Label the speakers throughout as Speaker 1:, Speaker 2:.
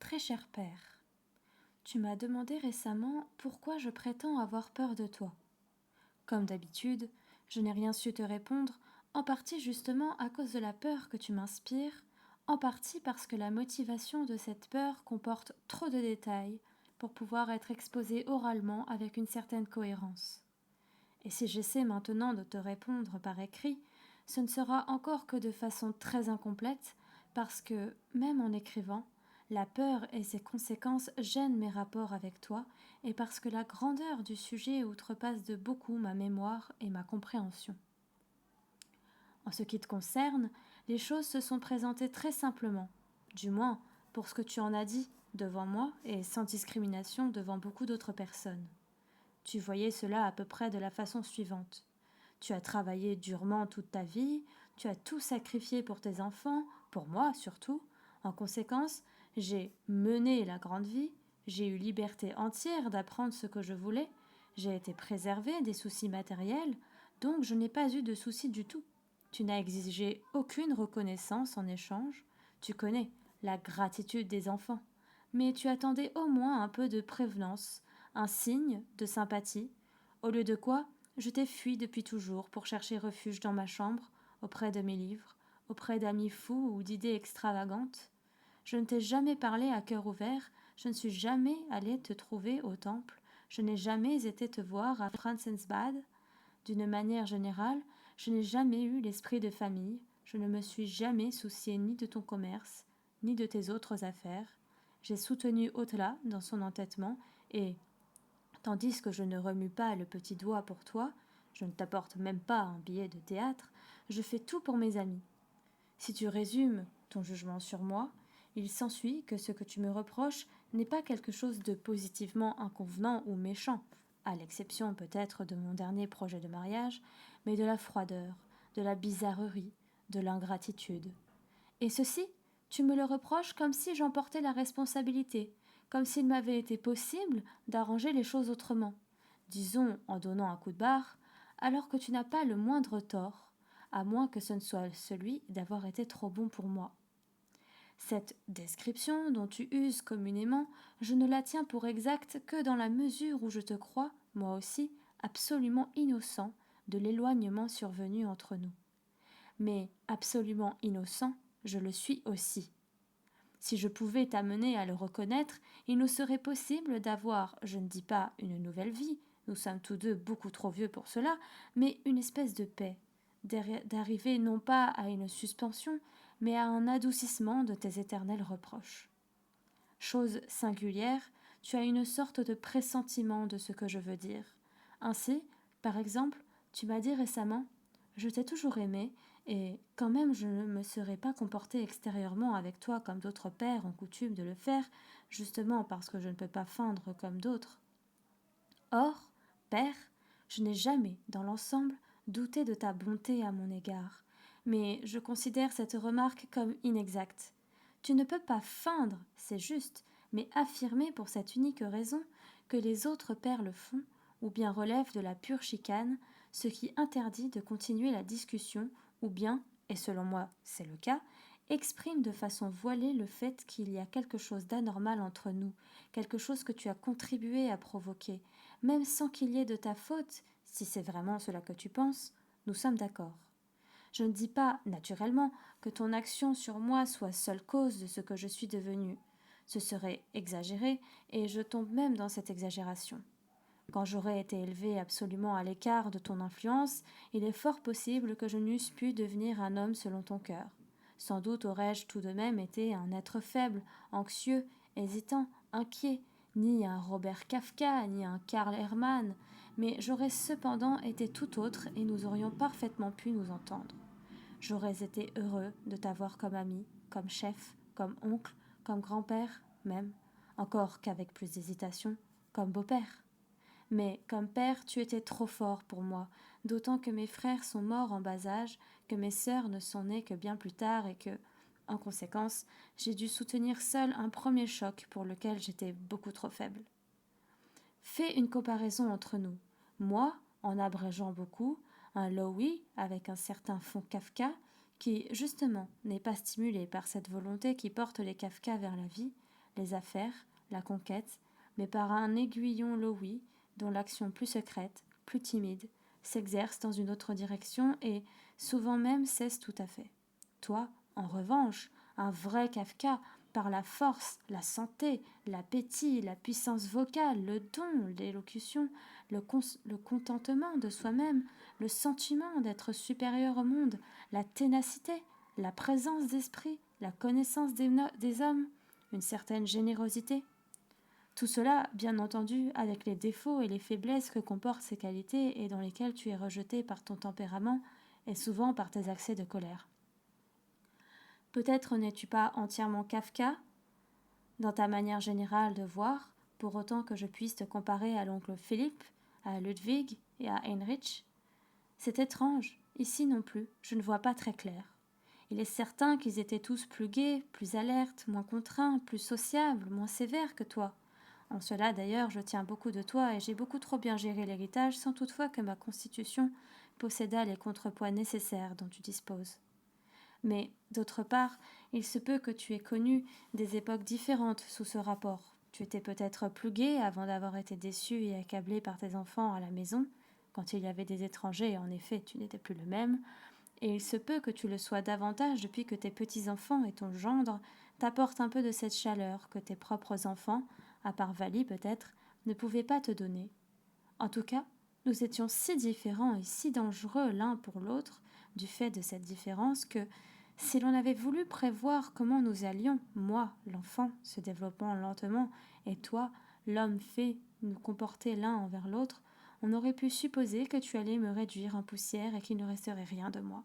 Speaker 1: Très cher père, tu m'as demandé récemment pourquoi je prétends avoir peur de toi. Comme d'habitude, je n'ai rien su te répondre, en partie justement à cause de la peur que tu m'inspires, en partie parce que la motivation de cette peur comporte trop de détails pour pouvoir être exposée oralement avec une certaine cohérence. Et si j'essaie maintenant de te répondre par écrit, ce ne sera encore que de façon très incomplète, parce que, même en écrivant, la peur et ses conséquences gênent mes rapports avec toi, et parce que la grandeur du sujet outrepasse de beaucoup ma mémoire et ma compréhension. En ce qui te concerne, les choses se sont présentées très simplement, du moins pour ce que tu en as dit devant moi et sans discrimination devant beaucoup d'autres personnes. Tu voyais cela à peu près de la façon suivante. Tu as travaillé durement toute ta vie, tu as tout sacrifié pour tes enfants, pour moi surtout. En conséquence, j'ai mené la grande vie, j'ai eu liberté entière d'apprendre ce que je voulais, j'ai été préservée des soucis matériels, donc je n'ai pas eu de soucis du tout. Tu n'as exigé aucune reconnaissance en échange, tu connais la gratitude des enfants, mais tu attendais au moins un peu de prévenance, un signe de sympathie, au lieu de quoi je t'ai fui depuis toujours pour chercher refuge dans ma chambre, auprès de mes livres, auprès d'amis fous ou d'idées extravagantes. Je ne t'ai jamais parlé à cœur ouvert, je ne suis jamais allée te trouver au temple, je n'ai jamais été te voir à Franzensbad. D'une manière générale, je n'ai jamais eu l'esprit de famille, je ne me suis jamais soucié ni de ton commerce, ni de tes autres affaires. J'ai soutenu Otla dans son entêtement et, tandis que je ne remue pas le petit doigt pour toi, je ne t'apporte même pas un billet de théâtre, je fais tout pour mes amis. Si tu résumes ton jugement sur moi, il s'ensuit que ce que tu me reproches n'est pas quelque chose de positivement inconvenant ou méchant, à l'exception peut-être de mon dernier projet de mariage, mais de la froideur, de la bizarrerie, de l'ingratitude. Et ceci, tu me le reproches comme si j'en portais la responsabilité, comme s'il m'avait été possible d'arranger les choses autrement, disons en donnant un coup de barre, alors que tu n'as pas le moindre tort, à moins que ce ne soit celui d'avoir été trop bon pour moi. Cette description dont tu uses communément, je ne la tiens pour exacte que dans la mesure où je te crois, moi aussi, absolument innocent de l'éloignement survenu entre nous. Mais absolument innocent, je le suis aussi. Si je pouvais t'amener à le reconnaître, il nous serait possible d'avoir, je ne dis pas une nouvelle vie, nous sommes tous deux beaucoup trop vieux pour cela, mais une espèce de paix, d'arriver non pas à une suspension, mais à un adoucissement de tes éternels reproches. Chose singulière, tu as une sorte de pressentiment de ce que je veux dire. Ainsi, par exemple, tu m'as dit récemment « Je t'ai toujours aimé, et quand même je ne me serais pas comporté extérieurement avec toi comme d'autres pères ont coutume de le faire, justement parce que je ne peux pas feindre comme d'autres. » Or, père, je n'ai jamais, dans l'ensemble, douté de ta bonté à mon égard, mais je considère cette remarque comme inexacte. Tu ne peux pas feindre, c'est juste, mais affirmer pour cette unique raison que les autres pères le font, ou bien relèvent de la pure chicane, ce qui interdit de continuer la discussion, ou bien, et selon moi c'est le cas, exprime de façon voilée le fait qu'il y a quelque chose d'anormal entre nous, quelque chose que tu as contribué à provoquer, même sans qu'il y ait de ta faute, si c'est vraiment cela que tu penses, nous sommes d'accord. Je ne dis pas, naturellement, que ton action sur moi soit seule cause de ce que je suis devenue. Ce serait exagéré, et je tombe même dans cette exagération. Quand j'aurais été élevé absolument à l'écart de ton influence, il est fort possible que je n'eusse pu devenir un homme selon ton cœur. Sans doute aurais-je tout de même été un être faible, anxieux, hésitant, inquiet, ni un Robert Kafka, ni un Karl Hermann, mais j'aurais cependant été tout autre et nous aurions parfaitement pu nous entendre. J'aurais été heureux de t'avoir comme ami, comme chef, comme oncle, comme grand-père, même, encore qu'avec plus d'hésitation, comme beau-père. Mais, comme père, tu étais trop fort pour moi, d'autant que mes frères sont morts en bas âge, que mes sœurs ne sont nées que bien plus tard et que, en conséquence, j'ai dû soutenir seul un premier choc pour lequel j'étais beaucoup trop faible. Fais une comparaison entre nous. Moi, en abrégeant beaucoup, un Lowy avec un certain fond Kafka, qui, justement, n'est pas stimulé par cette volonté qui porte les Kafka vers la vie, les affaires, la conquête, mais par un aiguillon Lowy dont l'action plus secrète, plus timide, s'exerce dans une autre direction et souvent même cesse tout à fait. Toi, en revanche, un vrai Kafka, par la force, la santé, l'appétit, la puissance vocale, le don, l'élocution, le contentement de soi-même, le sentiment d'être supérieur au monde, la ténacité, la présence d'esprit, la connaissance des hommes, une certaine générosité. Tout cela, bien entendu, avec les défauts et les faiblesses que comportent ces qualités et dans lesquelles tu es rejeté par ton tempérament et souvent par tes accès de colère. Peut-être n'es-tu pas entièrement Kafka dans ta manière générale de voir, pour autant que je puisse te comparer à l'oncle Philippe, à Ludwig et à Heinrich. C'est étrange, ici non plus, je ne vois pas très clair. Il est certain qu'ils étaient tous plus gais, plus alertes, moins contraints, plus sociables, moins sévères que toi. En cela d'ailleurs je tiens beaucoup de toi et j'ai beaucoup trop bien géré l'héritage sans toutefois que ma constitution possédât les contrepoids nécessaires dont tu disposes. Mais, d'autre part, il se peut que tu aies connu des époques différentes sous ce rapport. Tu étais peut-être plus gai avant d'avoir été déçu et accablé par tes enfants à la maison. Quand il y avait des étrangers, en effet, tu n'étais plus le même. Et il se peut que tu le sois davantage depuis que tes petits-enfants et ton gendre t'apportent un peu de cette chaleur que tes propres enfants, à part Vali peut-être, ne pouvaient pas te donner. En tout cas, nous étions si différents et si dangereux l'un pour l'autre, du fait de cette différence, que si l'on avait voulu prévoir comment nous allions, moi, l'enfant, se développant lentement, et toi, l'homme fait, nous comporter l'un envers l'autre, on aurait pu supposer que tu allais me réduire en poussière et qu'il ne resterait rien de moi.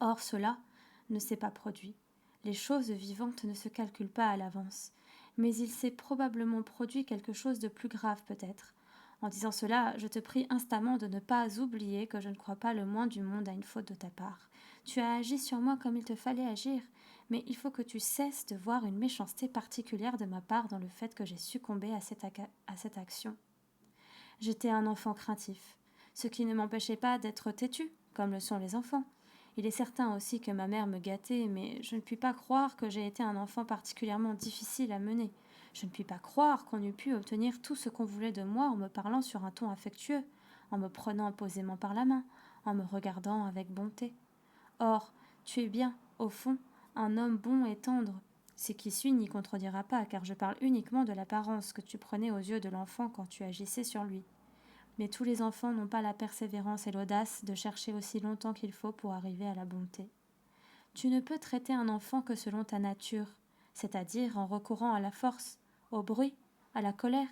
Speaker 1: Or cela ne s'est pas produit. Les choses vivantes ne se calculent pas à l'avance, mais il s'est probablement produit quelque chose de plus grave peut-être. En disant cela, je te prie instamment de ne pas oublier que je ne crois pas le moins du monde à une faute de ta part. Tu as agi sur moi comme il te fallait agir, mais il faut que tu cesses de voir une méchanceté particulière de ma part dans le fait que j'ai succombé à cette action. J'étais un enfant craintif, ce qui ne m'empêchait pas d'être têtu, comme le sont les enfants. Il est certain aussi que ma mère me gâtait, mais je ne puis pas croire que j'ai été un enfant particulièrement difficile à mener. Je ne puis pas croire qu'on eût pu obtenir tout ce qu'on voulait de moi en me parlant sur un ton affectueux, en me prenant posément par la main, en me regardant avec bonté. Or, tu es bien, au fond, un homme bon et tendre. Ce qui suit n'y contredira pas, car je parle uniquement de l'apparence que tu prenais aux yeux de l'enfant quand tu agissais sur lui. Mais tous les enfants n'ont pas la persévérance et l'audace de chercher aussi longtemps qu'il faut pour arriver à la bonté. Tu ne peux traiter un enfant que selon ta nature, c'est-à-dire en recourant à la force, au bruit, à la colère,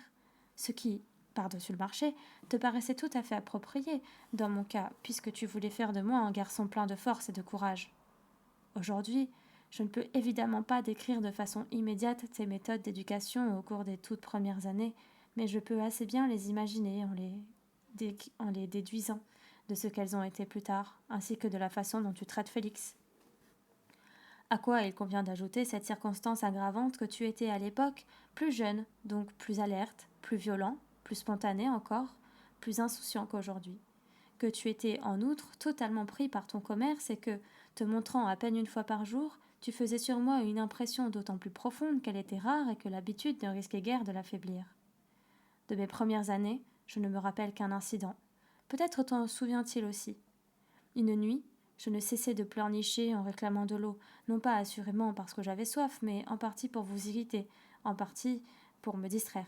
Speaker 1: ce qui, par-dessus le marché, te paraissait tout à fait approprié, dans mon cas, puisque tu voulais faire de moi un garçon plein de force et de courage. Aujourd'hui, je ne peux évidemment pas décrire de façon immédiate tes méthodes d'éducation au cours des toutes premières années, mais je peux assez bien les imaginer en les déduisant de ce qu'elles ont été plus tard, ainsi que de la façon dont tu traites Félix. À quoi il convient d'ajouter cette circonstance aggravante que tu étais à l'époque plus jeune, donc plus alerte, plus violent, plus spontané encore, plus insouciant qu'aujourd'hui. Que tu étais en outre totalement pris par ton commerce et que, te montrant à peine une fois par jour, tu faisais sur moi une impression d'autant plus profonde qu'elle était rare et que l'habitude ne risquait guère de l'affaiblir. De mes premières années, je ne me rappelle qu'un incident. Peut-être t'en souvient-il aussi. Une nuit, je ne cessais de pleurnicher en réclamant de l'eau, non pas assurément parce que j'avais soif, mais en partie pour vous irriter, en partie pour me distraire.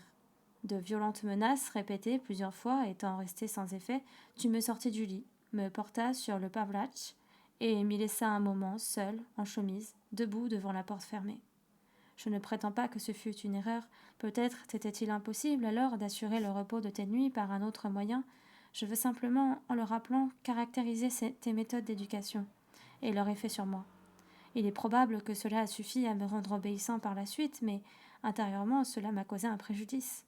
Speaker 1: De violentes menaces répétées plusieurs fois étant restées sans effet, tu me sortis du lit, me portas sur le pavlatch et m'y laissa un moment, seul, en chemise, debout devant la porte fermée. Je ne prétends pas que ce fût une erreur. Peut-être t'était-il impossible alors d'assurer le repos de tes nuits par un autre moyen. Je veux simplement, en le rappelant, caractériser tes méthodes d'éducation et leur effet sur moi. Il est probable que cela a suffi à me rendre obéissant par la suite, mais intérieurement cela m'a causé un préjudice.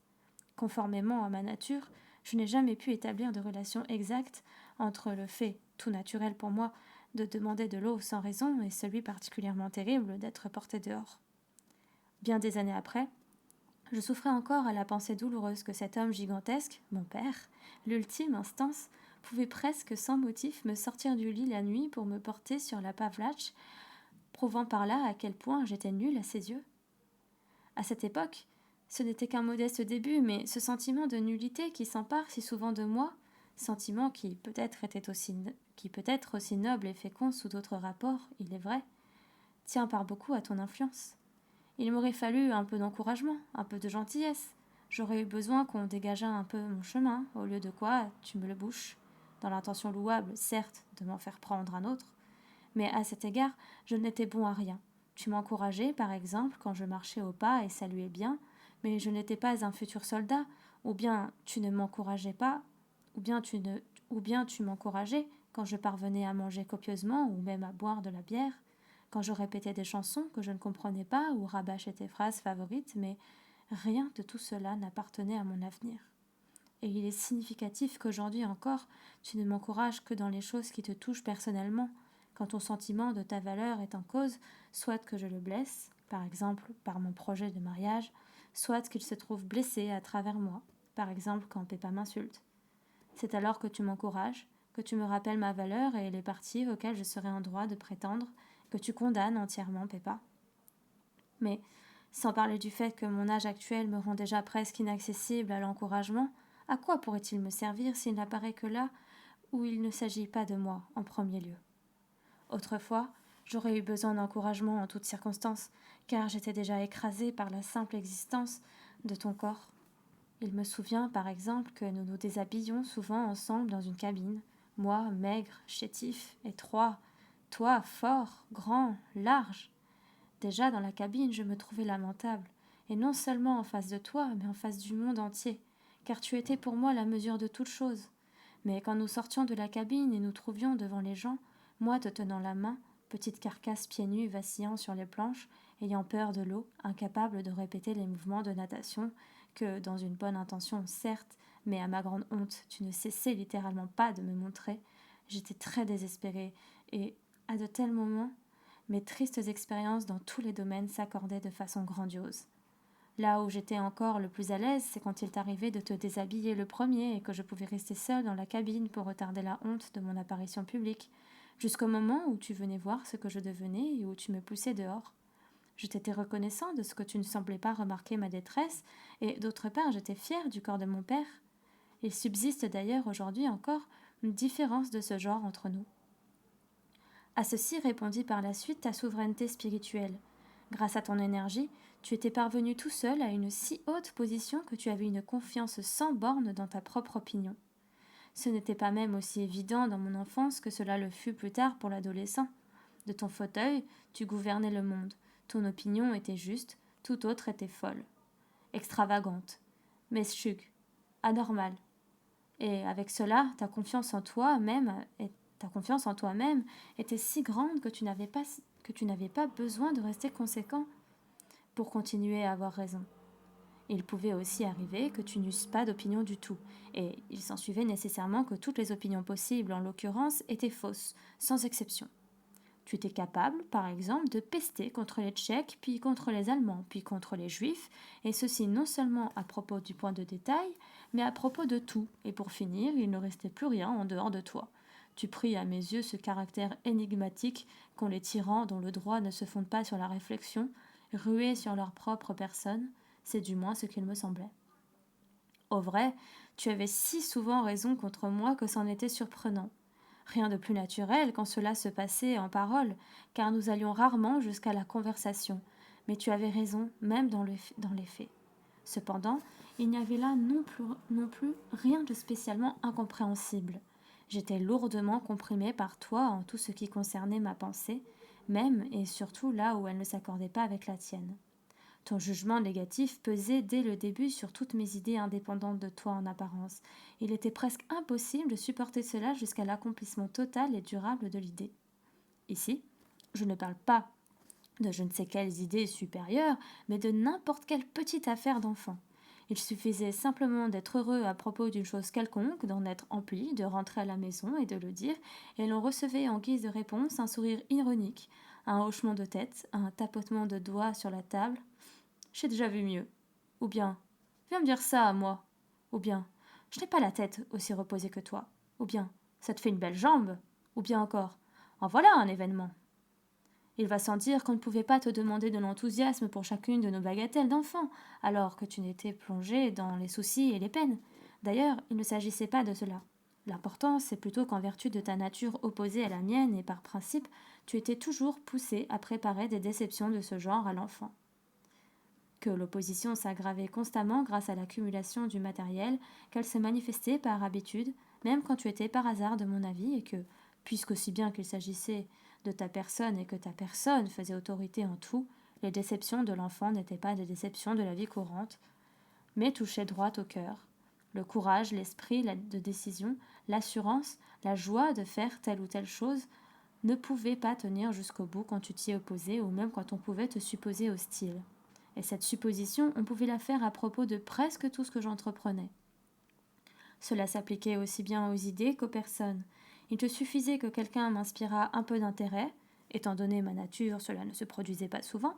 Speaker 1: Conformément à ma nature, je n'ai jamais pu établir de relation exacte entre le fait, tout naturel pour moi, de demander de l'eau sans raison et celui particulièrement terrible d'être porté dehors. Bien des années après, je souffrais encore à la pensée douloureuse que cet homme gigantesque, mon père, l'ultime instance, pouvait presque sans motif me sortir du lit la nuit pour me porter sur la pavlatch, prouvant par là à quel point j'étais nulle à ses yeux. À cette époque, ce n'était qu'un modeste début, mais ce sentiment de nullité qui s'empare si souvent de moi, sentiment qui peut-être aussi noble et fécond sous d'autres rapports, il est vrai, tient par beaucoup à ton influence. Il m'aurait fallu un peu d'encouragement, un peu de gentillesse. J'aurais eu besoin qu'on dégageât un peu mon chemin, au lieu de quoi tu me le bouches, dans l'intention louable, certes, de m'en faire prendre un autre. Mais à cet égard, je n'étais bon à rien. Tu m'encourageais, par exemple, quand je marchais au pas et saluais bien, mais je n'étais pas un futur soldat, ou bien tu ne m'encourageais pas, ou bien tu m'encourageais quand je parvenais à manger copieusement ou même à boire de la bière, quand je répétais des chansons que je ne comprenais pas ou rabâchais tes phrases favorites, mais rien de tout cela n'appartenait à mon avenir. Et il est significatif qu'aujourd'hui encore, tu ne m'encourages que dans les choses qui te touchent personnellement, quand ton sentiment de ta valeur est en cause, soit que je le blesse, par exemple par mon projet de mariage, soit qu'il se trouve blessé à travers moi, par exemple quand Péppa m'insulte. C'est alors que tu m'encourages, que tu me rappelles ma valeur et les parties auxquelles je serai en droit de prétendre, que tu condamnes entièrement Péppa. Mais, sans parler du fait que mon âge actuel me rend déjà presque inaccessible à l'encouragement, à quoi pourrait-il me servir s'il n'apparaît que là où il ne s'agit pas de moi en premier lieu? Autrefois, j'aurais eu besoin d'encouragement en toutes circonstances, car j'étais déjà écrasée par la simple existence de ton corps. Il me souvient, par exemple, que nous nous déshabillions souvent ensemble dans une cabine, moi maigre, chétif, étroit, toi fort, grand, large. Déjà dans la cabine, je me trouvais lamentable, et non seulement en face de toi, mais en face du monde entier, car tu étais pour moi la mesure de toute chose. Mais quand nous sortions de la cabine et nous trouvions devant les gens, moi te tenant la main, petite carcasse pieds nus vacillant sur les planches, ayant peur de l'eau, incapable de répéter les mouvements de natation, que, dans une bonne intention, certes, mais à ma grande honte, tu ne cessais littéralement pas de me montrer, j'étais très désespérée, et, à de tels moments, mes tristes expériences dans tous les domaines s'accordaient de façon grandiose. Là où j'étais encore le plus à l'aise, c'est quand il t'arrivait de te déshabiller le premier et que je pouvais rester seule dans la cabine pour retarder la honte de mon apparition publique, jusqu'au moment où tu venais voir ce que je devenais et où tu me poussais dehors. Je t'étais reconnaissant de ce que tu ne semblais pas remarquer ma détresse, et d'autre part j'étais fière du corps de mon père. Il subsiste d'ailleurs aujourd'hui encore une différence de ce genre entre nous. À ceci répondit par la suite ta souveraineté spirituelle. Grâce à ton énergie, tu étais parvenu tout seul à une si haute position que tu avais une confiance sans borne dans ta propre opinion. Ce n'était pas même aussi évident dans mon enfance que cela le fut plus tard pour l'adolescent. De ton fauteuil, tu gouvernais le monde. Ton opinion était juste, tout autre était folle. Extravagante, meschugue, anormale. Et avec cela, ta confiance en toi-même était si grande que tu n'avais pas besoin de rester conséquent pour continuer à avoir raison. Il pouvait aussi arriver que tu n'eusses pas d'opinion du tout, et il s'ensuivait nécessairement que toutes les opinions possibles, en l'occurrence, étaient fausses, sans exception. Tu étais capable, par exemple, de pester contre les Tchèques, puis contre les Allemands, puis contre les Juifs, et ceci non seulement à propos du point de détail, mais à propos de tout, et pour finir, il ne restait plus rien en dehors de toi. Tu pris à mes yeux ce caractère énigmatique qu'ont les tyrans dont le droit ne se fonde pas sur la réflexion, rués sur leur propre personne, c'est du moins ce qu'il me semblait. Au vrai, tu avais si souvent raison contre moi que c'en était surprenant. Rien de plus naturel quand cela se passait en paroles, car nous allions rarement jusqu'à la conversation, mais tu avais raison même dans les faits. Cependant, il n'y avait là non plus rien de spécialement incompréhensible. J'étais lourdement comprimée par toi en tout ce qui concernait ma pensée, même et surtout là où elle ne s'accordait pas avec la tienne. Ton jugement négatif pesait dès le début sur toutes mes idées indépendantes de toi en apparence. Il était presque impossible de supporter cela jusqu'à l'accomplissement total et durable de l'idée. Ici, je ne parle pas de je ne sais quelles idées supérieures, mais de n'importe quelle petite affaire d'enfant. Il suffisait simplement d'être heureux à propos d'une chose quelconque, d'en être empli, de rentrer à la maison et de le dire, et l'on recevait en guise de réponse un sourire ironique, un hochement de tête, un tapotement de doigts sur la table. J'ai déjà vu mieux. Ou bien, viens me dire ça à moi. Ou bien, je n'ai pas la tête aussi reposée que toi. Ou bien, ça te fait une belle jambe. Ou bien encore, en voilà un événement. Il va sans dire qu'on ne pouvait pas te demander de l'enthousiasme pour chacune de nos bagatelles d'enfants, alors que tu n'étais plongé dans les soucis et les peines. D'ailleurs, il ne s'agissait pas de cela. L'important, c'est plutôt qu'en vertu de ta nature opposée à la mienne et par principe, tu étais toujours poussé à préparer des déceptions de ce genre à l'enfant. Que l'opposition s'aggravait constamment grâce à l'accumulation du matériel, qu'elle se manifestait par habitude, même quand tu étais par hasard de mon avis, et que, puisqu'aussi bien qu'il s'agissait de ta personne et que ta personne faisait autorité en tout, les déceptions de l'enfant n'étaient pas des déceptions de la vie courante, mais touchaient droit au cœur. Le courage, l'esprit de décision, l'assurance, la joie de faire telle ou telle chose ne pouvaient pas tenir jusqu'au bout quand tu t'y opposais ou même quand on pouvait te supposer hostile. Et cette supposition, on pouvait la faire à propos de presque tout ce que j'entreprenais. Cela s'appliquait aussi bien aux idées qu'aux personnes. Il te suffisait que quelqu'un m'inspirât un peu d'intérêt, étant donné ma nature, cela ne se produisait pas souvent,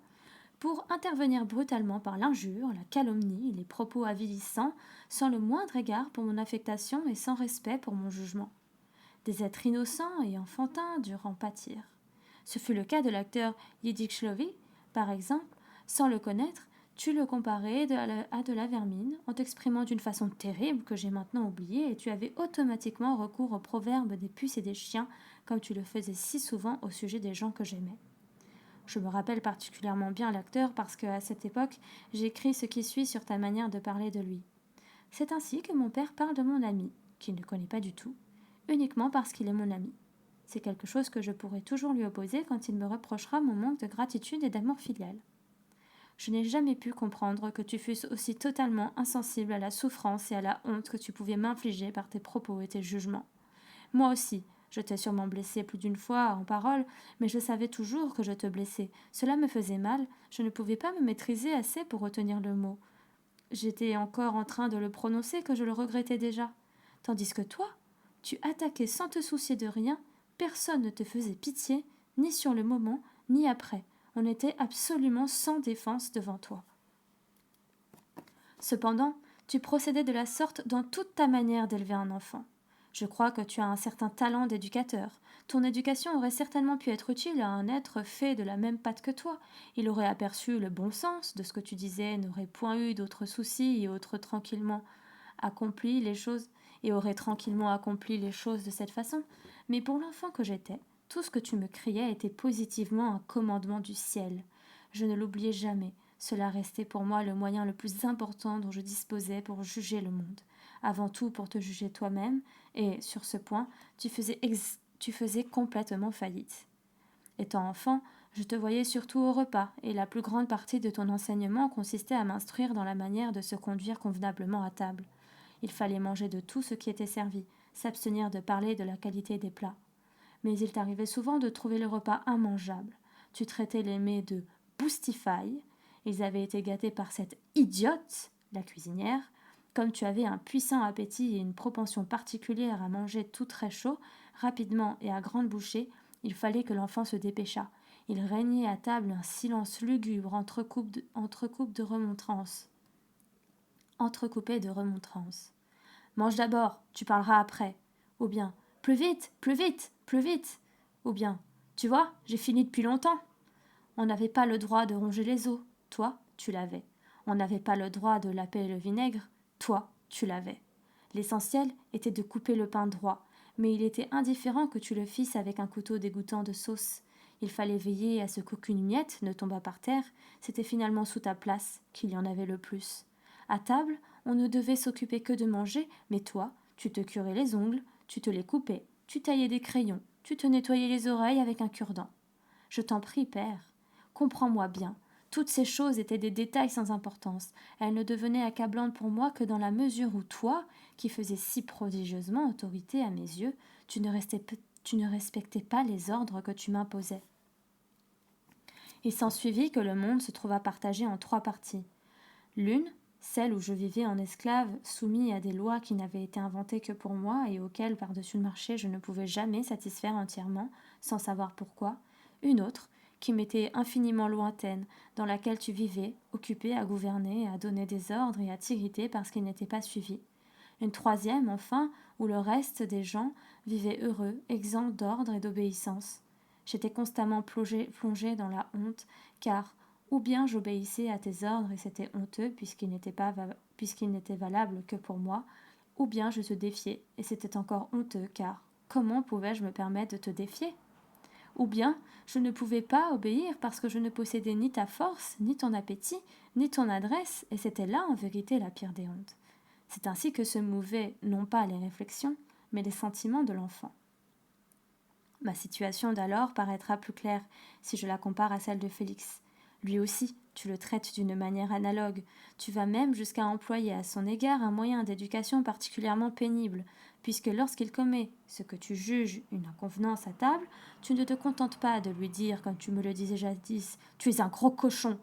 Speaker 1: pour intervenir brutalement par l'injure, la calomnie, les propos avilissants, sans le moindre égard pour mon affectation et sans respect pour mon jugement. Des êtres innocents et enfantins durent en pâtir. Ce fut le cas de l'acteur Yiddick Shlovi, par exemple. Sans le connaître, tu le comparais à de la vermine, en t'exprimant d'une façon terrible que j'ai maintenant oubliée, et tu avais automatiquement recours au proverbe des puces et des chiens, comme tu le faisais si souvent au sujet des gens que j'aimais. Je me rappelle particulièrement bien l'acteur parce qu'à cette époque, j'écris ce qui suit sur ta manière de parler de lui. C'est ainsi que mon père parle de mon ami, qu'il ne connaît pas du tout, uniquement parce qu'il est mon ami. C'est quelque chose que je pourrai toujours lui opposer quand il me reprochera mon manque de gratitude et d'amour filial. Je n'ai jamais pu comprendre que tu fusses aussi totalement insensible à la souffrance et à la honte que tu pouvais m'infliger par tes propos et tes jugements. Moi aussi, je t'ai sûrement blessé plus d'une fois en parole, mais je savais toujours que je te blessais. Cela me faisait mal, je ne pouvais pas me maîtriser assez pour retenir le mot. J'étais encore en train de le prononcer que je le regrettais déjà. Tandis que toi, tu attaquais sans te soucier de rien, personne ne te faisait pitié, ni sur le moment, ni après. On était absolument sans défense devant toi. Cependant, tu procédais de la sorte dans toute ta manière d'élever un enfant. Je crois que tu as un certain talent d'éducateur. Ton éducation aurait certainement pu être utile à un être fait de la même pâte que toi. Il aurait aperçu le bon sens de ce que tu disais, n'aurait point eu d'autres soucis et aurait tranquillement accompli les choses de cette façon. Mais pour l'enfant que j'étais, tout ce que tu me criais était positivement un commandement du ciel. Je ne l'oubliais jamais. Cela restait pour moi le moyen le plus important dont je disposais pour juger le monde. Avant tout pour te juger toi-même, et, sur ce point, tu faisais complètement faillite. Étant enfant, je te voyais surtout au repas, et la plus grande partie de ton enseignement consistait à m'instruire dans la manière de se conduire convenablement à table. Il fallait manger de tout ce qui était servi, s'abstenir de parler de la qualité des plats. Mais il t'arrivait souvent de trouver le repas immangeable. Tu traitais les mets de boustifailles. Ils avaient été gâtés par cette idiote, la cuisinière. Comme tu avais un puissant appétit et une propension particulière à manger tout très chaud, rapidement et à grande bouchée, il fallait que l'enfant se dépêchât. Il régnait à table un silence lugubre entrecoupé de remontrances. Mange d'abord, tu parleras après. Ou bien, plus vite, plus vite, plus vite. Ou bien, tu vois, j'ai fini depuis longtemps. On n'avait pas le droit de ronger les os. Toi, tu l'avais. On n'avait pas le droit de laper le vinaigre. Toi, tu l'avais. L'essentiel était de couper le pain droit, mais il était indifférent que tu le fisses avec un couteau dégoûtant de sauce. Il fallait veiller à ce qu'aucune miette ne tombât par terre. C'était finalement sous ta place qu'il y en avait le plus. À table, on ne devait s'occuper que de manger, mais toi, tu te curais les ongles, tu te les coupais, tu taillais des crayons, tu te nettoyais les oreilles avec un cure-dent. Je t'en prie, père, comprends-moi bien. Toutes ces choses étaient des détails sans importance. Elles ne devenaient accablantes pour moi que dans la mesure où toi, qui faisais si prodigieusement autorité à mes yeux, tu ne respectais pas les ordres que tu m'imposais. Il s'ensuivit que le monde se trouva partagé en 3 parties. L'une, celle où je vivais en esclave, soumis à des lois qui n'avaient été inventées que pour moi et auxquelles, par-dessus le marché, je ne pouvais jamais satisfaire entièrement, sans savoir pourquoi. Une autre, qui m'était infiniment lointaine, dans laquelle tu vivais, occupé à gouverner, à donner des ordres et à t'irriter parce qu'ils n'étaient pas suivis. Une troisième, enfin, où le reste des gens vivaient heureux, exempts d'ordre et d'obéissance. J'étais constamment plongée dans la honte, car ou bien j'obéissais à tes ordres et c'était honteux puisqu'il n'était valable que pour moi, ou bien je te défiais et c'était encore honteux, car comment pouvais-je me permettre de te défier? Ou bien je ne pouvais pas obéir parce que je ne possédais ni ta force, ni ton appétit, ni ton adresse, et c'était là en vérité la pire des hontes. C'est ainsi que se mouvaient non pas les réflexions, mais les sentiments de l'enfant. Ma situation d'alors paraîtra plus claire si je la compare à celle de Félix. Lui aussi, tu le traites d'une manière analogue. Tu vas même jusqu'à employer à son égard un moyen d'éducation particulièrement pénible, puisque lorsqu'il commet ce que tu juges une inconvenance à table, tu ne te contentes pas de lui dire, comme tu me le disais jadis, tu es un gros cochon,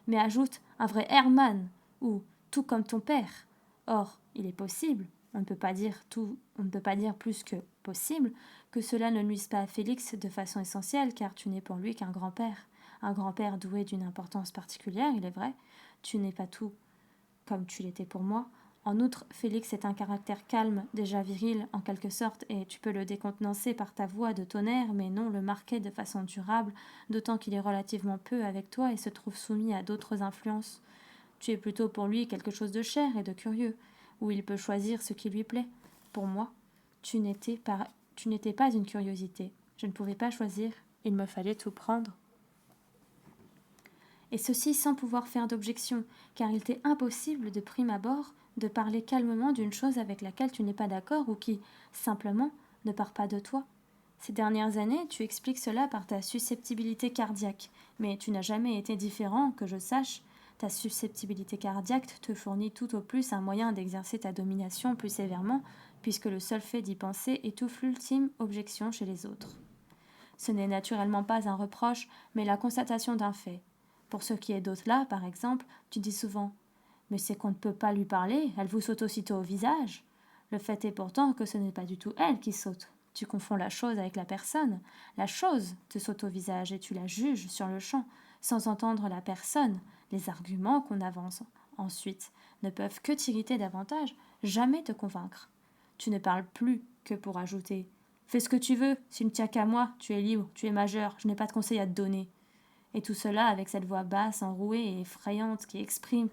Speaker 1: mais ajoute un vrai Hermann, ou tout comme ton père. Or, il est possible, on ne peut pas dire plus que possible, que cela ne nuise pas à Félix de façon essentielle, car tu n'es pour lui qu'un grand-père doué d'une importance particulière, il est vrai, tu n'es pas tout comme tu l'étais pour moi. En outre, Félix est un caractère calme, déjà viril en quelque sorte, et tu peux le décontenancer par ta voix de tonnerre, mais non le marquer de façon durable, d'autant qu'il est relativement peu avec toi et se trouve soumis à d'autres influences. Tu es plutôt pour lui quelque chose de cher et de curieux, où il peut choisir ce qui lui plaît. Pour moi, tu n'étais pas une curiosité. Je ne pouvais pas choisir, il me fallait tout prendre. Et ceci sans pouvoir faire d'objection, car il t'est impossible de prime abord de parler calmement d'une chose avec laquelle tu n'es pas d'accord ou qui, simplement, ne part pas de toi. Ces dernières années, tu expliques cela par ta susceptibilité cardiaque, mais tu n'as jamais été différent, que je sache. Ta susceptibilité cardiaque te fournit tout au plus un moyen d'exercer ta domination plus sévèrement, puisque le seul fait d'y penser étouffe l'ultime objection chez les autres. Ce n'est naturellement pas un reproche, mais la constatation d'un fait. Pour ce qui est d'autres-là, par exemple, tu dis souvent « Mais c'est qu'on ne peut pas lui parler, elle vous saute aussitôt au visage. » Le fait est pourtant que ce n'est pas du tout elle qui saute. Tu confonds la chose avec la personne. La chose te saute au visage et tu la juges sur le champ, sans entendre la personne. Les arguments qu'on avance ensuite ne peuvent que t'irriter davantage, jamais te convaincre. Tu ne parles plus que pour ajouter « Fais ce que tu veux, s'il ne tient qu'à moi, tu es libre, tu es majeur, je n'ai pas de conseil à te donner. » Et tout cela avec cette voix basse, enrouée et effrayante qui exprime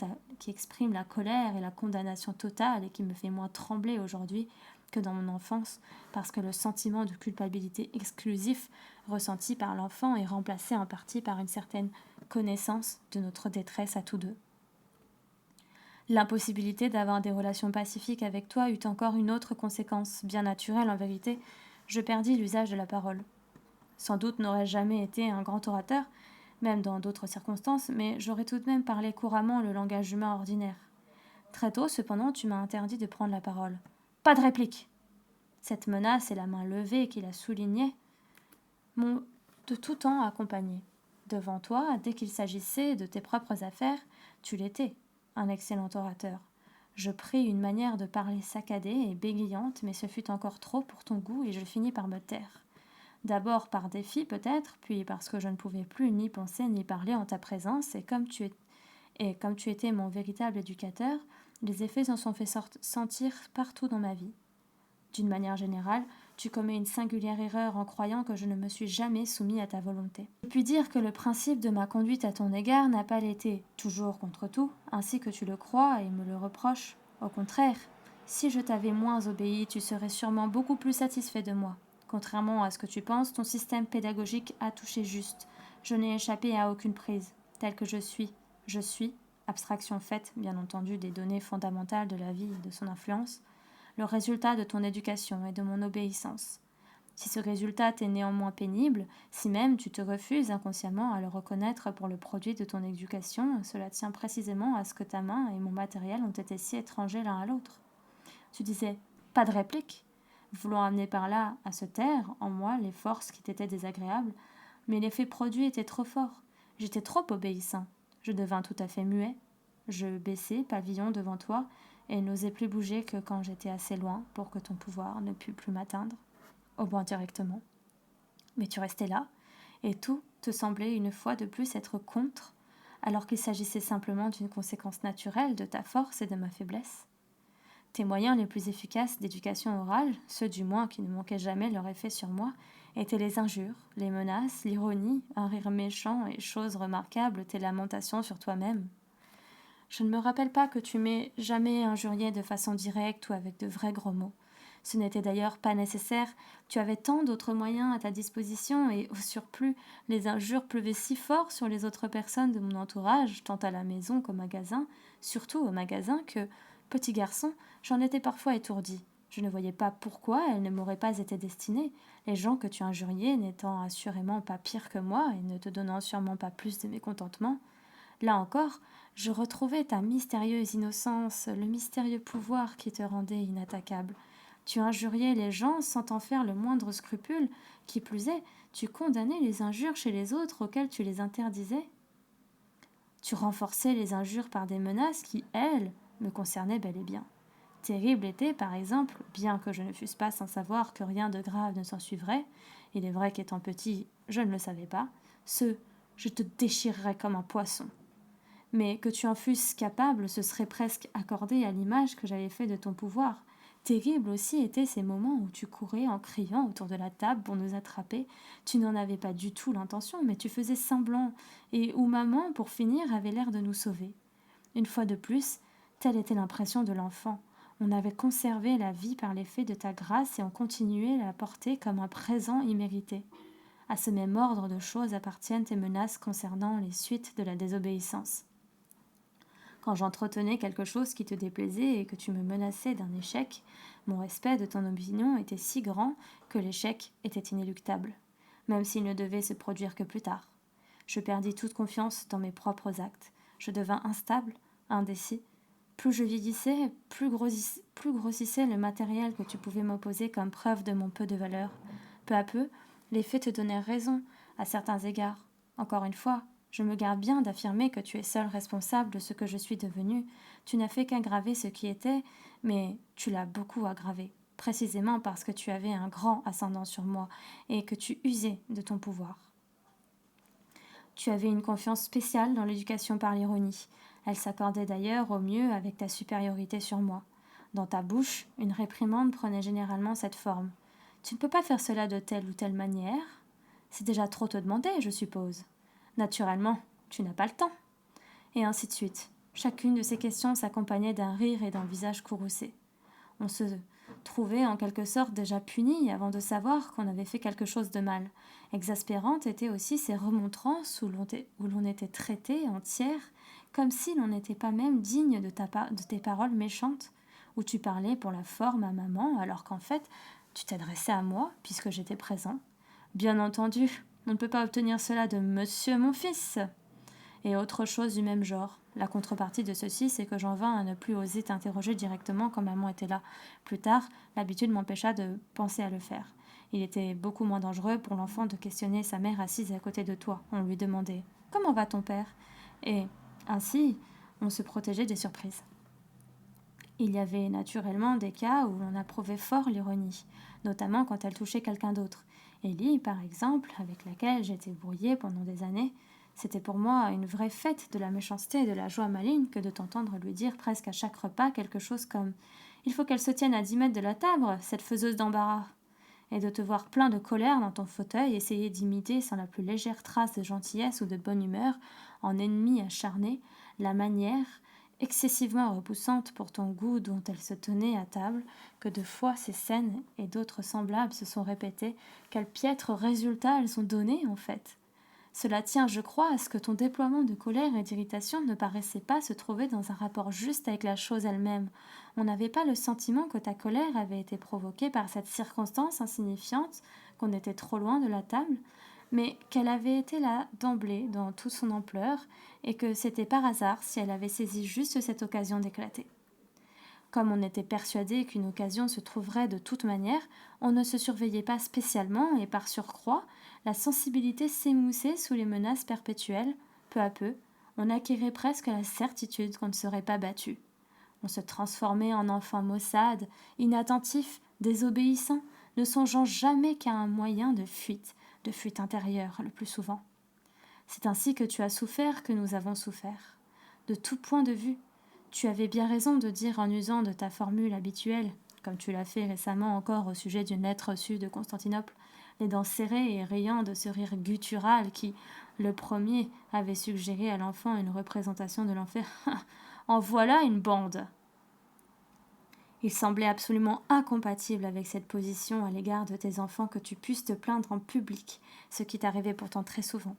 Speaker 1: la colère et la condamnation totale et qui me fait moins trembler aujourd'hui que dans mon enfance, parce que le sentiment de culpabilité exclusif ressenti par l'enfant est remplacé en partie par une certaine connaissance de notre détresse à tous deux. L'impossibilité d'avoir des relations pacifiques avec toi eut encore une autre conséquence, bien naturelle en vérité, je perdis l'usage de la parole. Sans doute n'aurais-je jamais été un grand orateur, même dans d'autres circonstances, mais j'aurais tout de même parlé couramment le langage humain ordinaire. Très tôt, cependant, tu m'as interdit de prendre la parole. Pas de réplique. Cette menace et la main levée qui la soulignait m'ont de tout temps accompagné. Devant toi, dès qu'il s'agissait de tes propres affaires, tu l'étais, un excellent orateur. Je pris une manière de parler saccadée et bégayante, mais ce fut encore trop pour ton goût et je finis par me taire. D'abord par défi peut-être, puis parce que je ne pouvais plus ni penser ni parler en ta présence, et comme tu étais mon véritable éducateur, les effets s'en sont fait sentir partout dans ma vie. D'une manière générale, tu commets une singulière erreur en croyant que je ne me suis jamais soumis à ta volonté. Je puis dire que le principe de ma conduite à ton égard n'a pas été toujours contre tout, ainsi que tu le crois et me le reproches. Au contraire, si je t'avais moins obéi, tu serais sûrement beaucoup plus satisfait de moi. Contrairement à ce que tu penses, ton système pédagogique a touché juste. Je n'ai échappé à aucune prise. Tel que je suis, abstraction faite, bien entendu, des données fondamentales de la vie et de son influence, le résultat de ton éducation et de mon obéissance. Si ce résultat t'est néanmoins pénible, si même tu te refuses inconsciemment à le reconnaître pour le produit de ton éducation, cela tient précisément à ce que ta main et mon matériel ont été si étrangers l'un à l'autre. Tu disais « pas de réplique », voulant amener par là à se taire en moi les forces qui t'étaient désagréables, mais l'effet produit était trop fort. J'étais trop obéissant. Je devins tout à fait muet. Je baissai pavillon devant toi et n'osais plus bouger que quand j'étais assez loin pour que ton pouvoir ne pût plus m'atteindre, au moins directement. Mais tu restais là, et tout te semblait une fois de plus être contre, alors qu'il s'agissait simplement d'une conséquence naturelle de ta force et de ma faiblesse. Tes moyens les plus efficaces d'éducation orale, ceux du moins qui ne manquaient jamais leur effet sur moi, étaient les injures, les menaces, l'ironie, un rire méchant et, chose remarquable, tes lamentations sur toi-même. Je ne me rappelle pas que tu m'aies jamais injurié de façon directe ou avec de vrais gros mots. Ce n'était d'ailleurs pas nécessaire, tu avais tant d'autres moyens à ta disposition et, au surplus, les injures pleuvaient si fort sur les autres personnes de mon entourage, tant à la maison qu'au magasin, surtout au magasin, que, petit garçon, j'en étais parfois étourdi. Je ne voyais pas pourquoi elles ne m'auraient pas été destinées, les gens que tu injuriais n'étant assurément pas pires que moi et ne te donnant sûrement pas plus de mécontentement. Là encore, je retrouvais ta mystérieuse innocence, le mystérieux pouvoir qui te rendait inattaquable. Tu injuriais les gens sans t'en faire le moindre scrupule. Qui plus est, tu condamnais les injures chez les autres auxquels tu les interdisais. Tu renforçais les injures par des menaces qui, elles, me concernaient bel et bien. Terrible était, par exemple, bien que je ne fusse pas sans savoir que rien de grave ne s'en suivrait, il est vrai qu'étant petit, je ne le savais pas, je te déchirerais comme un poisson. Mais que tu en fusses capable, ce serait presque accordé à l'image que j'avais fait de ton pouvoir. Terribles aussi étaient ces moments où tu courais en criant autour de la table pour nous attraper. Tu n'en avais pas du tout l'intention, mais tu faisais semblant, et où maman, pour finir, avait l'air de nous sauver. Une fois de plus, telle était l'impression de l'enfant. On avait conservé la vie par l'effet de ta grâce et on continuait à la porter comme un présent immérité. À ce même ordre de choses appartiennent tes menaces concernant les suites de la désobéissance. Quand j'entretenais quelque chose qui te déplaisait et que tu me menaçais d'un échec, mon respect de ton opinion était si grand que l'échec était inéluctable, même s'il ne devait se produire que plus tard. Je perdis toute confiance dans mes propres actes. Je devins instable, indécis. Plus je vieillissais, plus grossissait le matériel que tu pouvais m'opposer comme preuve de mon peu de valeur. Peu à peu, les faits te donnèrent raison, à certains égards. Encore une fois, je me garde bien d'affirmer que tu es seul responsable de ce que je suis devenue. Tu n'as fait qu'aggraver ce qui était, mais tu l'as beaucoup aggravé, précisément parce que tu avais un grand ascendant sur moi et que tu usais de ton pouvoir. Tu avais une confiance spéciale dans l'éducation par l'ironie. Elle s'accordait d'ailleurs au mieux avec ta supériorité sur moi. Dans ta bouche, une réprimande prenait généralement cette forme. Tu ne peux pas faire cela de telle ou telle manière. C'est déjà trop te demander, je suppose. Naturellement, tu n'as pas le temps. Et ainsi de suite. Chacune de ces questions s'accompagnait d'un rire et d'un visage courroucé. On se trouvait en quelque sorte déjà puni avant de savoir qu'on avait fait quelque chose de mal. Exaspérantes étaient aussi ces remontrances où l'on était traité entière, comme si l'on n'était pas même digne de tes paroles méchantes, où tu parlais pour la forme à maman, alors qu'en fait, tu t'adressais à moi, puisque j'étais présent. Bien entendu, on ne peut pas obtenir cela de monsieur mon fils. Et autre chose du même genre. La contrepartie de ceci, c'est que j'en vins à ne plus oser t'interroger directement quand maman était là. Plus tard, l'habitude m'empêcha de penser à le faire. Il était beaucoup moins dangereux pour l'enfant de questionner sa mère assise à côté de toi. On lui demandait « Comment va ton père ?» Et ainsi, on se protégeait des surprises. Il y avait naturellement des cas où l'on approuvait fort l'ironie, notamment quand elle touchait quelqu'un d'autre. Ellie, par exemple, avec laquelle j'étais brouillée pendant des années, c'était pour moi une vraie fête de la méchanceté et de la joie maligne que de t'entendre lui dire presque à chaque repas quelque chose comme « Il faut qu'elle se tienne à 10 mètres de la table, cette faiseuse d'embarras !» et de te voir plein de colère dans ton fauteuil essayer d'imiter sans la plus légère trace de gentillesse ou de bonne humeur, en ennemi acharné, la manière excessivement repoussante pour ton goût dont elle se tenait à table, que de fois ces scènes et d'autres semblables se sont répétées, quels piètres résultats elles ont donnés en fait. Cela tient, je crois, à ce que ton déploiement de colère et d'irritation ne paraissait pas se trouver dans un rapport juste avec la chose elle-même. On n'avait pas le sentiment que ta colère avait été provoquée par cette circonstance insignifiante, qu'on était trop loin de la table, mais qu'elle avait été là d'emblée dans toute son ampleur, et que c'était par hasard si elle avait saisi juste cette occasion d'éclater. Comme on était persuadé qu'une occasion se trouverait de toute manière, on ne se surveillait pas spécialement et par surcroît, la sensibilité s'émoussait sous les menaces perpétuelles. Peu à peu, on acquérait presque la certitude qu'on ne serait pas battu. On se transformait en enfant maussade, inattentif, désobéissant, ne songeant jamais qu'à un moyen de fuite intérieure le plus souvent. C'est ainsi que tu as souffert que nous avons souffert. De tout point de vue, tu avais bien raison de dire en usant de ta formule habituelle, comme tu l'as fait récemment encore au sujet d'une lettre reçue de Constantinople, les dents serrées et riant de ce rire guttural qui, le premier, avait suggéré à l'enfant une représentation de l'enfer. En voilà une bande. Il semblait absolument incompatible avec cette position à l'égard de tes enfants que tu pusses te plaindre en public, ce qui t'arrivait pourtant très souvent.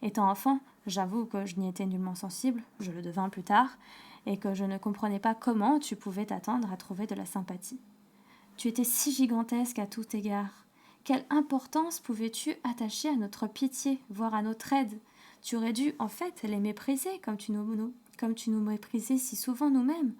Speaker 1: Étant enfant, j'avoue que je n'y étais nullement sensible, je le devins plus tard, et que je ne comprenais pas comment tu pouvais t'attendre à trouver de la sympathie. Tu étais si gigantesque à tout égard. Quelle importance pouvais-tu attacher à notre pitié, voire à notre aide? Tu aurais dû, en fait, les mépriser, comme tu nous méprisais si souvent nous-mêmes.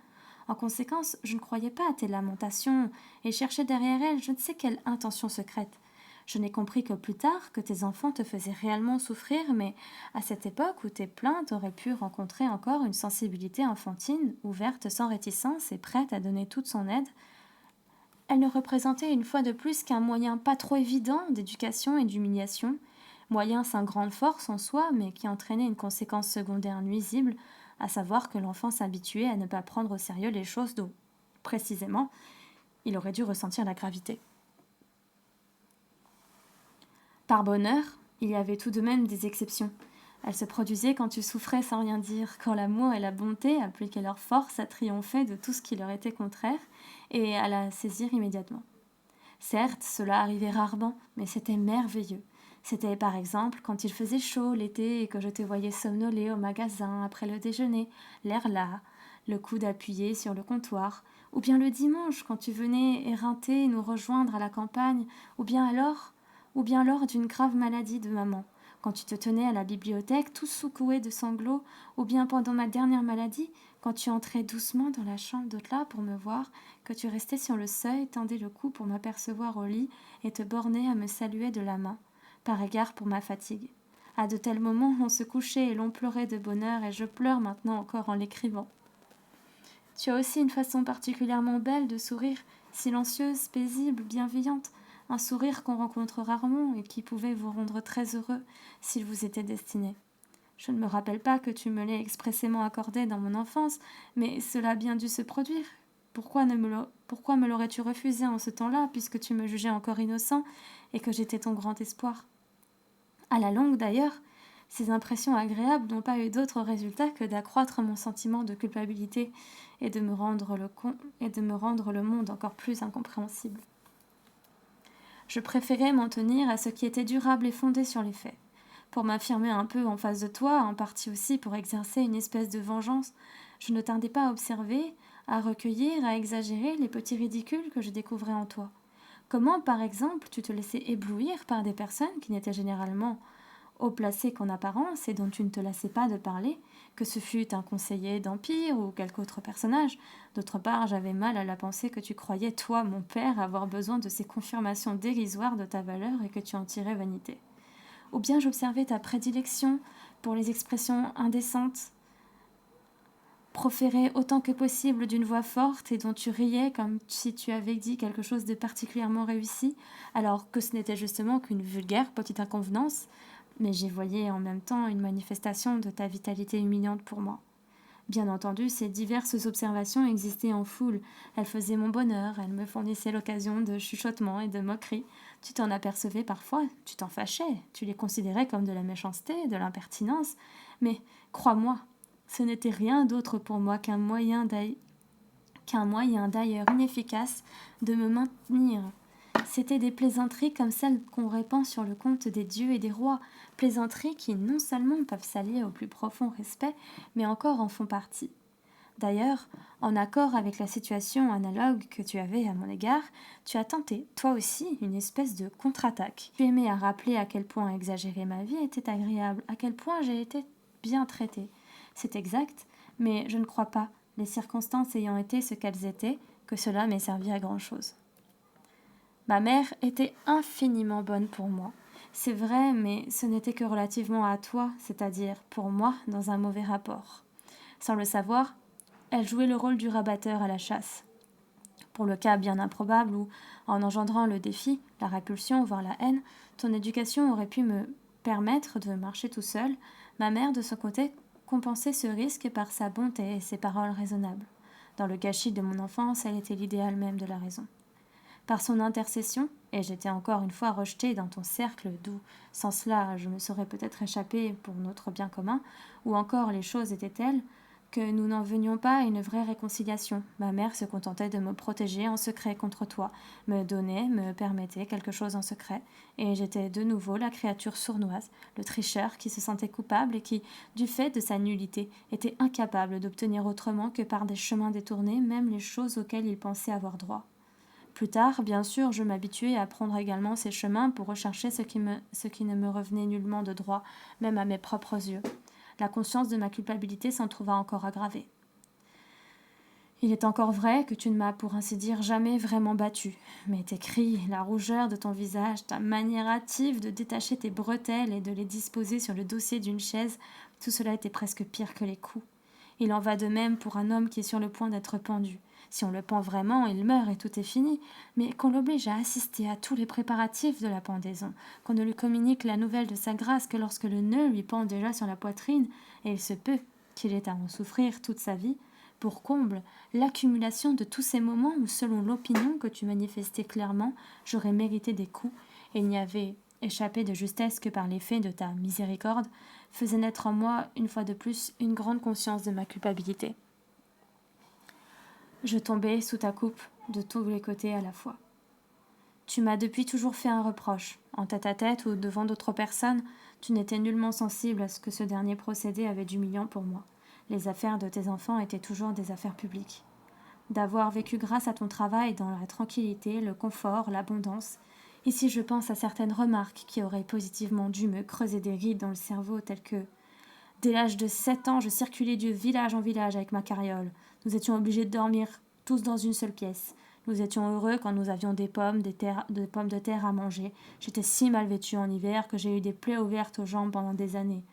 Speaker 1: En conséquence, je ne croyais pas à tes lamentations et cherchais derrière elles je ne sais quelle intention secrète. Je n'ai compris que plus tard que tes enfants te faisaient réellement souffrir, mais à cette époque où tes plaintes auraient pu rencontrer encore une sensibilité enfantine, ouverte sans réticence et prête à donner toute son aide, elle ne représentait une fois de plus qu'un moyen pas trop évident d'éducation et d'humiliation, moyen sans grande force en soi, mais qui entraînait une conséquence secondaire nuisible, à savoir que l'enfant s'habituait à ne pas prendre au sérieux les choses dont, précisément, il aurait dû ressentir la gravité. Par bonheur, il y avait tout de même des exceptions. Elles se produisaient quand tu souffrais sans rien dire, quand l'amour et la bonté appliquaient leur force à triompher de tout ce qui leur était contraire et à la saisir immédiatement. Certes, cela arrivait rarement, mais c'était merveilleux. C'était par exemple quand il faisait chaud l'été et que je te voyais somnoler au magasin après le déjeuner, l'air las, le coude appuyé sur le comptoir, ou bien le dimanche quand tu venais éreinter nous rejoindre à la campagne, ou bien lors d'une grave maladie de maman, quand tu te tenais à la bibliothèque tout secoué de sanglots, ou bien pendant ma dernière maladie, quand tu entrais doucement dans la chambre d'au-delà pour me voir, que tu restais sur le seuil, tendais le cou pour m'apercevoir au lit et te bornais à me saluer de la main, par égard pour ma fatigue. À de tels moments, on se couchait et l'on pleurait de bonheur, et je pleure maintenant encore en l'écrivant. Tu as aussi une façon particulièrement belle de sourire, silencieuse, paisible, bienveillante, un sourire qu'on rencontre rarement et qui pouvait vous rendre très heureux s'il vous était destiné. Je ne me rappelle pas que tu me l'aies expressément accordé dans mon enfance, mais cela a bien dû se produire. Pourquoi me l'aurais-tu refusé en ce temps-là, puisque tu me jugeais encore innocent et que j'étais ton grand espoir? À la longue, d'ailleurs, ces impressions agréables n'ont pas eu d'autre résultat que d'accroître mon sentiment de culpabilité et de me rendre le monde encore plus incompréhensible. Je préférais m'en tenir à ce qui était durable et fondé sur les faits. Pour m'affirmer un peu en face de toi, en partie aussi pour exercer une espèce de vengeance, je ne tardais pas à observer, à recueillir, à exagérer les petits ridicules que je découvrais en toi. Comment, par exemple, tu te laissais éblouir par des personnes qui n'étaient généralement haut placées qu'en apparence et dont tu ne te lassais pas de parler, que ce fût un conseiller d'Empire ou quelque autre personnage. D'autre part, j'avais mal à la pensée que tu croyais, toi, mon père, avoir besoin de ces confirmations dérisoires de ta valeur et que tu en tirais vanité. Ou bien j'observais ta prédilection pour les expressions indécentes, proférées autant que possible d'une voix forte et dont tu riais comme si tu avais dit quelque chose de particulièrement réussi, alors que ce n'était justement qu'une vulgaire petite inconvenance, mais j'y voyais en même temps une manifestation de ta vitalité humiliante pour moi. Bien entendu, ces diverses observations existaient en foule. Elles faisaient mon bonheur, elles me fournissaient l'occasion de chuchotements et de moqueries. Tu t'en apercevais parfois, tu t'en fâchais, tu les considérais comme de la méchanceté, de l'impertinence, mais crois-moi, ce n'était rien d'autre pour moi qu'un moyen d'ailleurs inefficace de me maintenir. C'étaient des plaisanteries comme celles qu'on répand sur le compte des dieux et des rois, plaisanteries qui non seulement peuvent s'allier au plus profond respect, mais encore en font partie. D'ailleurs, en accord avec la situation analogue que tu avais à mon égard, tu as tenté, toi aussi, une espèce de contre-attaque. Tu aimais à rappeler à quel point exagérer ma vie était agréable, à quel point j'ai été bien traitée. C'est exact, mais je ne crois pas, les circonstances ayant été ce qu'elles étaient, que cela m'ait servi à grand-chose. Ma mère était infiniment bonne pour moi. C'est vrai, mais ce n'était que relativement à toi, c'est-à-dire pour moi dans un mauvais rapport. Sans le savoir, elle jouait le rôle du rabatteur à la chasse. Pour le cas bien improbable où, en engendrant le défi, la répulsion, voire la haine, ton éducation aurait pu me permettre de marcher tout seul, ma mère, de son côté, compensait ce risque par sa bonté et ses paroles raisonnables. Dans le gâchis de mon enfance, elle était l'idéal même de la raison. Par son intercession, et j'étais encore une fois rejetée dans ton cercle d'où, sans cela, je me serais peut-être échappée pour notre bien commun, ou encore les choses étaient telles que nous n'en venions pas à une vraie réconciliation. Ma mère se contentait de me protéger en secret contre toi, me donnait, me permettait quelque chose en secret, et j'étais de nouveau la créature sournoise, le tricheur qui se sentait coupable et qui, du fait de sa nullité, était incapable d'obtenir autrement que par des chemins détournés même les choses auxquelles il pensait avoir droit. Plus tard, bien sûr, je m'habituai à prendre également ces chemins pour rechercher ce qui ne me revenait nullement de droit, même à mes propres yeux. La conscience de ma culpabilité s'en trouva encore aggravée. Il est encore vrai que tu ne m'as, pour ainsi dire, jamais vraiment battue. Mais tes cris, la rougeur de ton visage, ta manière hâtive de détacher tes bretelles et de les disposer sur le dossier d'une chaise, tout cela était presque pire que les coups. Il en va de même pour un homme qui est sur le point d'être pendu. Si on le pend vraiment, il meurt et tout est fini, mais qu'on l'oblige à assister à tous les préparatifs de la pendaison, qu'on ne lui communique la nouvelle de sa grâce que lorsque le nœud lui pend déjà sur la poitrine, et il se peut qu'il ait à en souffrir toute sa vie, pour comble, l'accumulation de tous ces moments où, selon l'opinion que tu manifestais clairement, j'aurais mérité des coups, et n'y avait échappé de justesse que par l'effet de ta miséricorde, faisait naître en moi, une fois de plus, une grande conscience de ma culpabilité. Je tombais sous ta coupe de tous les côtés à la fois. Tu m'as depuis toujours fait un reproche. En tête-à-tête ou devant d'autres personnes, tu n'étais nullement sensible à ce que ce dernier procédé avait d'humiliant pour moi. Les affaires de tes enfants étaient toujours des affaires publiques. D'avoir vécu grâce à ton travail dans la tranquillité, le confort, l'abondance. Ici, je pense à certaines remarques qui auraient positivement dû me creuser des rides dans le cerveau, telles que dès l'âge de 7 ans, je circulais de village en village avec ma carriole. Nous étions obligés de dormir tous dans une seule pièce. Nous étions heureux quand nous avions des pommes de terre à manger. J'étais si mal vêtue en hiver que j'ai eu des plaies ouvertes aux jambes pendant des années.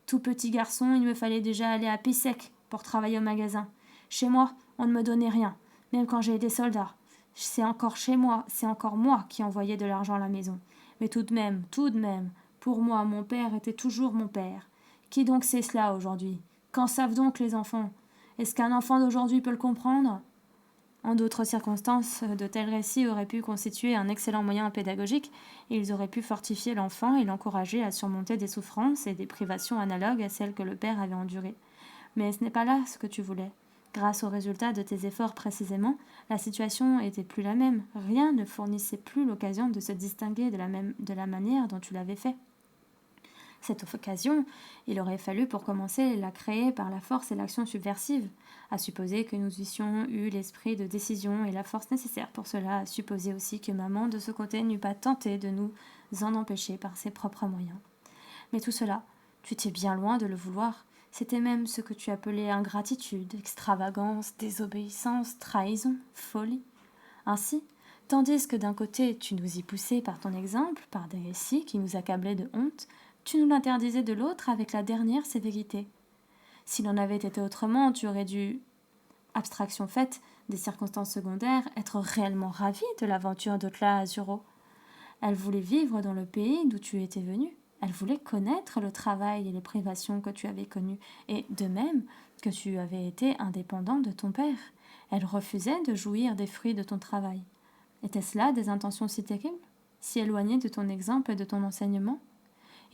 Speaker 1: Tout petit garçon, il me fallait déjà aller à Pissec pour travailler au magasin. Chez moi, on ne me donnait rien, même quand j'ai été soldat. C'est encore moi qui envoyais de l'argent à la maison. Mais tout de même, pour moi, mon père était toujours mon père. Qui donc sait cela aujourd'hui? Qu'en savent donc les enfants? Est-ce qu'un enfant d'aujourd'hui peut le comprendre? En d'autres circonstances, de tels récits auraient pu constituer un excellent moyen pédagogique, et ils auraient pu fortifier l'enfant et l'encourager à surmonter des souffrances et des privations analogues à celles que le père avait endurées. Mais ce n'est pas là ce que tu voulais. Grâce aux résultats de tes efforts précisément, la situation était plus la même. Rien ne fournissait plus l'occasion de se distinguer de la manière dont tu l'avais fait. Cette occasion, il aurait fallu pour commencer la créer par la force et l'action subversive, à supposer que nous eussions eu l'esprit de décision et la force nécessaire pour cela, à supposer aussi que maman de ce côté n'eût pas tenté de nous en empêcher par ses propres moyens. Mais tout cela, tu étais bien loin de le vouloir, c'était même ce que tu appelais ingratitude, extravagance, désobéissance, trahison, folie. Ainsi, tandis que d'un côté tu nous y poussais par ton exemple, par des récits qui nous accablaient de honte, tu nous l'interdisais de l'autre avec la dernière sévérité. S'il en avait été autrement, tu aurais dû, abstraction faite des circonstances secondaires, être réellement ravi de l'aventure d'Otla Azuro. Elle voulait vivre dans le pays d'où tu étais venu. Elle voulait connaître le travail et les privations que tu avais connues, et de même que tu avais été indépendant de ton père. Elle refusait de jouir des fruits de ton travail. Étaient-ce là des intentions si terribles, si éloignées de ton exemple et de ton enseignement?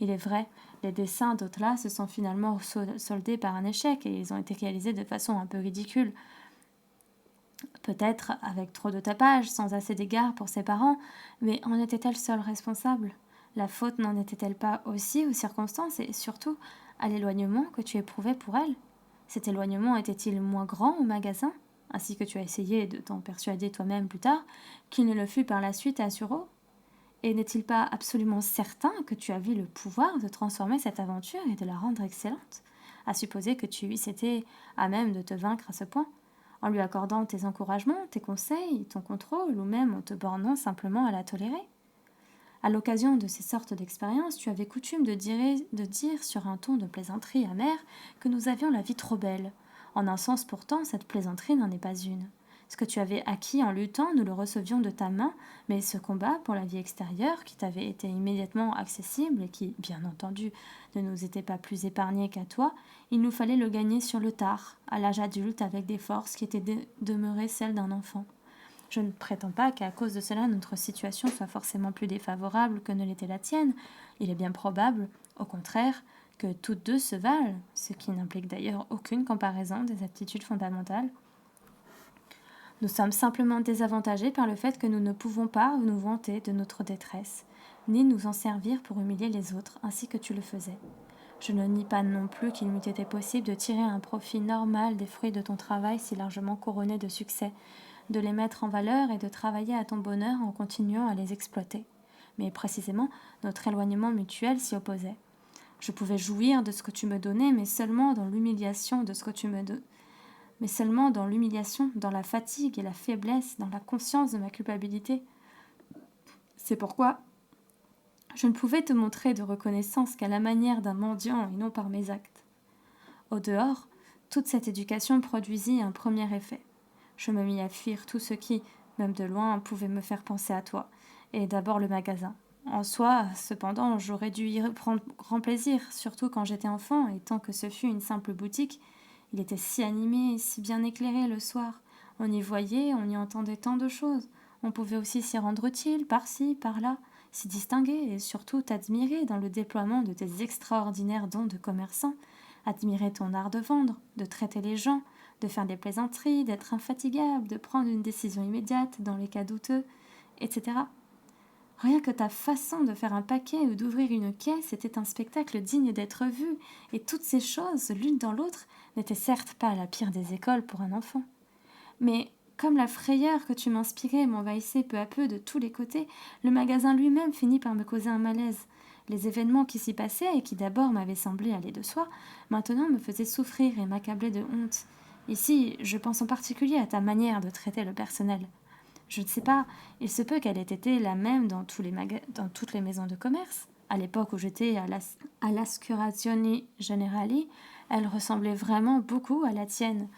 Speaker 1: Il est vrai, les dessins d'Otla se sont finalement soldés par un échec et ils ont été réalisés de façon un peu ridicule. Peut-être avec trop de tapage, sans assez d'égard pour ses parents, mais en était-elle seule responsable? La faute n'en était-elle pas aussi aux circonstances et surtout à l'éloignement que tu éprouvais pour elle? Cet éloignement était-il moins grand au magasin, ainsi que tu as essayé de t'en persuader toi-même plus tard, qu'il ne le fut par la suite à Suro? Et n'est-il pas absolument certain que tu avais le pouvoir de transformer cette aventure et de la rendre excellente, à supposer que tu eusses été à même de te vaincre à ce point, en lui accordant tes encouragements, tes conseils, ton contrôle, ou même en te bornant simplement à la tolérer? À l'occasion de ces sortes d'expériences, tu avais coutume de dire sur un ton de plaisanterie amère que nous avions la vie trop belle. En un sens pourtant, cette plaisanterie n'en est pas une. Ce que tu avais acquis en luttant, nous le recevions de ta main, mais ce combat pour la vie extérieure, qui t'avait été immédiatement accessible et qui, bien entendu, ne nous était pas plus épargné qu'à toi, il nous fallait le gagner sur le tard, à l'âge adulte, avec des forces qui étaient demeurées celles d'un enfant. Je ne prétends pas qu'à cause de cela, notre situation soit forcément plus défavorable que ne l'était la tienne. Il est bien probable, au contraire, que toutes deux se valent, ce qui n'implique d'ailleurs aucune comparaison des aptitudes fondamentales. Nous sommes simplement désavantagés par le fait que nous ne pouvons pas nous vanter de notre détresse, ni nous en servir pour humilier les autres, ainsi que tu le faisais. Je ne nie pas non plus qu'il m'eût été possible de tirer un profit normal des fruits de ton travail si largement couronné de succès, de les mettre en valeur et de travailler à ton bonheur en continuant à les exploiter. Mais précisément, notre éloignement mutuel s'y opposait. Je pouvais jouir de ce que tu me donnais, mais seulement dans l'humiliation de ce que tu me donnais. Mais seulement dans l'humiliation, dans la fatigue et la faiblesse, dans la conscience de ma culpabilité. C'est pourquoi je ne pouvais te montrer de reconnaissance qu'à la manière d'un mendiant et non par mes actes. Au dehors, toute cette éducation produisit un premier effet. Je me mis à fuir tout ce qui, même de loin, pouvait me faire penser à toi, et d'abord le magasin. En soi, cependant, j'aurais dû y prendre grand plaisir, surtout quand j'étais enfant, et tant que ce fut une simple boutique. Il était si animé et si bien éclairé le soir. On y voyait, on y entendait tant de choses. On pouvait aussi s'y rendre utile, par-ci, par-là, s'y distinguer et surtout t'admirer dans le déploiement de tes extraordinaires dons de commerçant, admirer ton art de vendre, de traiter les gens, de faire des plaisanteries, d'être infatigable, de prendre une décision immédiate dans les cas douteux, etc. Rien que ta façon de faire un paquet ou d'ouvrir une caisse était un spectacle digne d'être vu, et toutes ces choses, l'une dans l'autre, n'étaient certes pas la pire des écoles pour un enfant. Mais comme la frayeur que tu m'inspirais m'envahissait peu à peu de tous les côtés, le magasin lui-même finit par me causer un malaise. Les événements qui s'y passaient et qui d'abord m'avaient semblé aller de soi, maintenant me faisaient souffrir et m'accabler de honte. Ici, je pense en particulier à ta manière de traiter le personnel. Je ne sais pas, il se peut qu'elle ait été la même dans toutes les maisons de commerce. À l'époque où j'étais à l'Assicurazioni Generali, elle ressemblait vraiment beaucoup à la tienne.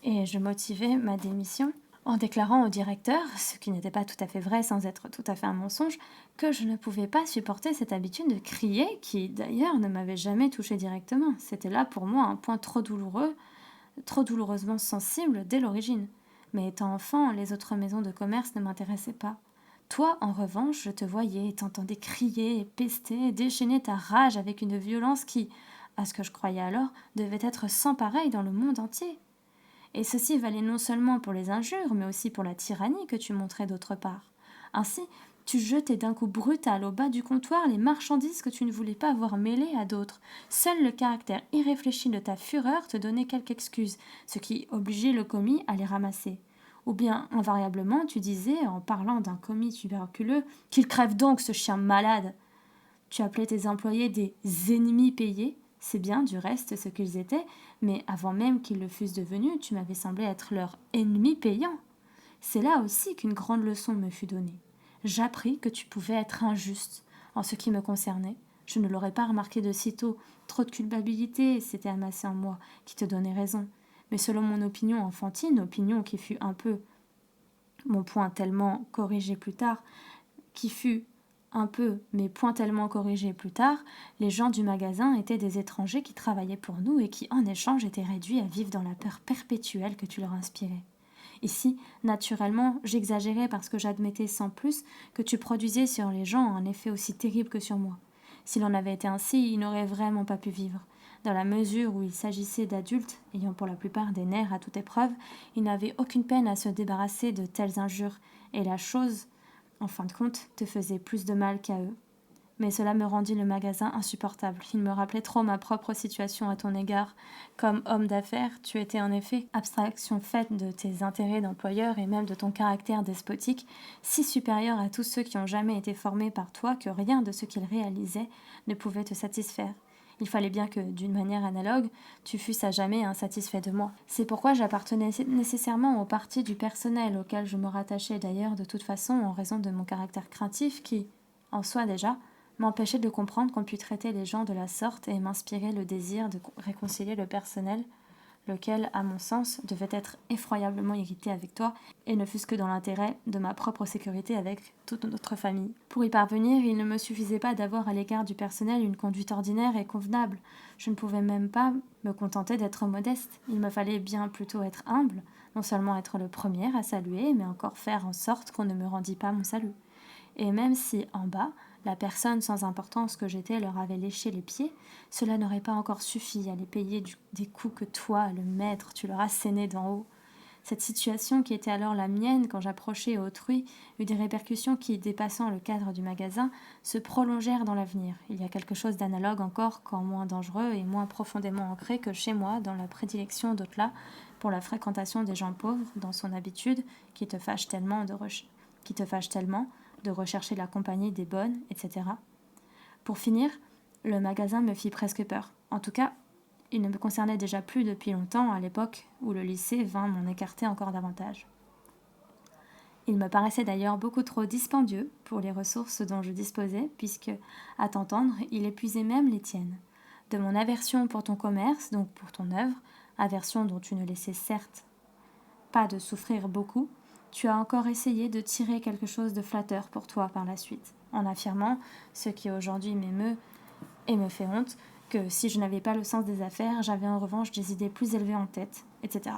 Speaker 1: Et je motivais ma démission en déclarant au directeur, ce qui n'était pas tout à fait vrai sans être tout à fait un mensonge, que je ne pouvais pas supporter cette habitude de crier qui, d'ailleurs, ne m'avait jamais touchée directement. C'était là pour moi un point trop douloureux, trop douloureusement sensible dès l'origine. Mais étant enfant, les autres maisons de commerce ne m'intéressaient pas. Toi, en revanche, je te voyais et t'entendais crier et pester et déchaîner ta rage avec une violence qui, à ce que je croyais alors, devait être sans pareil dans le monde entier. Et ceci valait non seulement pour les injures, mais aussi pour la tyrannie que tu montrais d'autre part. Ainsi, tu jetais d'un coup brutal au bas du comptoir les marchandises que tu ne voulais pas voir mêlées à d'autres. Seul le caractère irréfléchi de ta fureur te donnait quelque excuse, ce qui obligeait le commis à les ramasser. Ou bien, invariablement, tu disais, en parlant d'un commis tuberculeux, qu'il crève donc ce chien malade. Tu appelais tes employés des ennemis payés, c'est bien du reste ce qu'ils étaient, mais avant même qu'ils le fussent devenus, tu m'avais semblé être leur ennemi payant. C'est là aussi qu'une grande leçon me fut donnée. J'appris que tu pouvais être injuste. En ce qui me concernait, je ne l'aurais pas remarqué de sitôt. Trop de culpabilité s'était amassée en moi, qui te donnait raison. Mais selon mon opinion enfantine, opinion qui fut un peu mon point tellement corrigé plus tard, qui fut un peu, mais point tellement corrigé plus tard, les gens du magasin étaient des étrangers qui travaillaient pour nous et qui, en échange, étaient réduits à vivre dans la peur perpétuelle que tu leur inspirais. Ici, naturellement, j'exagérais parce que j'admettais sans plus que tu produisais sur les gens un effet aussi terrible que sur moi. S'il en avait été ainsi, ils n'auraient vraiment pas pu vivre. Dans la mesure où il s'agissait d'adultes, ayant pour la plupart des nerfs à toute épreuve, ils n'avaient aucune peine à se débarrasser de telles injures, et la chose, en fin de compte, te faisait plus de mal qu'à eux. Mais cela me rendit le magasin insupportable. Il me rappelait trop ma propre situation à ton égard. Comme homme d'affaires, tu étais en effet abstraction faite de tes intérêts d'employeur et même de ton caractère despotique, si supérieur à tous ceux qui ont jamais été formés par toi que rien de ce qu'ils réalisaient ne pouvait te satisfaire. Il fallait bien que, d'une manière analogue, tu fusses à jamais insatisfait de moi. C'est pourquoi j'appartenais nécessairement au parti du personnel, auquel je me rattachais d'ailleurs de toute façon en raison de mon caractère craintif qui, en soi déjà, m'empêchait de comprendre qu'on pût traiter les gens de la sorte et m'inspirer le désir de réconcilier le personnel, lequel, à mon sens, devait être effroyablement irrité avec toi, et ne fût-ce que dans l'intérêt de ma propre sécurité avec toute notre famille. Pour y parvenir, il ne me suffisait pas d'avoir à l'égard du personnel une conduite ordinaire et convenable. Je ne pouvais même pas me contenter d'être modeste. Il me fallait bien plutôt être humble, Non seulement être le premier à saluer, mais encore faire en sorte qu'on ne me rendît pas mon salut. Et même si, en bas, la personne sans importance que j'étais leur avait léché les pieds, cela n'aurait pas encore suffi à les payer des coups que toi, le maître, tu leur as assénés d'en haut. Cette situation qui était alors la mienne quand j'approchais autrui eut des répercussions qui, dépassant le cadre du magasin, se prolongèrent dans l'avenir. Il y a quelque chose d'analogue encore, quand moins dangereux et moins profondément ancré que chez moi, dans la prédilection d'au-delà pour la fréquentation des gens pauvres, dans son habitude qui te fâche tellement de rechercher la compagnie des bonnes, etc. Pour finir, le magasin me fit presque peur. En tout cas, il ne me concernait déjà plus depuis longtemps, à l'époque où le lycée vint m'en écarter encore davantage. Il me paraissait d'ailleurs beaucoup trop dispendieux pour les ressources dont je disposais, puisque, à t'entendre, il épuisait même les tiennes. De mon aversion pour ton commerce, donc pour ton œuvre, aversion dont tu ne laissais certes pas de souffrir beaucoup, tu as encore essayé de tirer quelque chose de flatteur pour toi par la suite, en affirmant, ce qui aujourd'hui m'émeut et me fait honte, que si je n'avais pas le sens des affaires, j'avais en revanche des idées plus élevées en tête, etc.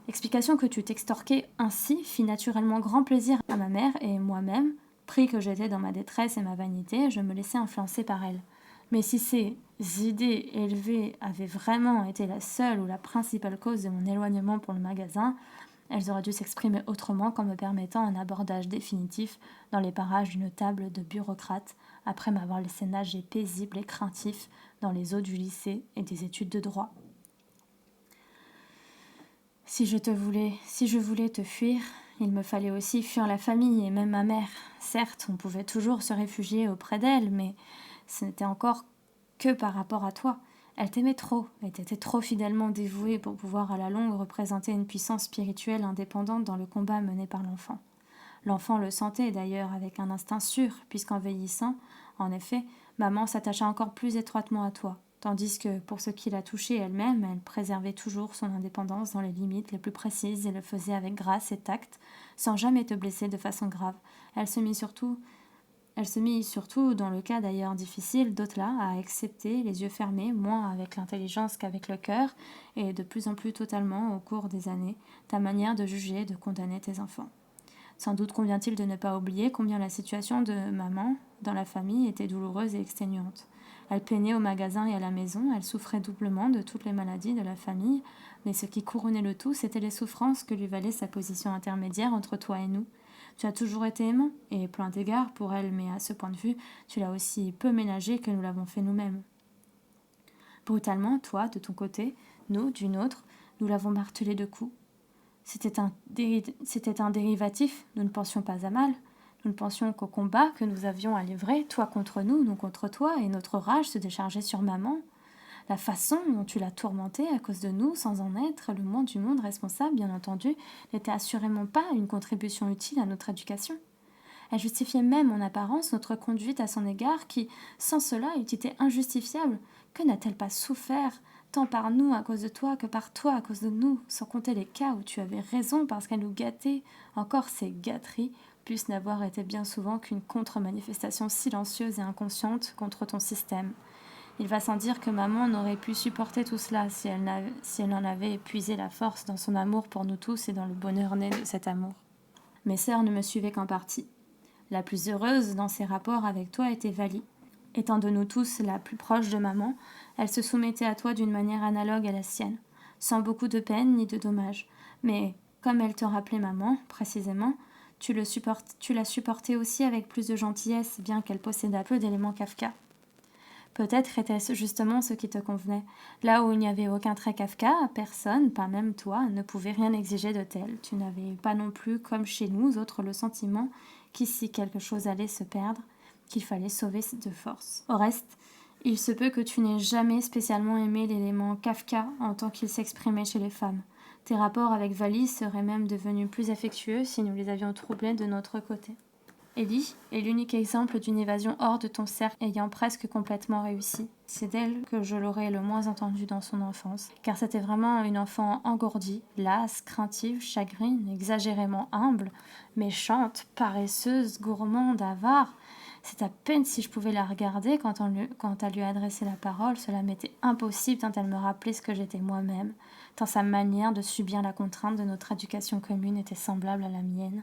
Speaker 1: L'explication que tu t'extorquais ainsi fit naturellement grand plaisir à ma mère et moi-même, pris que j'étais dans ma détresse et ma vanité, je me laissais influencer par elle. Mais si ces idées élevées avaient vraiment été la seule ou la principale cause de mon éloignement pour le magasin, elles auraient dû s'exprimer autrement qu'en me permettant un abordage définitif dans les parages d'une table de bureaucrate, après m'avoir laissé nager paisible et craintif dans les eaux du lycée et des études de droit. Si je voulais te fuir, il me fallait aussi fuir la famille et même ma mère. Certes, on pouvait toujours se réfugier auprès d'elle, mais ce n'était encore que par rapport à toi. Elle t'aimait trop et t'étais trop fidèlement dévouée pour pouvoir à la longue représenter une puissance spirituelle indépendante dans le combat mené par l'enfant. L'enfant le sentait d'ailleurs avec un instinct sûr, puisqu'en vieillissant, en effet, maman s'attacha encore plus étroitement à toi, tandis que, pour ce qui la touchait elle-même, elle préservait toujours son indépendance dans les limites les plus précises et le faisait avec grâce et tact, sans jamais te blesser de façon grave. Elle se mit surtout, dans le cas d'ailleurs difficile, d'au-delà, à accepter les yeux fermés, moins avec l'intelligence qu'avec le cœur, et de plus en plus totalement, au cours des années, ta manière de juger et de condamner tes enfants. Sans doute convient-il de ne pas oublier combien la situation de maman dans la famille était douloureuse et exténuante. Elle peinait au magasin et à la maison, elle souffrait doublement de toutes les maladies de la famille, mais ce qui couronnait le tout, c'étaient les souffrances que lui valait sa position intermédiaire entre toi et nous. Tu as toujours été aimant, et plein d'égards pour elle, mais à ce point de vue, tu l'as aussi peu ménagé que nous l'avons fait nous-mêmes. Brutalement, toi, de ton côté, nous, du nôtre, nous l'avons martelé de coups. C'était un dérivatif, nous ne pensions pas à mal. Nous ne pensions qu'au combat que nous avions à livrer, toi contre nous contre toi, et notre rage se déchargeait sur maman. La façon dont tu l'as tourmentée à cause de nous, sans en être le moins du monde responsable, bien entendu, n'était assurément pas une contribution utile à notre éducation. Elle justifiait même en apparence notre conduite à son égard qui, sans cela, eût été injustifiable. Que n'a-t-elle pas souffert, tant par nous à cause de toi que par toi à cause de nous, sans compter les cas où tu avais raison parce qu'elle nous gâtait. Encore ces gâteries puissent n'avoir été bien souvent qu'une contre-manifestation silencieuse et inconsciente contre ton système. Il va sans dire que maman n'aurait pu supporter tout cela si elle n'en avait épuisé la force dans son amour pour nous tous et dans le bonheur né de cet amour. Mes sœurs ne me suivaient qu'en partie. La plus heureuse dans ses rapports avec toi était Vali. Étant de nous tous la plus proche de maman, elle se soumettait à toi d'une manière analogue à la sienne, sans beaucoup de peine ni de dommages. Mais, comme elle te rappelait maman, précisément, tu la supportais aussi avec plus de gentillesse, bien qu'elle possédât peu d'éléments Kafka. Peut-être était-ce justement ce qui te convenait. Là où il n'y avait aucun trait Kafka, personne, pas même toi, ne pouvait rien exiger de tel. Tu n'avais pas non plus, comme chez nous autres, le sentiment qu'ici quelque chose allait se perdre, qu'il fallait sauver de force. Au reste, il se peut que tu n'aies jamais spécialement aimé l'élément Kafka en tant qu'il s'exprimait chez les femmes. Tes rapports avec Vali seraient même devenus plus affectueux si nous les avions troublés de notre côté. Ellie est l'unique exemple d'une évasion hors de ton cercle ayant presque complètement réussi. C'est d'elle que je l'aurais le moins entendue dans son enfance, car c'était vraiment une enfant engourdie, lasse, craintive, chagrine, exagérément humble, méchante, paresseuse, gourmande, avare. C'est à peine si je pouvais la regarder quand elle lui adressait la parole, cela m'était impossible tant elle me rappelait ce que j'étais moi-même, tant sa manière de subir la contrainte de notre éducation commune était semblable à la mienne.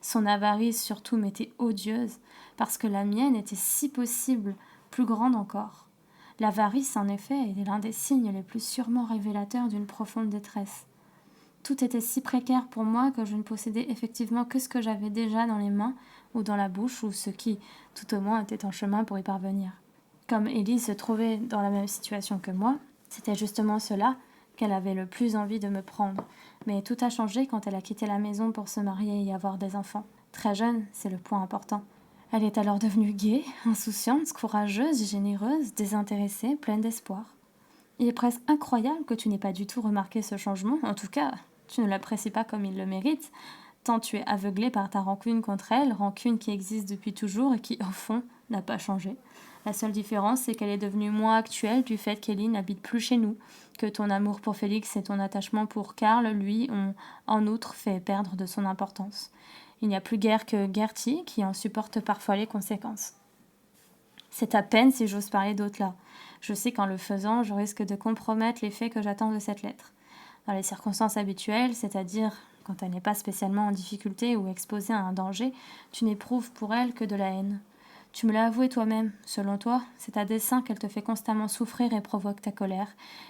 Speaker 1: Son avarice surtout m'était odieuse, parce que la mienne était si possible plus grande encore. L'avarice, en effet, est l'un des signes les plus sûrement révélateurs d'une profonde détresse. Tout était si précaire pour moi que je ne possédais effectivement que ce que j'avais déjà dans les mains ou dans la bouche, ou ce qui, tout au moins, était en chemin pour y parvenir. Comme Élise se trouvait dans la même situation que moi, c'était justement cela qu'elle avait le plus envie de me prendre. Mais tout a changé quand elle a quitté la maison pour se marier et avoir des enfants. Très jeune, c'est le point important. Elle est alors devenue gaie, insouciante, courageuse, généreuse, désintéressée, pleine d'espoir. Il est presque incroyable que tu n'aies pas du tout remarqué ce changement. En tout cas, tu ne l'apprécies pas comme il le mérite, tant tu es aveuglé par ta rancune contre elle, rancune qui existe depuis toujours et qui, au fond, n'a pas changé. La seule différence, c'est qu'elle est devenue moins actuelle du fait qu'Ellie n'habite plus chez nous, que ton amour pour Félix et ton attachement pour Karl, lui, ont en outre fait perdre de son importance. Il n'y a plus guère que Gertie qui en supporte parfois les conséquences. C'est à peine si j'ose parler d'autre-là. Je sais qu'en le faisant, je risque de compromettre l'effet que j'attends de cette lettre. Dans les circonstances habituelles, c'est-à-dire quand elle n'est pas spécialement en difficulté ou exposée à un danger, tu n'éprouves pour elle que de la haine. Tu me l'as avoué toi-même, selon toi, c'est à dessein qu'elle te fait constamment souffrir et provoque ta colère,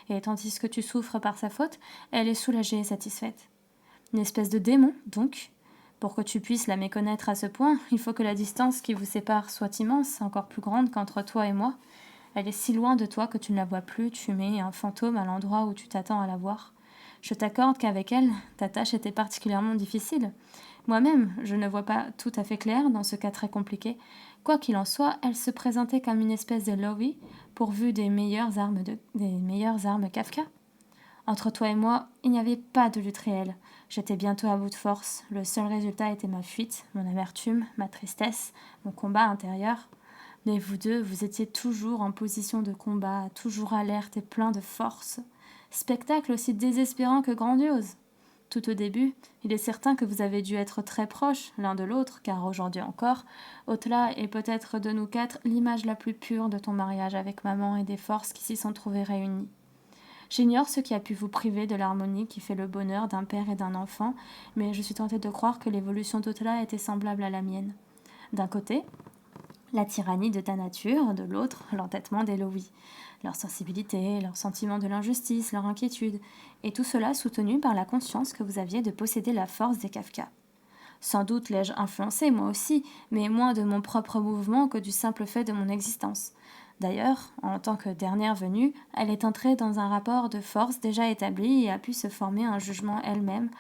Speaker 1: et tandis que tu souffres par sa faute, elle est soulagée et satisfaite. Une espèce de démon, donc. Pour que tu puisses la méconnaître à ce point, il faut que la distance qui vous sépare soit immense, encore plus grande qu'entre toi et moi. Elle est si loin de toi que tu ne la vois plus, tu mets un fantôme à l'endroit où tu t'attends à la voir. Je t'accorde qu'avec elle, ta tâche était particulièrement difficile. Moi-même, je ne vois pas tout à fait clair dans ce cas très compliqué. Quoi qu'il en soit, elle se présentait comme une espèce de Lowy, pourvue des meilleures armes Kafka. Entre toi et moi, il n'y avait pas de lutte réelle. J'étais bientôt à bout de force. Le seul résultat était ma fuite, mon amertume, ma tristesse, mon combat intérieur. Mais vous deux, vous étiez toujours en position de combat, toujours alerte et plein de force. Spectacle aussi désespérant que grandiose. Tout au début, il est certain que vous avez dû être très proches l'un de l'autre, car aujourd'hui encore, Otla est peut-être de nous quatre l'image la plus pure de ton mariage avec maman et des forces qui s'y sont trouvées réunies. J'ignore ce qui a pu vous priver de l'harmonie qui fait le bonheur d'un père et d'un enfant, mais je suis tentée de croire que l'évolution d'Otla était semblable à la mienne. D'un côté, la tyrannie de ta nature, de l'autre, l'entêtement d'Eloï. Leur sensibilité, leur sentiment de l'injustice, leur inquiétude, et tout cela soutenu par la conscience que vous aviez de posséder la force des Kafka. Sans doute l'ai-je influencé, moi aussi, mais moins de mon propre mouvement que du simple fait de mon existence. D'ailleurs, en tant que dernière venue, elle est entrée dans un rapport de force déjà établi et a pu se former un jugement elle-même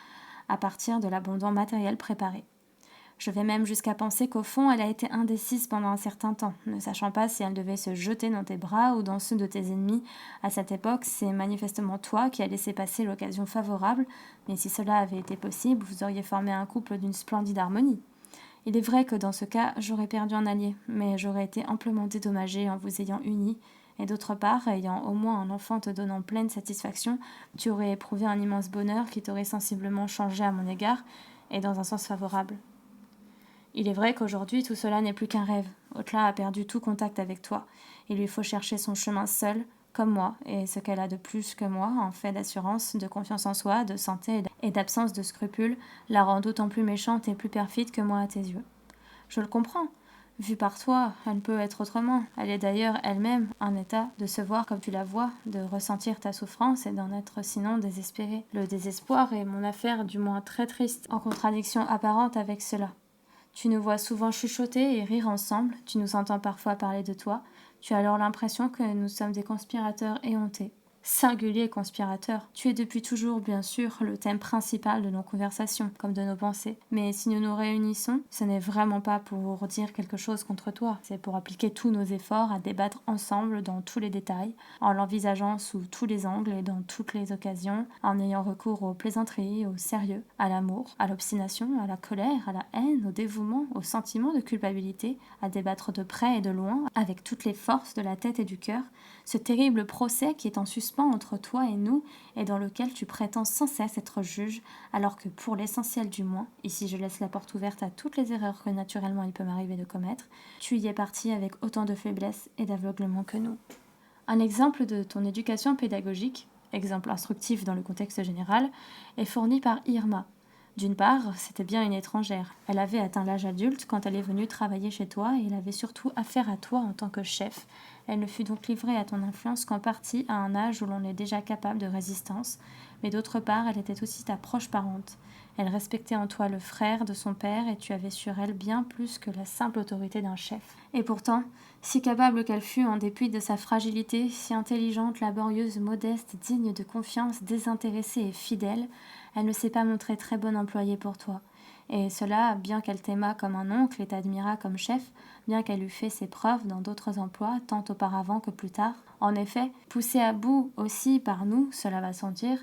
Speaker 1: à partir de l'abondant matériel préparé. Je vais même jusqu'à penser qu'au fond, elle a été indécise pendant un certain temps, ne sachant pas si elle devait se jeter dans tes bras ou dans ceux de tes ennemis. À cette époque, c'est manifestement toi qui as laissé passer l'occasion favorable, mais si cela avait été possible, vous auriez formé un couple d'une splendide harmonie. Il est vrai que dans ce cas, j'aurais perdu un allié, mais j'aurais été amplement dédommagée en vous ayant unis, et d'autre part, ayant au moins un enfant te donnant pleine satisfaction, tu aurais éprouvé un immense bonheur qui t'aurait sensiblement changé à mon égard, et dans un sens favorable. Il est vrai qu'aujourd'hui, tout cela n'est plus qu'un rêve. Otla a perdu tout contact avec toi. Il lui faut chercher son chemin seul, comme moi, et ce qu'elle a de plus que moi, en fait d'assurance, de confiance en soi, de santé et d'absence de scrupules, la rend d'autant plus méchante et plus perfide que moi à tes yeux. Je le comprends. Vue par toi, elle peut être autrement. Elle est d'ailleurs elle-même en état de se voir comme tu la vois, de ressentir ta souffrance et d'en être sinon désespérée. Le désespoir est mon affaire du moins très triste, en contradiction apparente avec cela. Tu nous vois souvent chuchoter et rire ensemble, tu nous entends parfois parler de toi, tu as alors l'impression que nous sommes des conspirateurs éhontés. Singulier conspirateur, tu es depuis toujours, bien sûr, le thème principal de nos conversations, comme de nos pensées. Mais si nous nous réunissons, ce n'est vraiment pas pour dire quelque chose contre toi, c'est pour appliquer tous nos efforts à débattre ensemble dans tous les détails, en l'envisageant sous tous les angles et dans toutes les occasions, en ayant recours aux plaisanteries, au sérieux, à l'amour, à l'obstination, à la colère, à la haine, au dévouement, au sentiment de culpabilité, à débattre de près et de loin, avec toutes les forces de la tête et du cœur, ce terrible procès qui est en suspens suspens entre toi et nous et dans lequel tu prétends sans cesse être juge, alors que pour l'essentiel du moins, ici je laisse la porte ouverte à toutes les erreurs que naturellement il peut m'arriver de commettre, tu y es parti avec autant de faiblesse et d'aveuglement que nous. Un exemple de ton éducation pédagogique, exemple instructif dans le contexte général, est fourni par Irma. D'une part, c'était bien une étrangère. Elle avait atteint l'âge adulte quand elle est venue travailler chez toi et elle avait surtout affaire à toi en tant que chef. Elle ne fut donc livrée à ton influence qu'en partie à un âge où l'on est déjà capable de résistance, mais d'autre part, elle était aussi ta proche parente. Elle respectait en toi le frère de son père et tu avais sur elle bien plus que la simple autorité d'un chef. Et pourtant, si capable qu'elle fût en dépit de sa fragilité, si intelligente, laborieuse, modeste, digne de confiance, désintéressée et fidèle, elle ne s'est pas montrée très bonne employée pour toi. Et cela, bien qu'elle t'aimât comme un oncle et t'admirât comme chef, bien qu'elle eût fait ses preuves dans d'autres emplois, tant auparavant que plus tard. En effet, poussée à bout aussi par nous, cela va sans dire,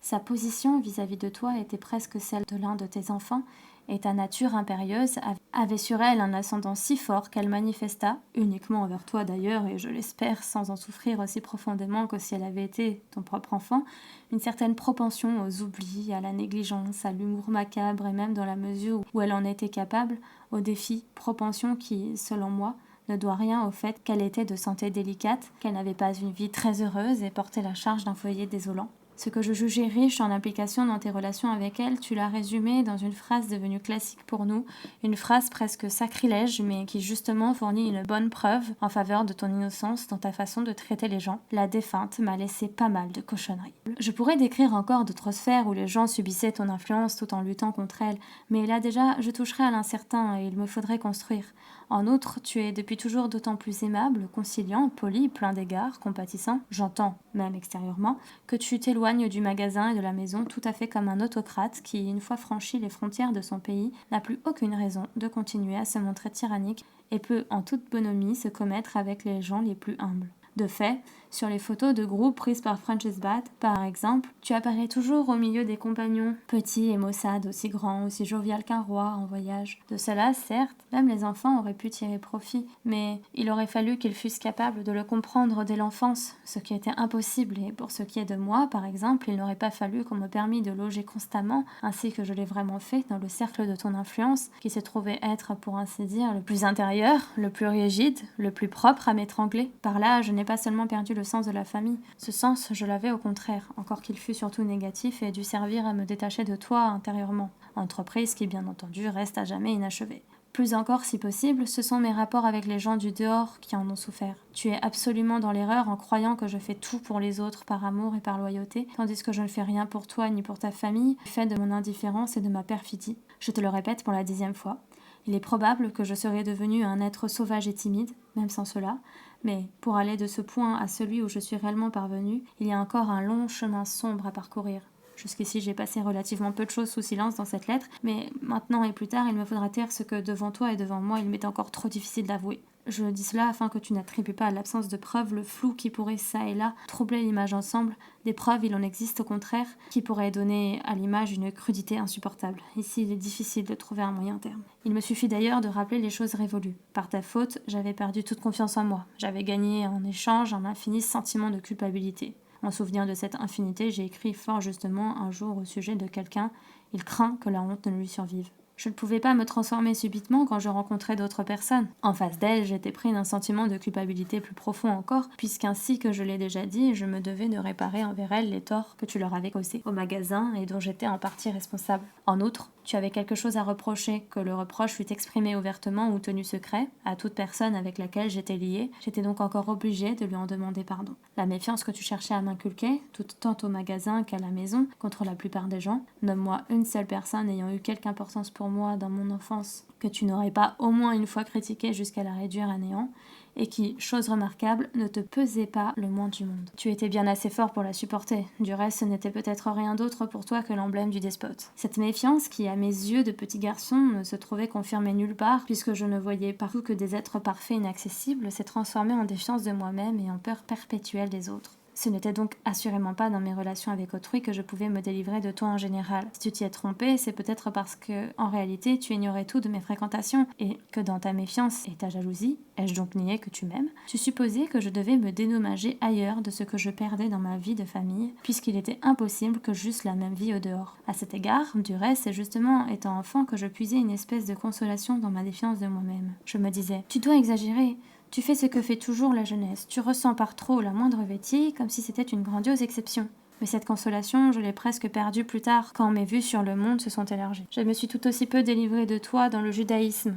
Speaker 1: sa position vis-à-vis de toi était presque celle de l'un de tes enfants, et ta nature impérieuse avait sur elle un ascendant si fort qu'elle manifesta, uniquement envers toi d'ailleurs, et je l'espère sans en souffrir aussi profondément que si elle avait été ton propre enfant, une certaine propension aux oublis, à la négligence, à l'humour macabre, et même dans la mesure où elle en était capable, aux défis, propension qui, selon moi, ne doit rien au fait qu'elle était de santé délicate, qu'elle n'avait pas une vie très heureuse et portait la charge d'un foyer désolant. Ce que je jugeais riche en implication dans tes relations avec elle, tu l'as résumé dans une phrase devenue classique pour nous, une phrase presque sacrilège, mais qui justement fournit une bonne preuve en faveur de ton innocence dans ta façon de traiter les gens. La défunte m'a laissé pas mal de cochonneries. Je pourrais décrire encore d'autres sphères où les gens subissaient ton influence tout en luttant contre elle, mais là déjà, je toucherai à l'incertain et il me faudrait construire. En outre, tu es depuis toujours d'autant plus aimable, conciliant, poli, plein d'égards, compatissant, j'entends, même extérieurement, que tu t'éloignes du magasin et de la maison tout à fait comme un autocrate qui, une fois franchi les frontières de son pays, n'a plus aucune raison de continuer à se montrer tyrannique et peut, en toute bonhomie, se commettre avec les gens les plus humbles. De fait, sur les photos de groupe prises par Frances Bath, par exemple, tu apparais toujours au milieu des compagnons, petits et maussades, aussi grands, aussi jovial qu'un roi en voyage. De cela, certes, même les enfants auraient pu tirer profit, mais il aurait fallu qu'ils fussent capables de le comprendre dès l'enfance, ce qui était impossible, et pour ce qui est de moi, par exemple, il n'aurait pas fallu qu'on me permît de loger constamment, ainsi que je l'ai vraiment fait, dans le cercle de ton influence, qui se trouvait être, pour ainsi dire, le plus intérieur, le plus rigide, le plus propre à m'étrangler. Par là, je n'ai pas seulement perdu le sens de la famille. Ce sens, je l'avais au contraire, encore qu'il fût surtout négatif et ait dû servir à me détacher de toi intérieurement. Entreprise qui, bien entendu, reste à jamais inachevée. Plus encore, si possible, ce sont mes rapports avec les gens du dehors qui en ont souffert. Tu es absolument dans l'erreur en croyant que je fais tout pour les autres par amour et par loyauté, tandis que je ne fais rien pour toi ni pour ta famille, du fait de mon indifférence et de ma perfidie. Je te le répète pour la 10e fois. Il est probable que je serais devenu un être sauvage et timide, même sans cela, mais pour aller de ce point à celui où je suis réellement parvenue, il y a encore un long chemin sombre à parcourir. Jusqu'ici, j'ai passé relativement peu de choses sous silence dans cette lettre, mais maintenant et plus tard, il me faudra taire ce que devant toi et devant moi, il m'est encore trop difficile d'avouer. Je dis cela afin que tu n'attribues pas à l'absence de preuves le flou qui pourrait, ça et là, troubler l'image ensemble. Des preuves, il en existe au contraire, qui pourraient donner à l'image une crudité insupportable. Ici, il est difficile de trouver un moyen terme. Il me suffit d'ailleurs de rappeler les choses révolues. Par ta faute, j'avais perdu toute confiance en moi. J'avais gagné en échange un infini sentiment de culpabilité. En souvenir de cette infinité, j'ai écrit fort justement un jour au sujet de quelqu'un. Il craint que la honte ne lui survive. Je ne pouvais pas me transformer subitement quand je rencontrais d'autres personnes. En face d'elles, j'étais pris d'un sentiment de culpabilité plus profond encore, puisqu'ainsi que je l'ai déjà dit, je me devais de réparer envers elles les torts que tu leur avais causés au magasin et dont j'étais en partie responsable. En outre, tu avais quelque chose à reprocher, que le reproche fût exprimé ouvertement ou tenu secret, à toute personne avec laquelle j'étais liée, j'étais donc encore obligée de lui en demander pardon. La méfiance que tu cherchais à m'inculquer, tant au magasin qu'à la maison, contre la plupart des gens, nomme-moi une seule personne ayant eu quelque importance pour moi dans mon enfance, que tu n'aurais pas au moins une fois critiquée jusqu'à la réduire à néant, et qui, chose remarquable, ne te pesait pas le moins du monde. Tu étais bien assez fort pour la supporter. Du reste, ce n'était peut-être rien d'autre pour toi que l'emblème du despote. Cette méfiance, qui à mes yeux de petit garçon ne se trouvait confirmée nulle part, puisque je ne voyais partout que des êtres parfaits et inaccessibles, s'est transformée en défiance de moi-même et en peur perpétuelle des autres. Ce n'était donc assurément pas dans mes relations avec autrui que je pouvais me délivrer de toi en général. Si tu t'y es trompé, c'est peut-être parce que, en réalité, tu ignorais tout de mes fréquentations et que dans ta méfiance et ta jalousie, ai-je donc nié que tu m'aimes, tu supposais que je devais me dédommager ailleurs de ce que je perdais dans ma vie de famille, puisqu'il était impossible que j'eusse la même vie au dehors. À cet égard, du reste, c'est justement étant enfant que je puisais une espèce de consolation dans ma défiance de moi-même. Je me disais, tu dois exagérer. Tu fais ce que fait toujours la jeunesse. Tu ressens par trop la moindre vétille, comme si c'était une grandiose exception. Mais cette consolation, je l'ai presque perdue plus tard, quand mes vues sur le monde se sont élargies. Je me suis tout aussi peu délivrée de toi dans le judaïsme.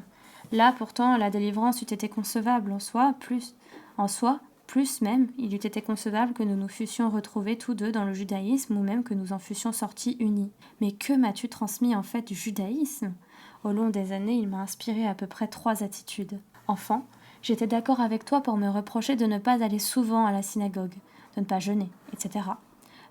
Speaker 1: Là, pourtant, la délivrance eût été concevable en soi, plus même, il eût été concevable que nous nous fussions retrouvés tous deux dans le judaïsme, ou même que nous en fussions sortis unis. Mais que m'as-tu transmis en fait du judaïsme ? Au long des années, il m'a inspiré à peu près 3 attitudes. Enfant, j'étais d'accord avec toi pour me reprocher de ne pas aller souvent à la synagogue, de ne pas jeûner, etc.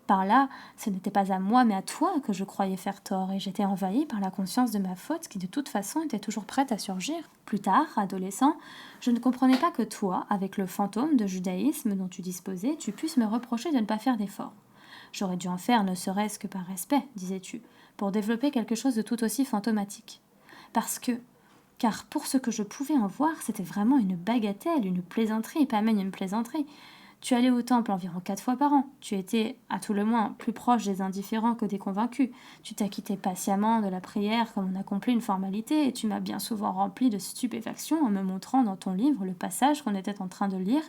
Speaker 1: Par là, ce n'était pas à moi mais à toi que je croyais faire tort, et j'étais envahie par la conscience de ma faute qui de toute façon était toujours prête à surgir. Plus tard, adolescent, je ne comprenais pas que toi, avec le fantôme de judaïsme dont tu disposais, tu puisses me reprocher de ne pas faire d'efforts. J'aurais dû en faire ne serait-ce que par respect, disais-tu, pour développer quelque chose de tout aussi fantomatique. Car pour ce que je pouvais en voir, c'était vraiment une bagatelle, une plaisanterie, pas même une plaisanterie. Tu allais au temple environ 4 fois par an. Tu étais, à tout le moins, plus proche des indifférents que des convaincus. Tu t'acquittais patiemment de la prière comme on accomplit une formalité, et tu m'as bien souvent rempli de stupéfaction en me montrant dans ton livre le passage qu'on était en train de lire.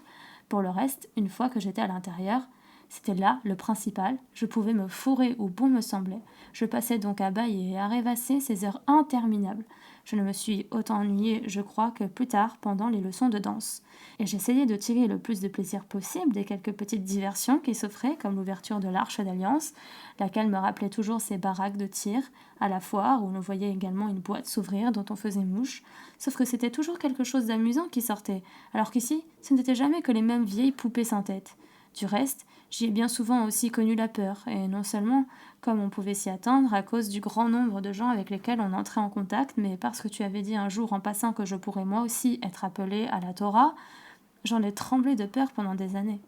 Speaker 1: Pour le reste, une fois que j'étais à l'intérieur, c'était là le principal. Je pouvais me fourrer où bon me semblait. Je passais donc à bâiller et à rêvasser ces heures interminables. Je ne me suis autant ennuyée, je crois, que plus tard, pendant les leçons de danse. Et j'essayais de tirer le plus de plaisir possible des quelques petites diversions qui s'offraient, comme l'ouverture de l'Arche d'Alliance, laquelle me rappelait toujours ces baraques de tir, à la foire, où l'on voyait également une boîte s'ouvrir dont on faisait mouche, sauf que c'était toujours quelque chose d'amusant qui sortait, alors qu'ici, ce n'était jamais que les mêmes vieilles poupées sans tête. Du reste, j'y ai bien souvent aussi connu la peur, et non seulement, comme on pouvait s'y attendre, à cause du grand nombre de gens avec lesquels on entrait en contact, mais parce que tu avais dit un jour en passant que je pourrais moi aussi être appelée à la Torah, j'en ai tremblé de peur pendant des années.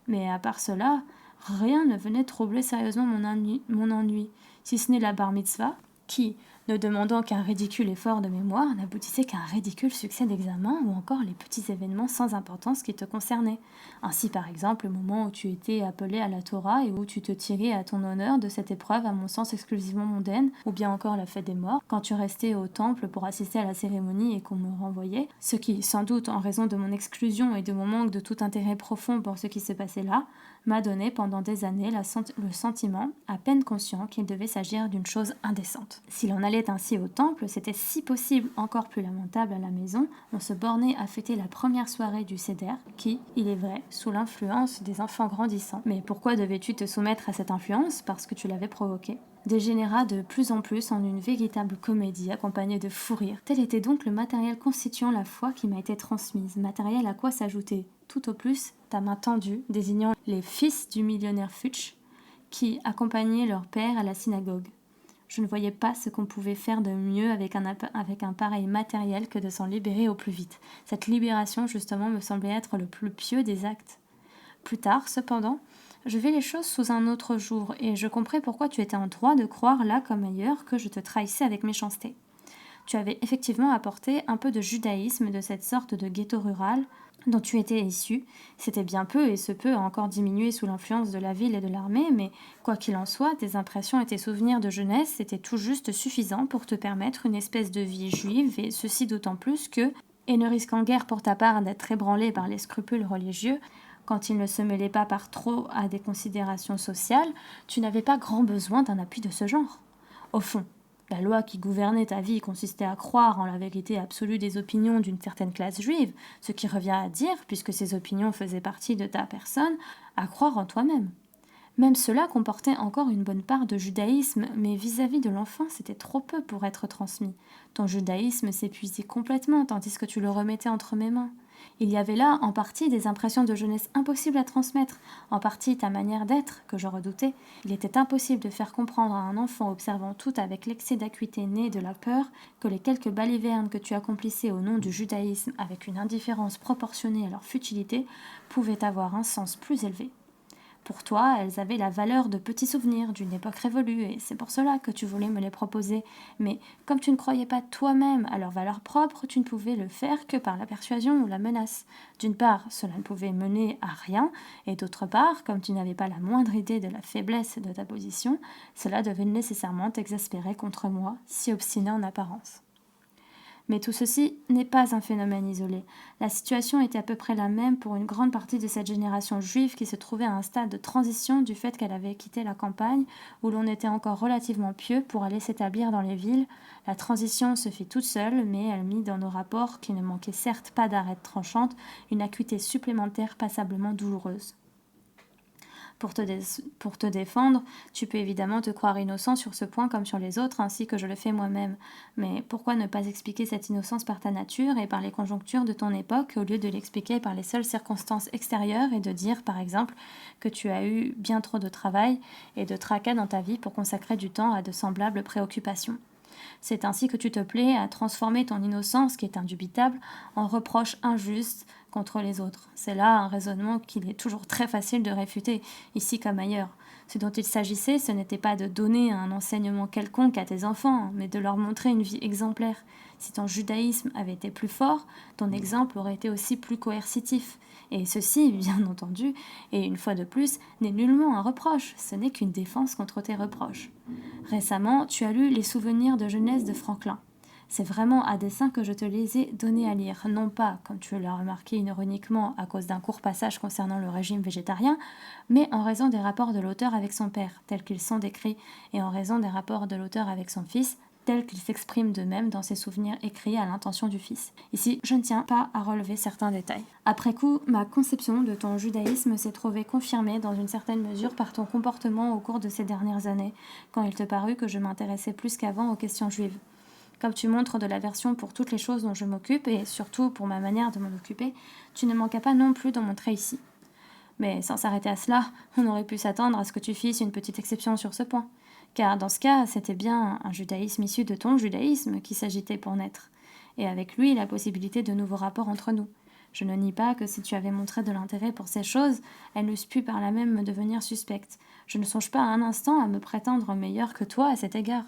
Speaker 1: Mais à part cela, rien ne venait troubler sérieusement mon ennui, si ce n'est la bar mitzvah, qui, ne demandant qu'un ridicule effort de mémoire, n'aboutissait qu'à un ridicule succès d'examen, ou encore les petits événements sans importance qui te concernaient. Ainsi, par exemple, le moment où tu étais appelé à la Torah et où tu te tirais à ton honneur de cette épreuve à mon sens exclusivement mondaine, ou bien encore la fête des morts, quand tu restais au temple pour assister à la cérémonie et qu'on me renvoyait, ce qui, sans doute en raison de mon exclusion et de mon manque de tout intérêt profond pour ce qui se passait là, m'a donné pendant des années le sentiment, à peine conscient, qu'il devait s'agir d'une chose indécente. Si l'on allait ainsi au temple, c'était si possible encore plus lamentable à la maison, on se bornait à fêter la première soirée du Seder, qui, il est vrai, sous l'influence des enfants grandissants. Mais pourquoi devais-tu te soumettre à cette influence? Parce que tu l'avais provoquée. Dégénéra de plus en plus en une véritable comédie accompagnée de fous rires. Tel était donc le matériel constituant la foi qui m'a été transmise, matériel à quoi s'ajoutait, tout au plus, ta main tendue, désignant les fils du millionnaire Futsch, qui accompagnaient leur père à la synagogue. Je ne voyais pas ce qu'on pouvait faire de mieux avec un pareil matériel que de s'en libérer au plus vite. Cette libération, justement, me semblait être le plus pieux des actes. Plus tard, cependant, je vis les choses sous un autre jour, et je compris pourquoi tu étais en droit de croire, là comme ailleurs, que je te trahissais avec méchanceté. Tu avais effectivement apporté un peu de judaïsme de cette sorte de ghetto rural dont tu étais issu. C'était bien peu, et ce peu a encore diminué sous l'influence de la ville et de l'armée, mais quoi qu'il en soit, tes impressions et tes souvenirs de jeunesse étaient tout juste suffisants pour te permettre une espèce de vie juive, et ceci d'autant plus que, et ne risquant guère pour ta part d'être ébranlé par les scrupules religieux, quand ils ne se mêlaient pas par trop à des considérations sociales, tu n'avais pas grand besoin d'un appui de ce genre. Au fond, la loi qui gouvernait ta vie consistait à croire en la vérité absolue des opinions d'une certaine classe juive, ce qui revient à dire, puisque ces opinions faisaient partie de ta personne, à croire en toi-même. Même cela comportait encore une bonne part de judaïsme, mais vis-à-vis de l'enfant, c'était trop peu pour être transmis. Ton judaïsme s'épuisait complètement, tandis que tu le remettais entre mes mains. Il y avait là, en partie, des impressions de jeunesse impossibles à transmettre, en partie ta manière d'être, que je redoutais. Il était impossible de faire comprendre à un enfant observant tout avec l'excès d'acuité né de la peur que les quelques balivernes que tu accomplissais au nom du judaïsme avec une indifférence proportionnée à leur futilité pouvaient avoir un sens plus élevé. Pour toi, elles avaient la valeur de petits souvenirs d'une époque révolue, et c'est pour cela que tu voulais me les proposer. Mais comme tu ne croyais pas toi-même à leur valeur propre, tu ne pouvais le faire que par la persuasion ou la menace. D'une part, cela ne pouvait mener à rien, et d'autre part, comme tu n'avais pas la moindre idée de la faiblesse de ta position, cela devait nécessairement t'exaspérer contre moi, si obstiné en apparence. Mais tout ceci n'est pas un phénomène isolé. La situation était à peu près la même pour une grande partie de cette génération juive qui se trouvait à un stade de transition du fait qu'elle avait quitté la campagne, où l'on était encore relativement pieux, pour aller s'établir dans les villes. La transition se fit toute seule, mais elle mit dans nos rapports, qui ne manquaient certes pas d'arêtes tranchantes, une acuité supplémentaire passablement douloureuse. Pour te défendre, tu peux évidemment te croire innocent sur ce point comme sur les autres, ainsi que je le fais moi-même. Mais pourquoi ne pas expliquer cette innocence par ta nature et par les conjonctures de ton époque, au lieu de l'expliquer par les seules circonstances extérieures et de dire, par exemple, que tu as eu bien trop de travail et de tracas dans ta vie pour consacrer du temps à de semblables préoccupations? C'est ainsi que tu te plais à transformer ton innocence, qui est indubitable, en reproche injuste contre les autres. C'est là un raisonnement qu'il est toujours très facile de réfuter, ici comme ailleurs. Ce dont il s'agissait, ce n'était pas de donner un enseignement quelconque à tes enfants, mais de leur montrer une vie exemplaire. Si ton judaïsme avait été plus fort, ton exemple aurait été aussi plus coercitif. Et ceci, bien entendu, et une fois de plus, n'est nullement un reproche, ce n'est qu'une défense contre tes reproches. Récemment, tu as lu Les souvenirs de jeunesse de Franklin. C'est vraiment à dessein que je te les ai donnés à lire, non pas, comme tu l'as remarqué ironiquement, à cause d'un court passage concernant le régime végétarien, mais en raison des rapports de l'auteur avec son père, tels qu'ils sont décrits, et en raison des rapports de l'auteur avec son fils, tels qu'ils s'expriment d'eux-mêmes dans ses souvenirs écrits à l'intention du fils. Ici, je ne tiens pas à relever certains détails. Après coup, ma conception de ton judaïsme s'est trouvée confirmée dans une certaine mesure par ton comportement au cours de ces dernières années, quand il te parut que je m'intéressais plus qu'avant aux questions juives. Comme tu montres de l'aversion pour toutes les choses dont je m'occupe, et surtout pour ma manière de m'en occuper, tu ne manquas pas non plus d'en montrer ici. Mais sans s'arrêter à cela, on aurait pu s'attendre à ce que tu fisses une petite exception sur ce point. Car dans ce cas, c'était bien un judaïsme issu de ton judaïsme qui s'agitait pour naître, et avec lui la possibilité de nouveaux rapports entre nous. Je ne nie pas que si tu avais montré de l'intérêt pour ces choses, elles n'eussent pu par là même me devenir suspectes. Je ne songe pas un instant à me prétendre meilleur que toi à cet égard.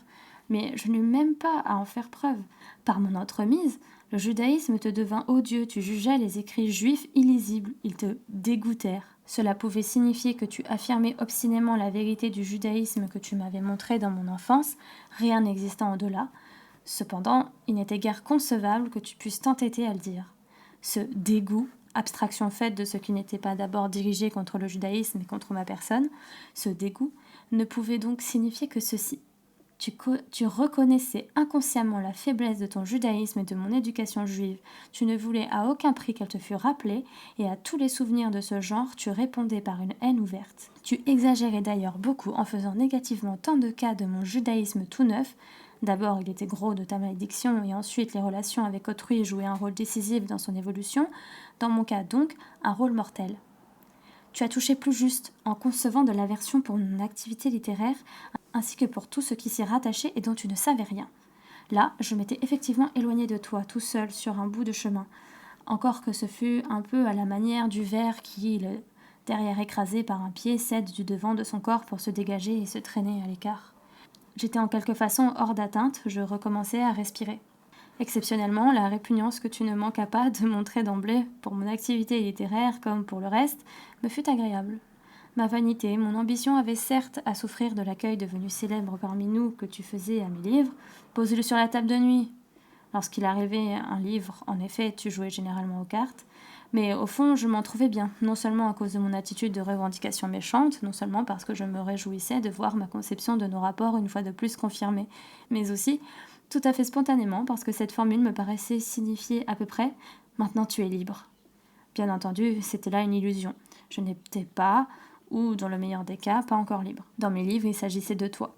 Speaker 1: Mais je n'eus même pas à en faire preuve. Par mon entremise, le judaïsme te devint odieux, tu jugeais les écrits juifs illisibles, ils te dégoûtèrent. Cela pouvait signifier que tu affirmais obstinément la vérité du judaïsme que tu m'avais montré dans mon enfance, rien n'existant au-delà. Cependant, il n'était guère concevable que tu puisses t'entêter à le dire. Ce dégoût, abstraction faite de ce qui n'était pas d'abord dirigé contre le judaïsme mais contre ma personne, ce dégoût ne pouvait donc signifier que ceci. Tu reconnaissais inconsciemment la faiblesse de ton judaïsme et de mon éducation juive. Tu ne voulais à aucun prix qu'elle te fût rappelée, et à tous les souvenirs de ce genre, tu répondais par une haine ouverte. Tu exagérais d'ailleurs beaucoup en faisant négativement tant de cas de mon judaïsme tout neuf. D'abord, il était gros de ta malédiction, et ensuite les relations avec autrui jouaient un rôle décisif dans son évolution. Dans mon cas donc, un rôle mortel. Tu as touché plus juste en concevant de l'aversion pour mon activité littéraire, ainsi que pour tout ce qui s'y rattachait et dont tu ne savais rien. Là, je m'étais effectivement éloignée de toi, tout seul, sur un bout de chemin. Encore que ce fût un peu à la manière du ver qui, le derrière écrasé par un pied, cède du devant de son corps pour se dégager et se traîner à l'écart. J'étais en quelque façon hors d'atteinte, je recommençais à respirer. Exceptionnellement, la répugnance que tu ne manquas pas de montrer d'emblée pour mon activité littéraire comme pour le reste me fut agréable. Ma vanité, mon ambition avaient certes à souffrir de l'accueil devenu célèbre parmi nous que tu faisais à mes livres. Pose-le sur la table de nuit. Lorsqu'il arrivait un livre, en effet, tu jouais généralement aux cartes. Mais au fond, je m'en trouvais bien, non seulement à cause de mon attitude de revendication méchante, non seulement parce que je me réjouissais de voir ma conception de nos rapports une fois de plus confirmée, mais aussi tout à fait spontanément parce que cette formule me paraissait signifier à peu près « maintenant tu es libre ». Bien entendu, c'était là une illusion. Je n'étais pas, ou dans le meilleur des cas, pas encore libre. Dans mes livres, il s'agissait de toi.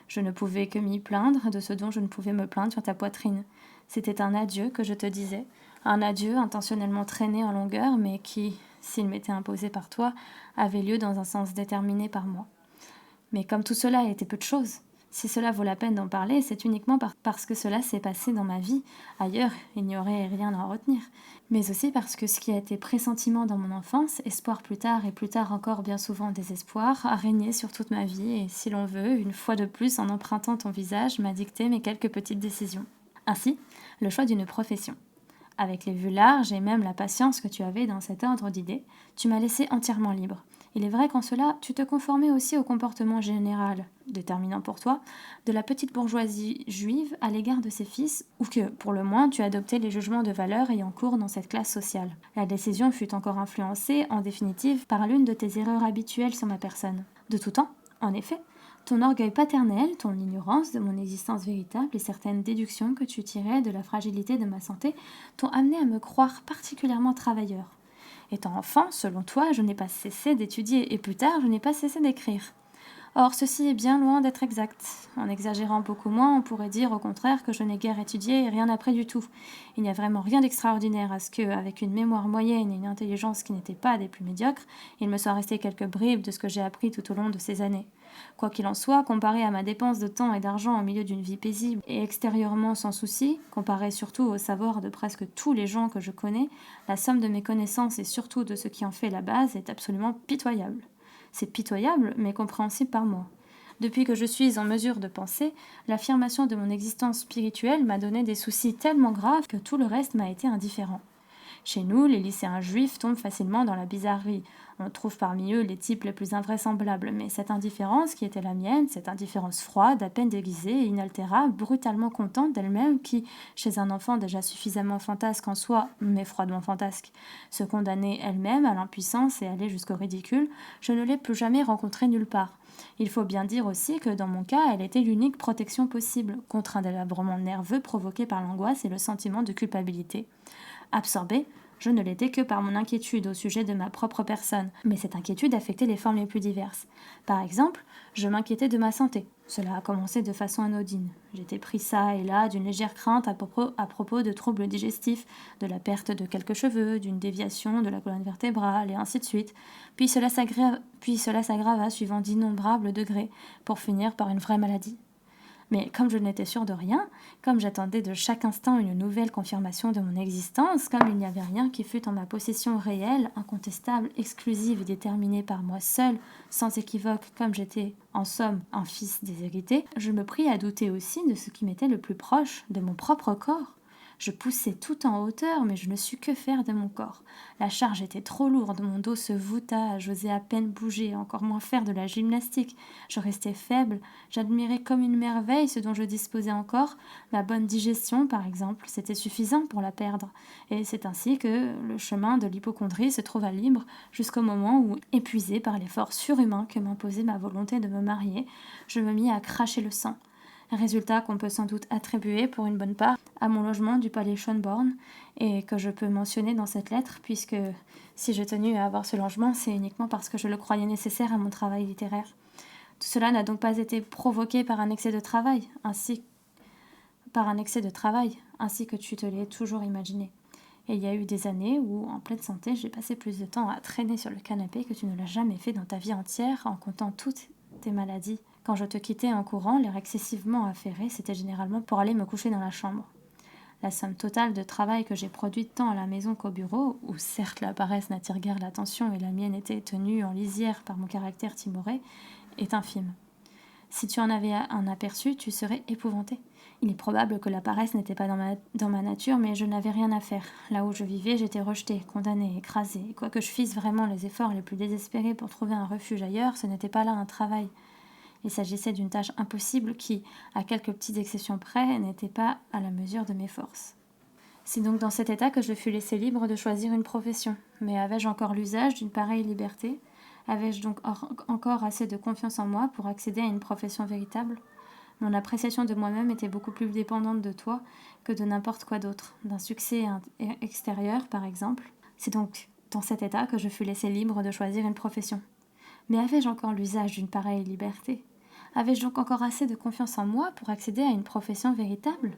Speaker 1: Je ne pouvais que m'y plaindre de ce dont je ne pouvais me plaindre sur ta poitrine. C'était un adieu que je te disais, un adieu intentionnellement traîné en longueur, mais qui, s'il m'était imposé par toi, avait lieu dans un sens déterminé par moi. Mais comme tout cela était peu de choses, Si cela vaut la peine d'en parler, c'est uniquement parce que cela s'est passé dans ma vie. Ailleurs, il n'y aurait rien à en retenir. Mais aussi parce que ce qui a été pressentiment dans mon enfance, espoir plus tard et plus tard encore bien souvent désespoir, a régné sur toute ma vie et, si l'on veut, une fois de plus en empruntant ton visage, m'a dicté mes quelques petites décisions. Ainsi, le choix d'une profession. Avec les vues larges et même la patience que tu avais dans cet ordre d'idées, tu m'as laissé entièrement libre. Il est vrai qu'en cela, tu te conformais aussi au comportement général, déterminant pour toi, de la petite bourgeoisie juive à l'égard de ses fils, ou que, pour le moins, tu adoptais les jugements de valeur ayant cours dans cette classe sociale. La décision fut encore influencée, en définitive, par l'une de tes erreurs habituelles sur ma personne. De tout temps, en effet, ton orgueil paternel, ton ignorance de mon existence véritable et certaines déductions que tu tirais de la fragilité de ma santé t'ont amené à me croire particulièrement travailleur. Étant enfant, selon toi, je n'ai pas cessé d'étudier et plus tard, je n'ai pas cessé d'écrire. Or, ceci est bien loin d'être exact. En exagérant beaucoup moins, on pourrait dire au contraire que je n'ai guère étudié et rien appris du tout. Il n'y a vraiment rien d'extraordinaire à ce que, avec une mémoire moyenne et une intelligence qui n'étaient pas des plus médiocres, il me soit resté quelques bribes de ce que j'ai appris tout au long de ces années. Quoi qu'il en soit, comparé à ma dépense de temps et d'argent au milieu d'une vie paisible et extérieurement sans souci, comparé surtout au savoir de presque tous les gens que je connais, la somme de mes connaissances et surtout de ce qui en fait la base est absolument pitoyable. C'est pitoyable, mais compréhensible par moi. Depuis que je suis en mesure de penser, l'affirmation de mon existence spirituelle m'a donné des soucis tellement graves que tout le reste m'a été indifférent. Chez nous, les lycéens juifs tombent facilement dans la bizarrerie. On trouve parmi eux les types les plus invraisemblables, mais cette indifférence qui était la mienne, cette indifférence froide, à peine déguisée et inaltérable, brutalement contente d'elle-même qui, chez un enfant déjà suffisamment fantasque en soi, mais froidement fantasque, se condamnait elle-même à l'impuissance et allait jusqu'au ridicule, je ne l'ai plus jamais rencontrée nulle part. Il faut bien dire aussi que dans mon cas, elle était l'unique protection possible contre un délabrement nerveux provoqué par l'angoisse et le sentiment de culpabilité. Absorbée, je ne l'étais que par mon inquiétude au sujet de ma propre personne, mais cette inquiétude affectait les formes les plus diverses. Par exemple, je m'inquiétais de ma santé. Cela a commencé de façon anodine. J'étais pris ça et là d'une légère crainte à propos de troubles digestifs, de la perte de quelques cheveux, d'une déviation de la colonne vertébrale, et ainsi de suite. Puis cela s'aggrava suivant d'innombrables degrés, pour finir par une vraie maladie. Mais comme je n'étais sûre de rien, comme j'attendais de chaque instant une nouvelle confirmation de mon existence, comme il n'y avait rien qui fût en ma possession réelle, incontestable, exclusive et déterminée par moi seule, sans équivoque, comme j'étais, en somme, un fils déshérité, je me pris à douter aussi de ce qui m'était le plus proche, de mon propre corps. Je poussais tout en hauteur, mais je ne sus que faire de mon corps. La charge était trop lourde, mon dos se voûta, j'osais à peine bouger, encore moins faire de la gymnastique. Je restais faible, j'admirais comme une merveille ce dont je disposais encore. Ma bonne digestion, par exemple, c'était suffisant pour la perdre. Et c'est ainsi que le chemin de l'hypocondrie se trouva libre jusqu'au moment où, épuisé par l'effort surhumain que m'imposait ma volonté de me marier, je me mis à cracher le sang. Résultat qu'on peut sans doute attribuer pour une bonne part à mon logement du palais Schönborn et que je peux mentionner dans cette lettre puisque si j'ai tenu à avoir ce logement, c'est uniquement parce que je le croyais nécessaire à mon travail littéraire. Tout cela n'a donc pas été provoqué par un excès de travail, ainsi que tu te l'es toujours imaginé. Et il y a eu des années où, en pleine santé, j'ai passé plus de temps à traîner sur le canapé que tu ne l'as jamais fait dans ta vie entière en comptant toutes tes maladies. Quand je te quittais en courant, l'air excessivement affairé, c'était généralement pour aller me coucher dans la chambre. La somme totale de travail que j'ai produite tant à la maison qu'au bureau, où certes la paresse n'attire guère l'attention et la mienne était tenue en lisière par mon caractère timoré, est infime. Si tu en avais un aperçu, tu serais épouvanté. Il est probable que la paresse n'était pas dans ma nature, mais je n'avais rien à faire. Là où je vivais, j'étais rejetée, condamnée, écrasée. Et quoique je fisse vraiment les efforts les plus désespérés pour trouver un refuge ailleurs, ce n'était pas là un travail. Il s'agissait d'une tâche impossible qui, à quelques petites exceptions près, n'était pas à la mesure de mes forces. C'est donc dans cet état que je fus laissée libre de choisir une profession. Mais avais-je encore l'usage d'une pareille liberté ? Avais-je donc encore assez de confiance en moi pour accéder à une profession véritable ? Mon appréciation de moi-même était beaucoup plus dépendante de toi que de n'importe quoi d'autre, d'un succès extérieur par exemple. C'est donc dans cet état que je fus laissée libre de choisir une profession. Mais avais-je encore l'usage d'une pareille liberté ? Avais-je donc encore assez de confiance en moi pour accéder à une profession véritable ?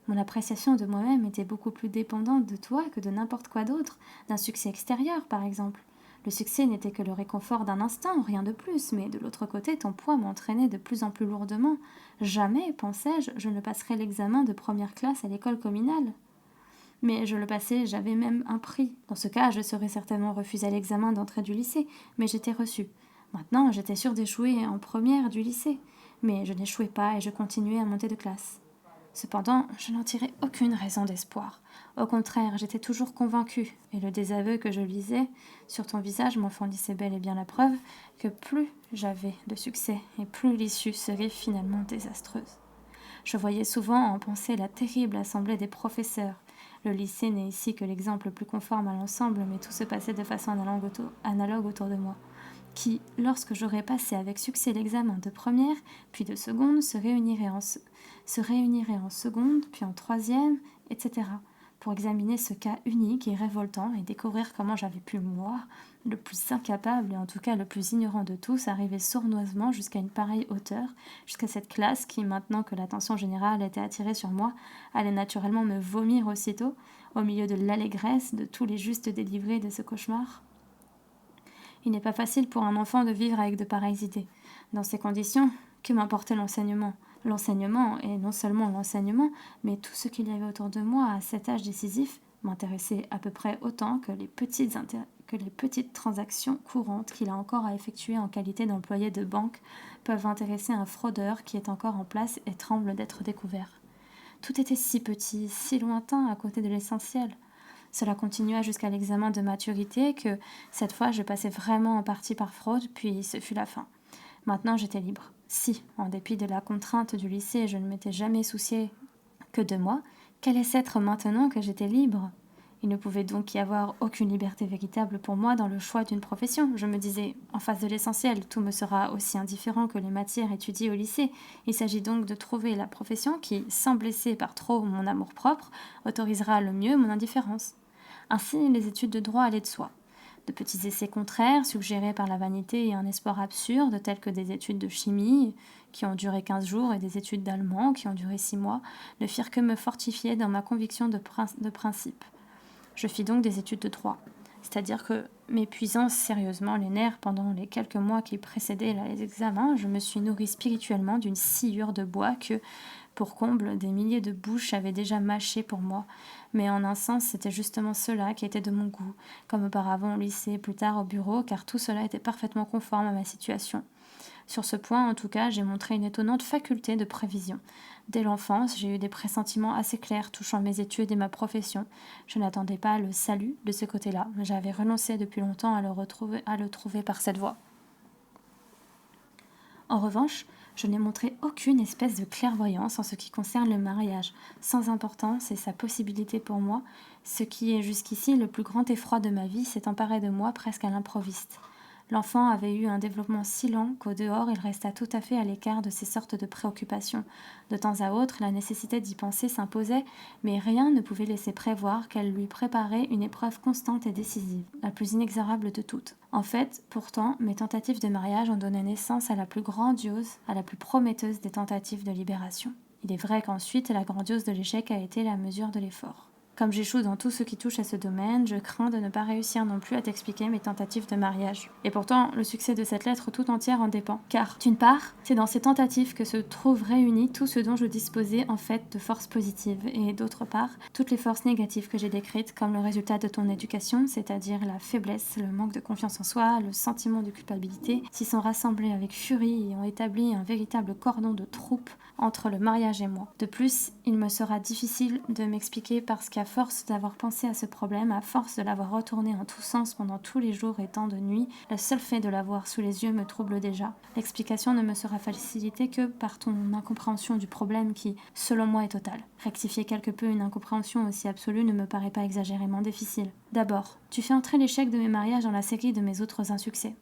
Speaker 1: Mon appréciation de moi-même était beaucoup plus dépendante de toi que de n'importe quoi d'autre, d'un succès extérieur par exemple. Le succès n'était que le réconfort d'un instant, rien de plus, mais de l'autre côté, ton poids m'entraînait de plus en plus lourdement. Jamais, pensais-je, je ne passerais l'examen de première classe à l'école communale. Mais je le passais, j'avais même un prix. Dans ce cas, je serais certainement refusée à l'examen d'entrée du lycée, mais j'étais reçue. Maintenant, j'étais sûre d'échouer en première du lycée, mais je n'échouais pas et je continuais à monter de classe. Cependant, je n'en tirais aucune raison d'espoir. Au contraire, j'étais toujours convaincue, et le désaveu que je lisais sur ton visage m'en fournissait bel et bien la preuve que plus j'avais de succès et plus l'issue serait finalement désastreuse. Je voyais souvent en pensée la terrible assemblée des professeurs. Le lycée n'est ici que l'exemple le plus conforme à l'ensemble, mais tout se passait de façon analogue autour de moi, qui, lorsque j'aurais passé avec succès l'examen de première, puis de seconde, se réuniraient en seconde, puis en troisième, etc., pour examiner ce cas unique et révoltant et découvrir comment j'avais pu, moi, le plus incapable et en tout cas le plus ignorant de tous, arriver sournoisement jusqu'à une pareille hauteur, jusqu'à cette classe qui, maintenant que l'attention générale était attirée sur moi, allait naturellement me vomir aussitôt, au milieu de l'allégresse de tous les justes délivrés de ce cauchemar. Il n'est pas facile pour un enfant de vivre avec de pareilles idées. Dans ces conditions, que m'importait l'enseignement ? L'enseignement, et non seulement l'enseignement, mais tout ce qu'il y avait autour de moi à cet âge décisif, m'intéressait à peu près autant que les petites transactions courantes qu'il a encore à effectuer en qualité d'employé de banque peuvent intéresser un fraudeur qui est encore en place et tremble d'être découvert. Tout était si petit, si lointain à côté de l'essentiel. Cela continua jusqu'à l'examen de maturité que, cette fois, je passais vraiment en partie par fraude, puis ce fut la fin. Maintenant, j'étais libre. Si, en dépit de la contrainte du lycée, je ne m'étais jamais soucié que de moi, qu'allait être maintenant que j'étais libre ? Il ne pouvait donc y avoir aucune liberté véritable pour moi dans le choix d'une profession. Je me disais, en face de l'essentiel, tout me sera aussi indifférent que les matières étudiées au lycée. Il s'agit donc de trouver la profession qui, sans blesser par trop mon amour-propre, autorisera le mieux mon indifférence. Ainsi, les études de droit allaient de soi. De petits essais contraires, suggérés par la vanité et un espoir absurde, tels que des études de chimie, qui ont duré 15 jours, et des études d'allemand, qui ont duré 6 mois, ne firent que me fortifier dans ma conviction de principe. Je fis donc des études de droit, c'est-à-dire que, m'épuisant sérieusement les nerfs pendant les quelques mois qui précédaient les examens, je me suis nourrie spirituellement d'une sciure de bois que, pour comble, des milliers de bouches avaient déjà mâché pour moi. Mais en un sens, c'était justement cela qui était de mon goût, comme auparavant au lycée, plus tard au bureau, car tout cela était parfaitement conforme à ma situation. Sur ce point, en tout cas, j'ai montré une étonnante faculté de prévision. Dès l'enfance, j'ai eu des pressentiments assez clairs touchant mes études et ma profession. Je n'attendais pas le salut de ce côté-là. J'avais renoncé depuis longtemps à le trouver par cette voie. En revanche, je n'ai montré aucune espèce de clairvoyance en ce qui concerne le mariage, sans importance et sa possibilité pour moi. Ce qui est jusqu'ici le plus grand effroi de ma vie s'est emparé de moi presque à l'improviste. L'enfant avait eu un développement si lent qu'au dehors il resta tout à fait à l'écart de ces sortes de préoccupations. De temps à autre, la nécessité d'y penser s'imposait, mais rien ne pouvait laisser prévoir qu'elle lui préparait une épreuve constante et décisive, la plus inexorable de toutes. En fait, pourtant, mes tentatives de mariage ont donné naissance à la plus grandiose, à la plus prometteuse des tentatives de libération. Il est vrai qu'ensuite, la grandiose de l'échec a été la mesure de l'effort. Comme j'échoue dans tout ce qui touche à ce domaine, je crains de ne pas réussir non plus à t'expliquer mes tentatives de mariage. Et pourtant, le succès de cette lettre tout entière en dépend. Car, d'une part, c'est dans ces tentatives que se trouve réuni tout ce dont je disposais en fait de forces positives, et d'autre part, toutes les forces négatives que j'ai décrites comme le résultat de ton éducation, c'est-à-dire la faiblesse, le manque de confiance en soi, le sentiment de culpabilité, s'y sont rassemblés avec furie et ont établi un véritable cordon de troupe entre le mariage et moi. De plus, il me sera difficile de m'expliquer parce qu'à force d'avoir pensé à ce problème, à force de l'avoir retourné en tous sens pendant tous les jours et tant de nuits, le seul fait de l'avoir sous les yeux me trouble déjà. L'explication ne me sera facilitée que par ton incompréhension du problème qui, selon moi, est totale. Rectifier quelque peu une incompréhension aussi absolue ne me paraît pas exagérément difficile. D'abord, tu fais entrer l'échec de mes mariages dans la série de mes autres insuccès.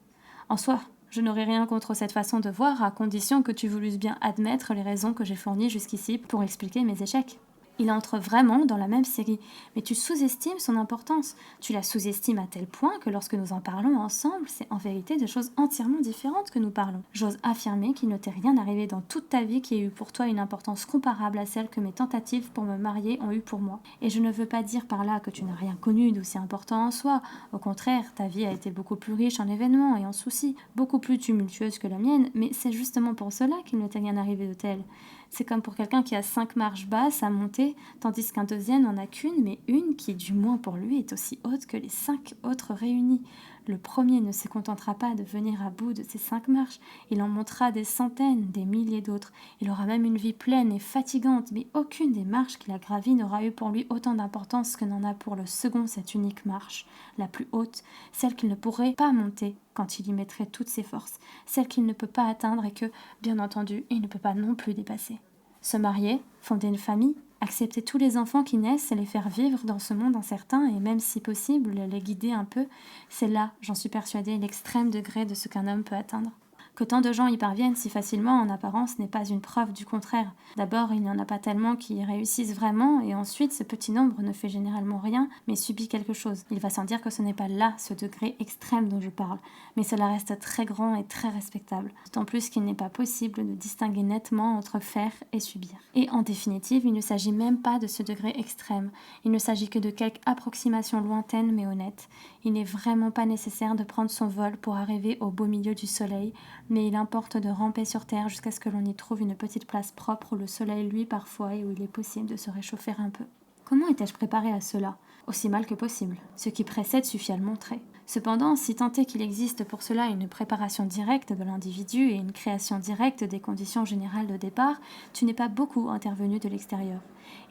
Speaker 1: En soi, je n'aurais rien contre cette façon de voir, à condition que tu voulus bien admettre les raisons que j'ai fournies jusqu'ici pour expliquer mes échecs. Il entre vraiment dans la même série, mais tu sous-estimes son importance. Tu la sous-estimes à tel point que lorsque nous en parlons ensemble, c'est en vérité de choses entièrement différentes que nous parlons. J'ose affirmer qu'il ne t'est rien arrivé dans toute ta vie qui ait eu pour toi une importance comparable à celle que mes tentatives pour me marier ont eu pour moi. Et je ne veux pas dire par là que tu n'as rien connu d'aussi important en soi. Au contraire, ta vie a été beaucoup plus riche en événements et en soucis, beaucoup plus tumultueuse que la mienne, mais c'est justement pour cela qu'il ne t'est rien arrivé de tel. C'est comme pour quelqu'un qui a 5 marches basses à monter, tandis qu'un deuxième n'en a qu'une, mais une qui, du moins pour lui, est aussi haute que les 5 autres réunies. Le premier ne se contentera pas de venir à bout de ces 5 marches, il en montera des centaines, des milliers d'autres. Il aura même une vie pleine et fatigante, mais aucune des marches qu'il a gravies n'aura eu pour lui autant d'importance que n'en a pour le second cette unique marche, la plus haute, celle qu'il ne pourrait pas monter quand il y mettrait toutes ses forces, celle qu'il ne peut pas atteindre et que, bien entendu, il ne peut pas non plus dépasser. Se marier, fonder une famille, accepter tous les enfants qui naissent et les faire vivre dans ce monde incertain et même si possible les guider un peu, c'est là, j'en suis persuadée, l'extrême degré de ce qu'un homme peut atteindre. Que tant de gens y parviennent si facilement en apparence n'est pas une preuve du contraire. D'abord, il n'y en a pas tellement qui y réussissent vraiment, et ensuite, ce petit nombre ne fait généralement rien, mais subit quelque chose. Il va sans dire que ce n'est pas là ce degré extrême dont je parle, mais cela reste très grand et très respectable, d'autant plus qu'il n'est pas possible de distinguer nettement entre faire et subir. Et en définitive, il ne s'agit même pas de ce degré extrême, il ne s'agit que de quelque approximation lointaine mais honnête. Il n'est vraiment pas nécessaire de prendre son vol pour arriver au beau milieu du soleil, mais il importe de ramper sur terre jusqu'à ce que l'on y trouve une petite place propre où le soleil luit parfois et où il est possible de se réchauffer un peu. Comment étais-je préparée à cela ? Aussi mal que possible. Ce qui précède suffit à le montrer. Cependant, si tant est qu'il existe pour cela une préparation directe de l'individu et une création directe des conditions générales de départ, tu n'es pas beaucoup intervenu de l'extérieur.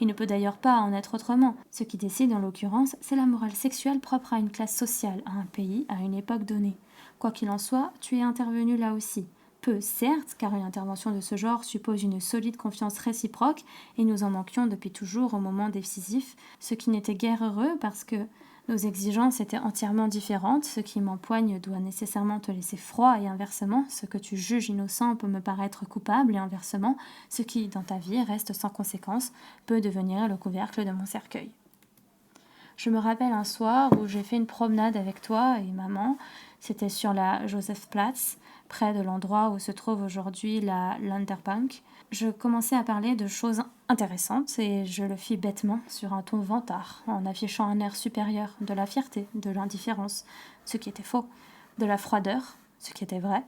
Speaker 1: Il ne peut d'ailleurs pas en être autrement. Ce qui décide en l'occurrence, c'est la morale sexuelle propre à une classe sociale, à un pays, à une époque donnée. Quoi qu'il en soit, tu es intervenu là aussi. Peu, certes, car une intervention de ce genre suppose une solide confiance réciproque, et nous en manquions depuis toujours au moment décisif, ce qui n'était guère heureux parce que nos exigences étaient entièrement différentes, ce qui m'empoigne doit nécessairement te laisser froid et inversement, ce que tu juges innocent peut me paraître coupable et inversement, ce qui, dans ta vie, reste sans conséquence, peut devenir le couvercle de mon cercueil. Je me rappelle un soir où j'ai fait une promenade avec toi et maman, c'était sur la Josephplatz, près de l'endroit où se trouve aujourd'hui la Landesbank. Je commençais à parler de choses intéressantes et je le fis bêtement sur un ton vantard, en affichant un air supérieur, de la fierté, de l'indifférence, ce qui était faux, de la froideur, ce qui était vrai,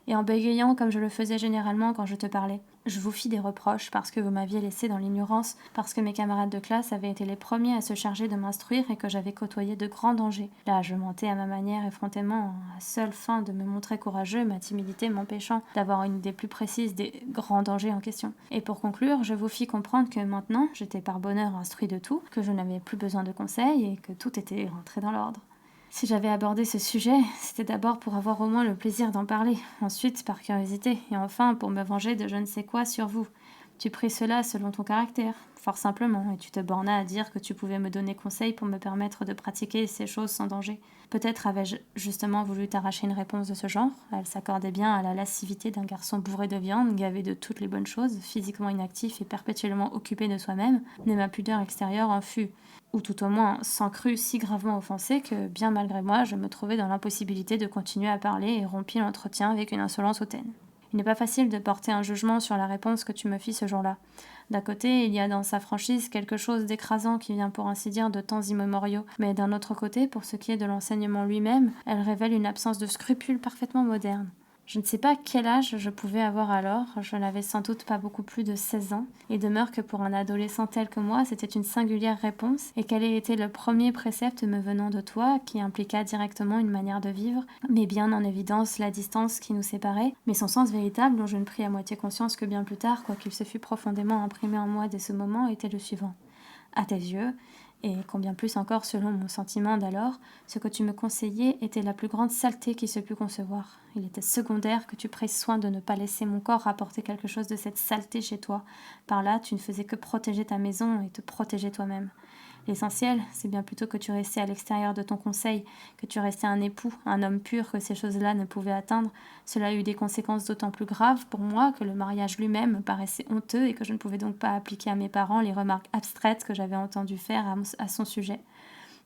Speaker 1: et en bégayant comme je le faisais généralement quand je te parlais. Je vous fis des reproches parce que vous m'aviez laissé dans l'ignorance, parce que mes camarades de classe avaient été les premiers à se charger de m'instruire et que j'avais côtoyé de grands dangers. Là, je mentais à ma manière effrontément, à seule fin de me montrer courageux, ma timidité m'empêchant d'avoir une idée plus précise des grands dangers en question. Et pour conclure, je vous fis comprendre que maintenant, j'étais par bonheur instruit de tout, que je n'avais plus besoin de conseils et que tout était rentré dans l'ordre. Si j'avais abordé ce sujet, c'était d'abord pour avoir au moins le plaisir d'en parler, ensuite par curiosité, et enfin pour me venger de je ne sais quoi sur vous. Tu pris cela selon ton caractère, fort simplement, et tu te bornas à dire que tu pouvais me donner conseil pour me permettre de pratiquer ces choses sans danger. Peut-être avais-je justement voulu t'arracher une réponse de ce genre. Elle s'accordait bien à la lascivité d'un garçon bourré de viande, gavé de toutes les bonnes choses, physiquement inactif et perpétuellement occupé de soi-même, mais ma pudeur extérieure en fut, ou tout au moins s'en crut si gravement offensée que, bien malgré moi, je me trouvai dans l'impossibilité de continuer à parler et rompis l'entretien avec une insolence hautaine. Il n'est pas facile de porter un jugement sur la réponse que tu me fis ce jour-là. D'un côté, il y a dans sa franchise quelque chose d'écrasant qui vient pour ainsi dire de temps immémoriaux, mais d'un autre côté, pour ce qui est de l'enseignement lui-même, elle révèle une absence de scrupules parfaitement moderne. Je ne sais pas quel âge je pouvais avoir alors, je n'avais sans doute pas beaucoup plus de 16 ans, et demeure que pour un adolescent tel que moi, c'était une singulière réponse, et quel ait été le premier précepte me venant de toi, qui impliqua directement une manière de vivre, mais bien en évidence la distance qui nous séparait, mais son sens véritable dont je ne pris à moitié conscience que bien plus tard, quoiqu'il se fût profondément imprimé en moi dès ce moment, était le suivant. À tes yeux, et combien plus encore selon mon sentiment d'alors, ce que tu me conseillais était la plus grande saleté qui se pût concevoir. Il était secondaire que tu prennes soin de ne pas laisser mon corps rapporter quelque chose de cette saleté chez toi. Par là, tu ne faisais que protéger ta maison et te protéger toi-même. L'essentiel, c'est bien plutôt que tu restais à l'extérieur de ton conseil, que tu restais un époux, un homme pur que ces choses-là ne pouvaient atteindre. Cela a eu des conséquences d'autant plus graves pour moi que le mariage lui-même me paraissait honteux et que je ne pouvais donc pas appliquer à mes parents les remarques abstraites que j'avais entendu faire à son sujet.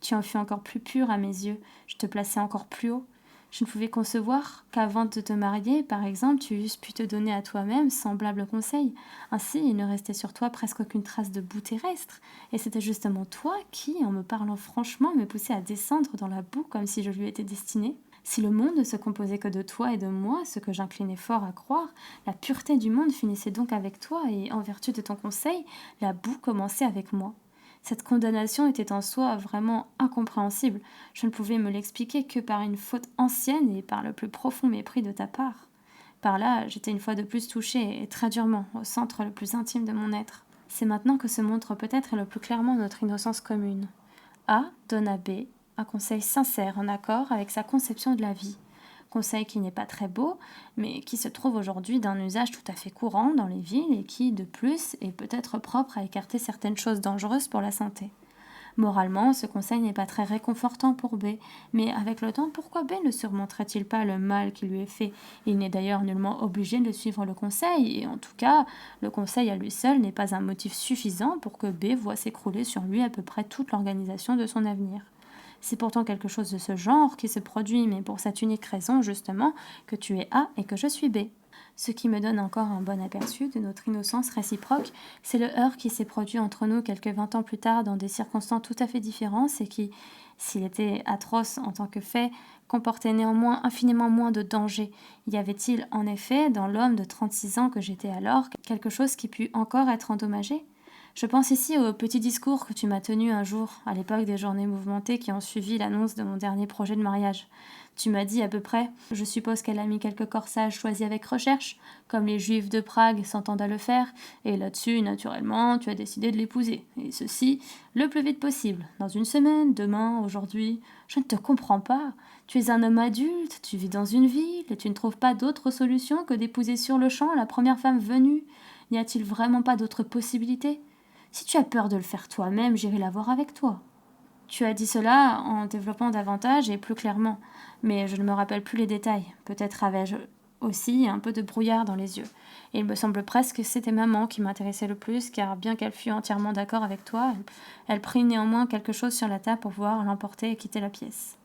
Speaker 1: Tu en fus encore plus pur à mes yeux, je te plaçais encore plus haut. Je ne pouvais concevoir qu'avant de te marier, par exemple, tu eusses pu te donner à toi-même semblable conseil. Ainsi, il ne restait sur toi presque aucune trace de boue terrestre. Et c'était justement toi qui, en me parlant franchement, me poussait à descendre dans la boue comme si je lui étais destinée. Si le monde ne se composait que de toi et de moi, ce que j'inclinais fort à croire, la pureté du monde finissait donc avec toi, et en vertu de ton conseil, la boue commençait avec moi. Cette condamnation était en soi vraiment incompréhensible. Je ne pouvais me l'expliquer que par une faute ancienne et par le plus profond mépris de ta part. Par là, j'étais une fois de plus touchée, et très durement, au centre le plus intime de mon être. C'est maintenant que se montre peut-être le plus clairement notre innocence commune. A donne à B un conseil sincère en accord avec sa conception de la vie. Conseil qui n'est pas très beau, mais qui se trouve aujourd'hui d'un usage tout à fait courant dans les villes et qui, de plus, est peut-être propre à écarter certaines choses dangereuses pour la santé. Moralement, ce conseil n'est pas très réconfortant pour B, mais avec le temps, pourquoi B ne surmonterait-il pas le mal qui lui est fait? Il n'est d'ailleurs nullement obligé de suivre le conseil, et en tout cas, le conseil à lui seul n'est pas un motif suffisant pour que B voie s'écrouler sur lui à peu près toute l'organisation de son avenir. C'est pourtant quelque chose de ce genre qui se produit, mais pour cette unique raison, justement, que tu es A et que je suis B. Ce qui me donne encore un bon aperçu de notre innocence réciproque, c'est le heurt qui s'est produit entre nous quelques 20 ans plus tard dans des circonstances tout à fait différentes et qui, s'il était atroce en tant que fait, comportait néanmoins infiniment moins de danger. Y avait-il, en effet, dans l'homme de 36 ans que j'étais alors, quelque chose qui pût encore être endommagé? Je pense ici au petit discours que tu m'as tenu un jour, à l'époque des journées mouvementées qui ont suivi l'annonce de mon dernier projet de mariage. Tu m'as dit à peu près, je suppose qu'elle a mis quelques corsages choisis avec recherche, comme les juifs de Prague s'entendent à le faire, et là-dessus, naturellement, tu as décidé de l'épouser. Et ceci, le plus vite possible. Dans une semaine, demain, aujourd'hui. Je ne te comprends pas. Tu es un homme adulte, tu vis dans une ville, et tu ne trouves pas d'autre solution que d'épouser sur le champ la première femme venue. N'y a-t-il vraiment pas d'autre possibilité? Si tu as peur de le faire toi-même, j'irai la voir avec toi. Tu as dit cela en développant davantage et plus clairement, mais je ne me rappelle plus les détails. Peut-être avais-je aussi un peu de brouillard dans les yeux. Et il me semble presque que c'était maman qui m'intéressait le plus, car bien qu'elle fût entièrement d'accord avec toi, elle prit néanmoins quelque chose sur la table pour pouvoir l'emporter et quitter la pièce.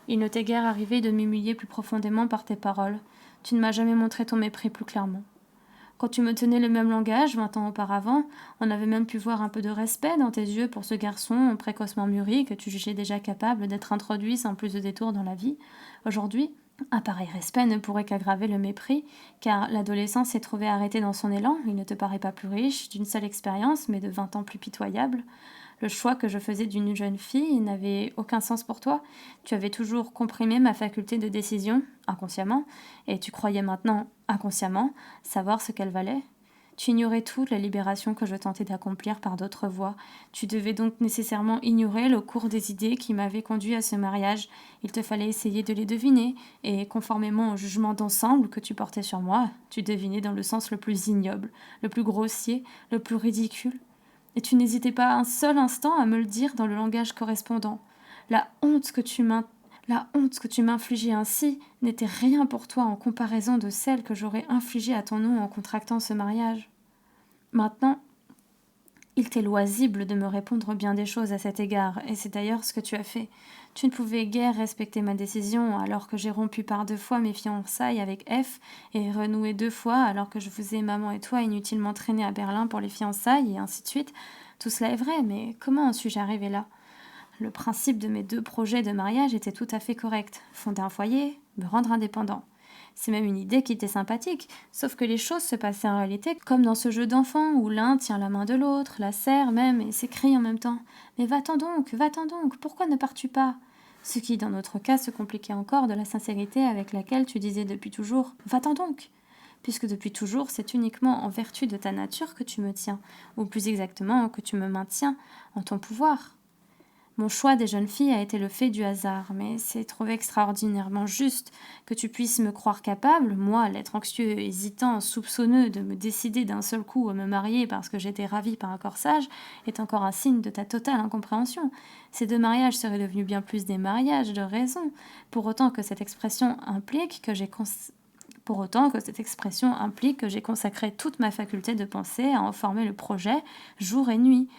Speaker 1: Il ne t'est guère arrivé de m'humilier plus profondément par tes paroles. Tu ne m'as jamais montré ton mépris plus clairement. Quand tu me tenais le même langage 20 ans auparavant, on avait même pu voir un peu de respect dans tes yeux pour ce garçon précocement mûri que tu jugeais déjà capable d'être introduit sans plus de détours dans la vie. Aujourd'hui, un pareil respect ne pourrait qu'aggraver le mépris, car l'adolescence s'est trouvée arrêtée dans son élan. Il ne te paraît pas plus riche d'une seule expérience, mais de 20 ans plus pitoyable. Le choix que je faisais d'une jeune fille n'avait aucun sens pour toi. Tu avais toujours comprimé ma faculté de décision, inconsciemment, et tu croyais maintenant, inconsciemment, savoir ce qu'elle valait. Tu ignorais toute la libération que je tentais d'accomplir par d'autres voies. Tu devais donc nécessairement ignorer le cours des idées qui m'avaient conduit à ce mariage. Il te fallait essayer de les deviner, et conformément au jugement d'ensemble que tu portais sur moi, tu devinais dans le sens le plus ignoble, le plus grossier, le plus ridicule. Et tu n'hésitais pas un seul instant à me le dire dans le langage correspondant. La honte que tu m'infligeais ainsi n'était rien pour toi en comparaison de celle que j'aurais infligée à ton nom en contractant ce mariage. Maintenant, il t'est loisible de me répondre bien des choses à cet égard, et c'est d'ailleurs ce que tu as fait. Tu ne pouvais guère respecter ma décision alors que j'ai rompu par 2 fois mes fiançailles avec F et renoué 2 fois alors que je vous ai, maman et toi, inutilement traînés à Berlin pour les fiançailles et ainsi de suite. Tout cela est vrai, mais comment en suis-je arrivée là? Le principe de mes 2 projets de mariage était tout à fait correct. Fonder un foyer, me rendre indépendant. C'est même une idée qui était sympathique, sauf que les choses se passaient en réalité comme dans ce jeu d'enfant où l'un tient la main de l'autre, la serre même et s'écrie en même temps. Mais va-t'en donc, pourquoi ne pars-tu pas? Ce qui, dans notre cas, se compliquait encore de la sincérité avec laquelle tu disais depuis toujours va-t'en donc. Puisque depuis toujours, c'est uniquement en vertu de ta nature que tu me tiens, ou plus exactement que tu me maintiens en ton pouvoir. Mon choix des jeunes filles a été le fait du hasard, mais c'est trouvé extraordinairement juste que tu puisses me croire capable, moi, l'être anxieux, hésitant, soupçonneux de me décider d'un seul coup à me marier parce que j'étais ravie par un corsage, est encore un signe de ta totale incompréhension. Ces deux mariages seraient devenus bien plus des mariages de raison, pour autant que cette expression implique que j'ai consacré toute ma faculté de penser à en former le projet jour et nuit,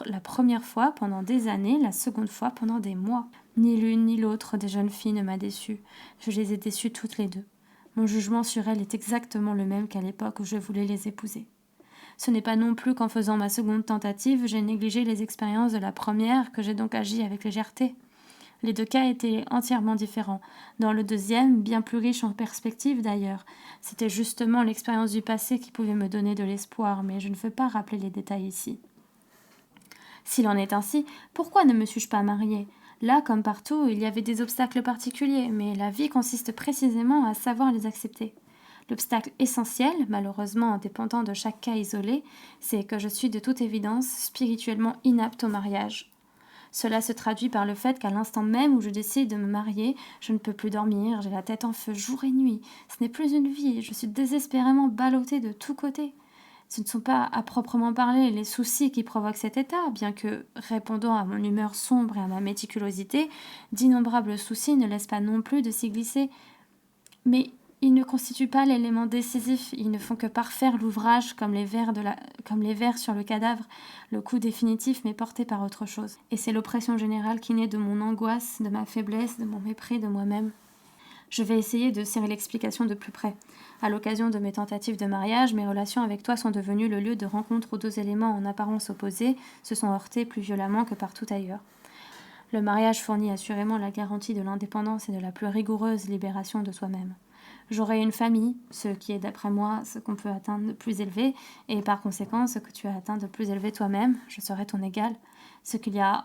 Speaker 1: la première fois pendant des années, la seconde fois pendant des mois. Ni l'une ni l'autre des jeunes filles ne m'a déçue. Je les ai déçues toutes les deux. Mon jugement sur elles est exactement le même qu'à l'époque où je voulais les épouser. Ce n'est pas non plus qu'en faisant ma seconde tentative, j'ai négligé les expériences de la première, que j'ai donc agi avec légèreté. Les deux cas étaient entièrement différents. Dans le deuxième, bien plus riche en perspectives d'ailleurs, c'était justement l'expérience du passé qui pouvait me donner de l'espoir, mais je ne veux pas rappeler les détails ici. S'il en est ainsi, pourquoi ne me suis-je pas mariée ? Là, comme partout, il y avait des obstacles particuliers, mais la vie consiste précisément à savoir les accepter. L'obstacle essentiel, malheureusement indépendant de chaque cas isolé, c'est que je suis de toute évidence spirituellement inapte au mariage. Cela se traduit par le fait qu'à l'instant même où je décide de me marier, je ne peux plus dormir, j'ai la tête en feu jour et nuit. Ce n'est plus une vie, je suis désespérément ballottée de tous côtés. Ce ne sont pas, à proprement parler, les soucis qui provoquent cet état, bien que, répondant à mon humeur sombre et à ma méticulosité, d'innombrables soucis ne laissent pas non plus de s'y glisser. Mais ils ne constituent pas l'élément décisif, ils ne font que parfaire l'ouvrage comme les vers sur le cadavre. Le coup définitif m'est porté par autre chose. Et c'est l'oppression générale qui naît de mon angoisse, de ma faiblesse, de mon mépris de moi-même. Je vais essayer de serrer l'explication de plus près. À l'occasion de mes tentatives de mariage, mes relations avec toi sont devenues le lieu de rencontre où deux éléments en apparence opposés se sont heurtés plus violemment que partout ailleurs. Le mariage fournit assurément la garantie de l'indépendance et de la plus rigoureuse libération de soi-même. J'aurai une famille, ce qui est d'après moi ce qu'on peut atteindre de plus élevé, et par conséquent ce que tu as atteint de plus élevé toi-même, je serai ton égal. Ce qu'il y a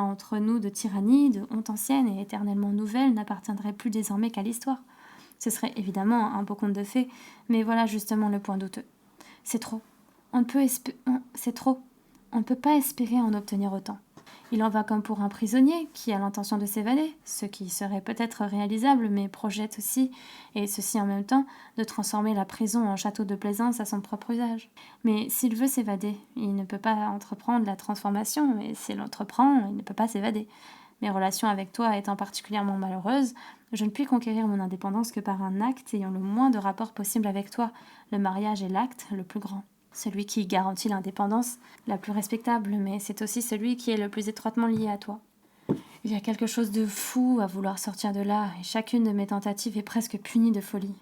Speaker 1: entre nous de tyrannie, de honte ancienne et éternellement nouvelle n'appartiendrait plus désormais qu'à l'histoire. Ce serait évidemment un beau conte de fées, mais voilà justement le point douteux. C'est trop. C'est trop. On ne peut pas espérer en obtenir autant. Il en va comme pour un prisonnier qui a l'intention de s'évader, ce qui serait peut-être réalisable, mais projette aussi, et ceci en même temps, de transformer la prison en château de plaisance à son propre usage. Mais s'il veut s'évader, il ne peut pas entreprendre la transformation, et s'il l'entreprend, il ne peut pas s'évader. Mes relations avec toi étant particulièrement malheureuses, je ne puis conquérir mon indépendance que par un acte ayant le moins de rapport possible avec toi. Le mariage est l'acte le plus grand. Celui qui garantit l'indépendance la plus respectable, mais c'est aussi celui qui est le plus étroitement lié à toi. Il y a quelque chose de fou à vouloir sortir de là, et chacune de mes tentatives est presque punie de folie.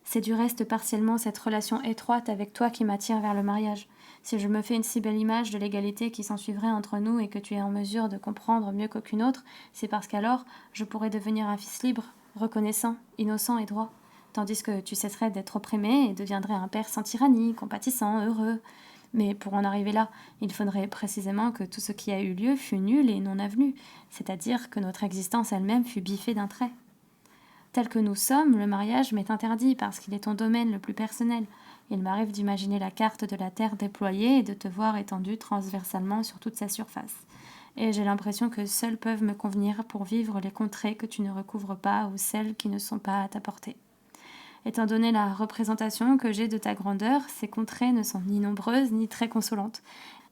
Speaker 1: C'est du reste partiellement cette relation étroite avec toi qui m'attire vers le mariage. Si je me fais une si belle image de l'égalité qui s'ensuivrait entre nous et que tu es en mesure de comprendre mieux qu'aucune autre, c'est parce qu'alors je pourrais devenir un fils libre, reconnaissant, innocent et droit. Tandis que tu cesserais d'être opprimé et deviendrais un père sans tyrannie, compatissant, heureux. Mais pour en arriver là, il faudrait précisément que tout ce qui a eu lieu fût nul et non avenu, c'est-à-dire que notre existence elle-même fût biffée d'un trait. Tel que nous sommes, le mariage m'est interdit parce qu'il est ton domaine le plus personnel. Il m'arrive d'imaginer la carte de la Terre déployée et de te voir étendue transversalement sur toute sa surface. Et j'ai l'impression que seuls peuvent me convenir pour vivre les contrées que tu ne recouvres pas ou celles qui ne sont pas à ta portée. Étant donné la représentation que j'ai de ta grandeur, ces contrées ne sont ni nombreuses ni très consolantes.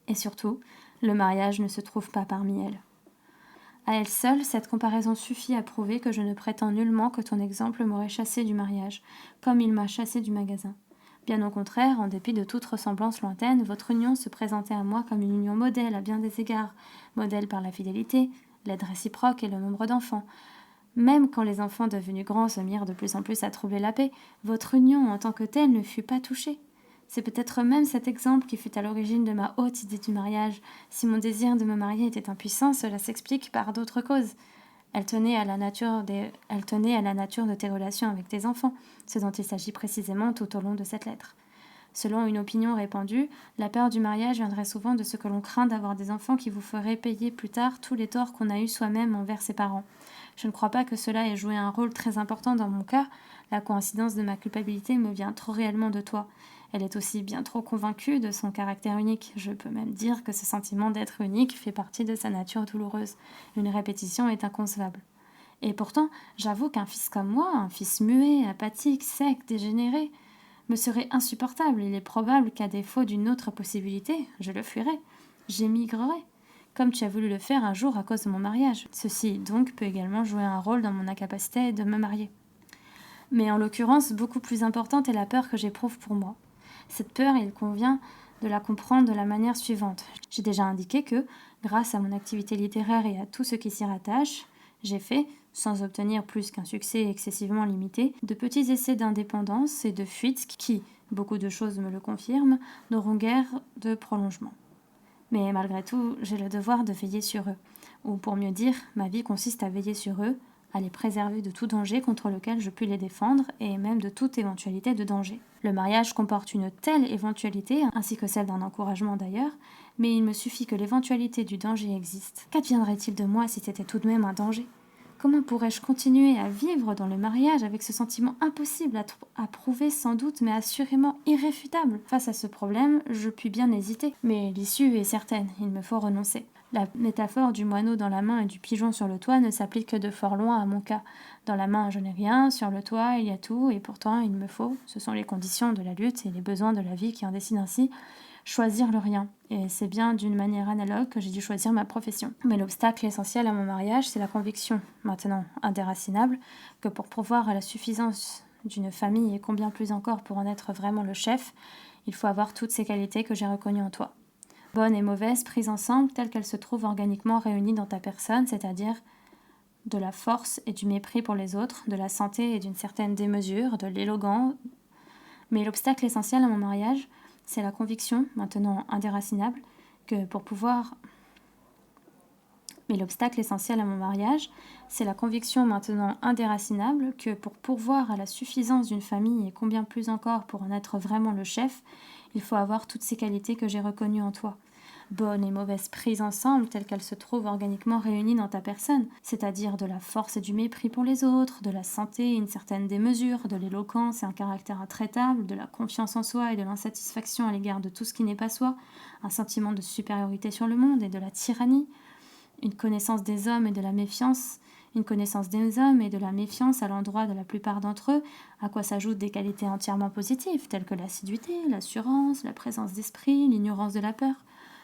Speaker 1: Et surtout, le mariage ne se trouve pas parmi elles. À elle seule, cette comparaison suffit à prouver que je ne prétends nullement que ton exemple m'aurait chassé du mariage, comme il m'a chassé du magasin. Bien au contraire, en dépit de toute ressemblance lointaine, votre union se présentait à moi comme une union modèle à bien des égards, modèle par la fidélité, l'aide réciproque et le nombre d'enfants. Même quand les enfants devenus grands se mirent de plus en plus à troubler la paix, votre union en tant que telle ne fut pas touchée. C'est peut-être même cet exemple qui fut à l'origine de ma haute idée du mariage. Si mon désir de me marier était impuissant, cela s'explique par d'autres causes. Elle tenait à la nature de tes relations avec tes enfants, ce dont il s'agit précisément tout au long de cette lettre. Selon une opinion répandue, la peur du mariage viendrait souvent de ce que l'on craint d'avoir des enfants qui vous feraient payer plus tard tous les torts qu'on a eus soi-même envers ses parents. Je ne crois pas que cela ait joué un rôle très important dans mon cas. La coïncidence de ma culpabilité me vient trop réellement de toi. Elle est aussi bien trop convaincue de son caractère unique. Je peux même dire que ce sentiment d'être unique fait partie de sa nature douloureuse. Une répétition est inconcevable. Et pourtant, j'avoue qu'un fils comme moi, un fils muet, apathique, sec, dégénéré, me serait insupportable. Il est probable qu'à défaut d'une autre possibilité, je le fuirais, j'émigrerais, comme tu as voulu le faire un jour à cause de mon mariage. Ceci donc peut également jouer un rôle dans mon incapacité de me marier. Mais en l'occurrence, beaucoup plus importante est la peur que j'éprouve pour moi. Cette peur, il convient de la comprendre de la manière suivante. J'ai déjà indiqué que, grâce à mon activité littéraire et à tout ce qui s'y rattache, j'ai fait, sans obtenir plus qu'un succès excessivement limité, de petits essais d'indépendance et de fuite qui, beaucoup de choses me le confirment, n'auront guère de prolongement. Mais malgré tout, j'ai le devoir de veiller sur eux. Ou pour mieux dire, ma vie consiste à veiller sur eux, à les préserver de tout danger contre lequel je puis les défendre, et même de toute éventualité de danger. Le mariage comporte une telle éventualité, ainsi que celle d'un encouragement d'ailleurs, mais il me suffit que l'éventualité du danger existe. Qu'adviendrait-il de moi si c'était tout de même un danger ? Comment pourrais-je continuer à vivre dans le mariage avec ce sentiment impossible à prouver sans doute, mais assurément irréfutable ? Face à ce problème, je puis bien hésiter, mais l'issue est certaine, il me faut renoncer. La métaphore du moineau dans la main et du pigeon sur le toit ne s'applique que de fort loin à mon cas. Dans la main, je n'ai rien, sur le toit, il y a tout, et pourtant il me faut, ce sont les conditions de la lutte et les besoins de la vie qui en décident ainsi, choisir le rien. Et c'est bien d'une manière analogue que j'ai dû choisir ma profession. Mais l'obstacle essentiel à mon mariage, c'est la conviction, maintenant indéracinable, que pour pourvoir à la suffisance d'une famille et combien plus encore pour en être vraiment le chef, il faut avoir toutes ces qualités que j'ai reconnues en toi. Bonnes et mauvaises prises ensemble telles qu'elles se trouvent organiquement réunies dans ta personne, c'est-à-dire de la force et du mépris pour les autres, de la santé et d'une certaine démesure, de l'élégant. Mais l'obstacle essentiel à mon mariage, c'est la conviction, maintenant indéracinable, que pour pouvoir... Mais l'obstacle essentiel à mon mariage, c'est la conviction maintenant indéracinable que pour pourvoir à la suffisance d'une famille et combien plus encore pour en être vraiment le chef, il faut avoir toutes ces qualités que j'ai reconnues en toi. Bonnes et mauvaises prises ensemble, telles qu'elles se trouvent organiquement réunies dans ta personne, c'est-à-dire de la force et du mépris pour les autres, de la santé et une certaine démesure, de l'éloquence et un caractère intraitable, de la confiance en soi et de l'insatisfaction à l'égard de tout ce qui n'est pas soi, un sentiment de supériorité sur le monde et de la tyrannie, une connaissance des hommes et de la méfiance, une connaissance des hommes et de la méfiance à l'endroit de la plupart d'entre eux, à quoi s'ajoutent des qualités entièrement positives, telles que l'assiduité, l'assurance, la présence d'esprit, l'ignorance de la peur.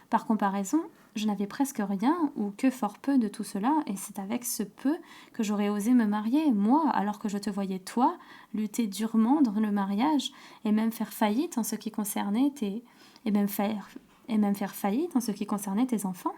Speaker 1: Par comparaison, je n'avais presque rien ou que fort peu de tout cela, et c'est avec ce peu que j'aurais osé me marier, moi, alors que je te voyais, toi, lutter durement dans le mariage, et même faire faillite en ce qui concernait et même faire faillite en ce qui concernait tes enfants.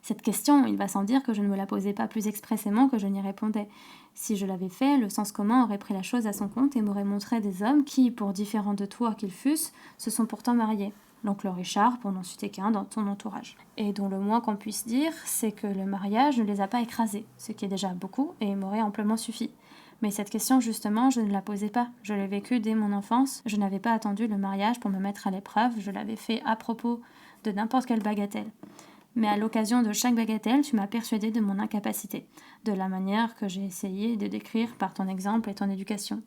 Speaker 1: Cette question, il va sans dire que je ne me la posais pas plus expressément que je n'y répondais. Si je l'avais fait, le sens commun aurait pris la chose à son compte et m'aurait montré des hommes qui, pour différents de toi qu'ils fussent, se sont pourtant mariés. L'oncle Richard, pour n'en citer qu'un dans ton entourage. Et dont le moins qu'on puisse dire, c'est que le mariage ne les a pas écrasés, ce qui est déjà beaucoup et m'aurait amplement suffi. Mais cette question, justement, je ne la posais pas. Je l'ai vécue dès mon enfance. Je n'avais pas attendu le mariage pour me mettre à l'épreuve. Je l'avais fait à propos de n'importe quelle bagatelle. Mais à l'occasion de chaque bagatelle, tu m'as persuadé de mon incapacité, de la manière que j'ai essayé de décrire par ton exemple et ton éducation.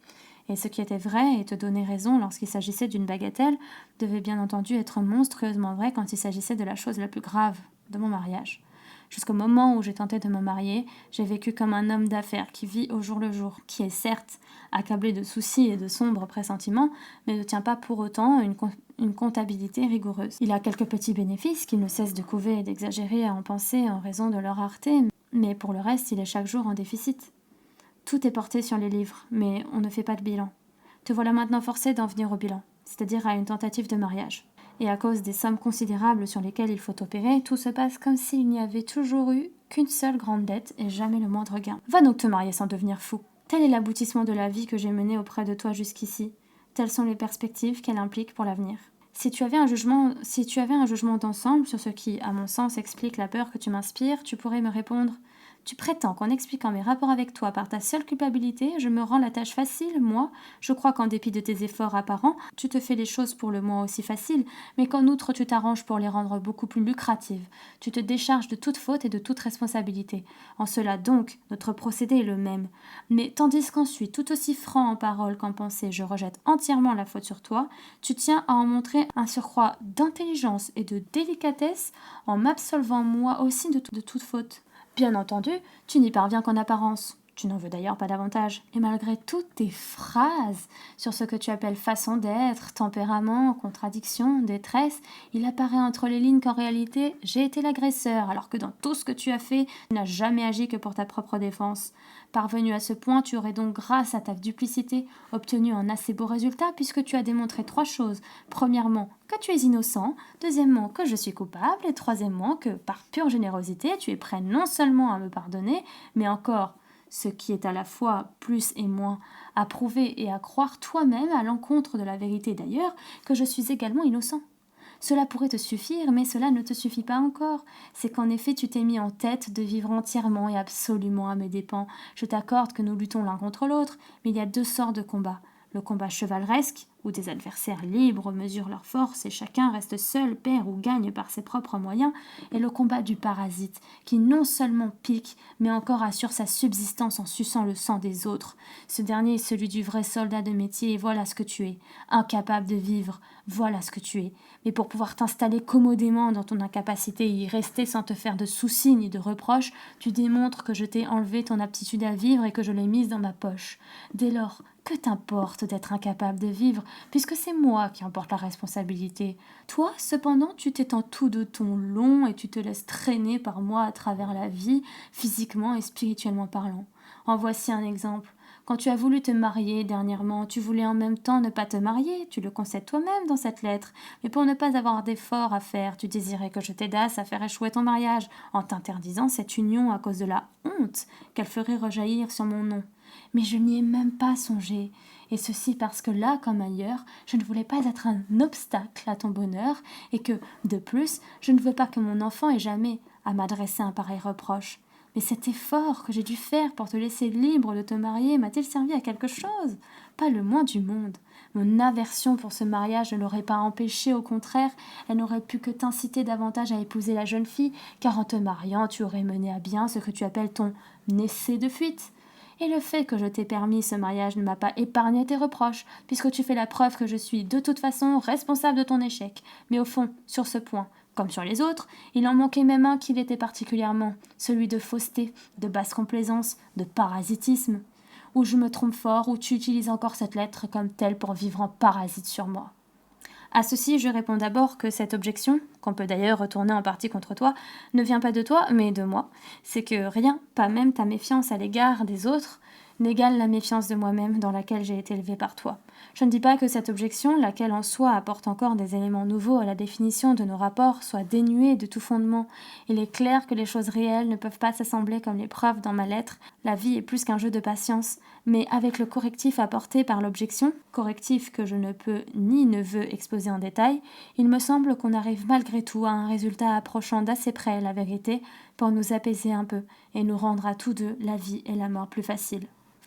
Speaker 1: Et ce qui était vrai et te donnait raison lorsqu'il s'agissait d'une bagatelle devait bien entendu être monstrueusement vrai quand il s'agissait de la chose la plus grave, de mon mariage. Jusqu'au moment où j'ai tenté de me marier, j'ai vécu comme un homme d'affaires qui vit au jour le jour, qui est certes accablé de soucis et de sombres pressentiments, mais ne tient pas pour autant une comptabilité rigoureuse. Il a quelques petits bénéfices qu'il ne cesse de couver et d'exagérer à en penser en raison de leur rareté, mais pour le reste, il est chaque jour en déficit. Tout est porté sur les livres, mais on ne fait pas de bilan. Te voilà maintenant forcé d'en venir au bilan, c'est-à-dire à une tentative de mariage. Et à cause des sommes considérables sur lesquelles il faut opérer, tout se passe comme s'il n'y avait toujours eu qu'une seule grande dette et jamais le moindre gain. Va donc te marier sans devenir fou. Tel est l'aboutissement de la vie que j'ai menée auprès de toi jusqu'ici. Telles sont les perspectives qu'elle implique pour l'avenir. Si tu avais un jugement d'ensemble sur ce qui, à mon sens, explique la peur que tu m'inspires, tu pourrais me répondre: Tu prétends qu'en expliquant mes rapports avec toi par ta seule culpabilité, je me rends la tâche facile, moi. Je crois qu'en dépit de tes efforts apparents, tu te fais les choses pour le moins aussi faciles, mais qu'en outre tu t'arranges pour les rendre beaucoup plus lucratives. Tu te décharges de toute faute et de toute responsabilité. En cela donc, notre procédé est le même. Mais tandis qu'ensuite, tout aussi franc en parole qu'en pensée, je rejette entièrement la faute sur toi, tu tiens à en montrer un surcroît d'intelligence et de délicatesse en m'absolvant moi aussi de toute faute. Bien entendu, tu n'y parviens qu'en apparence. Tu n'en veux d'ailleurs pas davantage. Et malgré toutes tes phrases sur ce que tu appelles façon d'être, tempérament, contradiction, détresse, il apparaît entre les lignes qu'en réalité, j'ai été l'agresseur, alors que dans tout ce que tu as fait, tu n'as jamais agi que pour ta propre défense. Parvenu à ce point, tu aurais donc, grâce à ta duplicité, obtenu un assez beau résultat puisque tu as démontré 3 choses. Premièrement, que tu es innocent, deuxièmement, que je suis coupable, et troisièmement, que par pure générosité, tu es prêt non seulement à me pardonner, mais encore, ce qui est à la fois plus et moins, à prouver et à croire toi-même à l'encontre de la vérité d'ailleurs, que je suis également innocent. Cela pourrait te suffire, mais cela ne te suffit pas encore. C'est qu'en effet tu t'es mis en tête de vivre entièrement et absolument à mes dépens. Je t'accorde que nous luttons l'un contre l'autre, mais il y a 2 sortes de combats. Le combat chevaleresque, où des adversaires libres mesurent leurs forces et chacun reste seul, perd ou gagne par ses propres moyens, et le combat du parasite, qui non seulement pique, mais encore assure sa subsistance en suçant le sang des autres. Ce dernier est celui du vrai soldat de métier, et voilà ce que tu es. Incapable de vivre, voilà ce que tu es. Mais pour pouvoir t'installer commodément dans ton incapacité et y rester sans te faire de soucis ni de reproches, tu démontres que je t'ai enlevé ton aptitude à vivre et que je l'ai mise dans ma poche. Dès lors, que t'importe d'être incapable de vivre, puisque c'est moi qui en porte la responsabilité. Toi, cependant, tu t'étends tout de ton long et tu te laisses traîner par moi à travers la vie, physiquement et spirituellement parlant. En voici un exemple. Quand tu as voulu te marier dernièrement, tu voulais en même temps ne pas te marier, tu le concèdes toi-même dans cette lettre, mais pour ne pas avoir d'efforts à faire, tu désirais que je t'aidasse à faire échouer ton mariage, en t'interdisant cette union à cause de la honte qu'elle ferait rejaillir sur mon nom. Mais je n'y ai même pas songé, et ceci parce que là comme ailleurs, je ne voulais pas être un obstacle à ton bonheur, et que, de plus, je ne veux pas que mon enfant ait jamais à m'adresser un pareil reproche. Mais cet effort que j'ai dû faire pour te laisser libre de te marier m'a-t-il servi à quelque chose? Pas le moins du monde. Mon aversion pour ce mariage ne l'aurait pas empêché, au contraire, elle n'aurait pu que t'inciter davantage à épouser la jeune fille, car en te mariant, tu aurais mené à bien ce que tu appelles ton essai de fuite. Et le fait que je t'ai permis ce mariage ne m'a pas épargné tes reproches, puisque tu fais la preuve que je suis de toute façon responsable de ton échec. Mais au fond, sur ce point, comme sur les autres, il en manquait même un qui l'était particulièrement, celui de fausseté, de basse complaisance, de parasitisme. Ou je me trompe fort, ou tu utilises encore cette lettre comme telle pour vivre en parasite sur moi. À ceci, je réponds d'abord que cette objection, qu'on peut d'ailleurs retourner en partie contre toi, ne vient pas de toi, mais de moi. C'est que rien, pas même ta méfiance à l'égard des autres, n'égale la méfiance de moi-même dans laquelle j'ai été élevée par toi. Je ne dis pas que cette objection, laquelle en soi apporte encore des éléments nouveaux à la définition de nos rapports, soit dénuée de tout fondement. Il est clair que les choses réelles ne peuvent pas s'assembler comme les preuves dans ma lettre. La vie est plus qu'un jeu de patience, mais avec le correctif apporté par l'objection, correctif que je ne peux ni ne veux exposer en détail, il me semble qu'on arrive malgré tout à un résultat approchant d'assez près la vérité pour nous apaiser un peu et nous rendre à tous deux la vie et la mort plus faciles.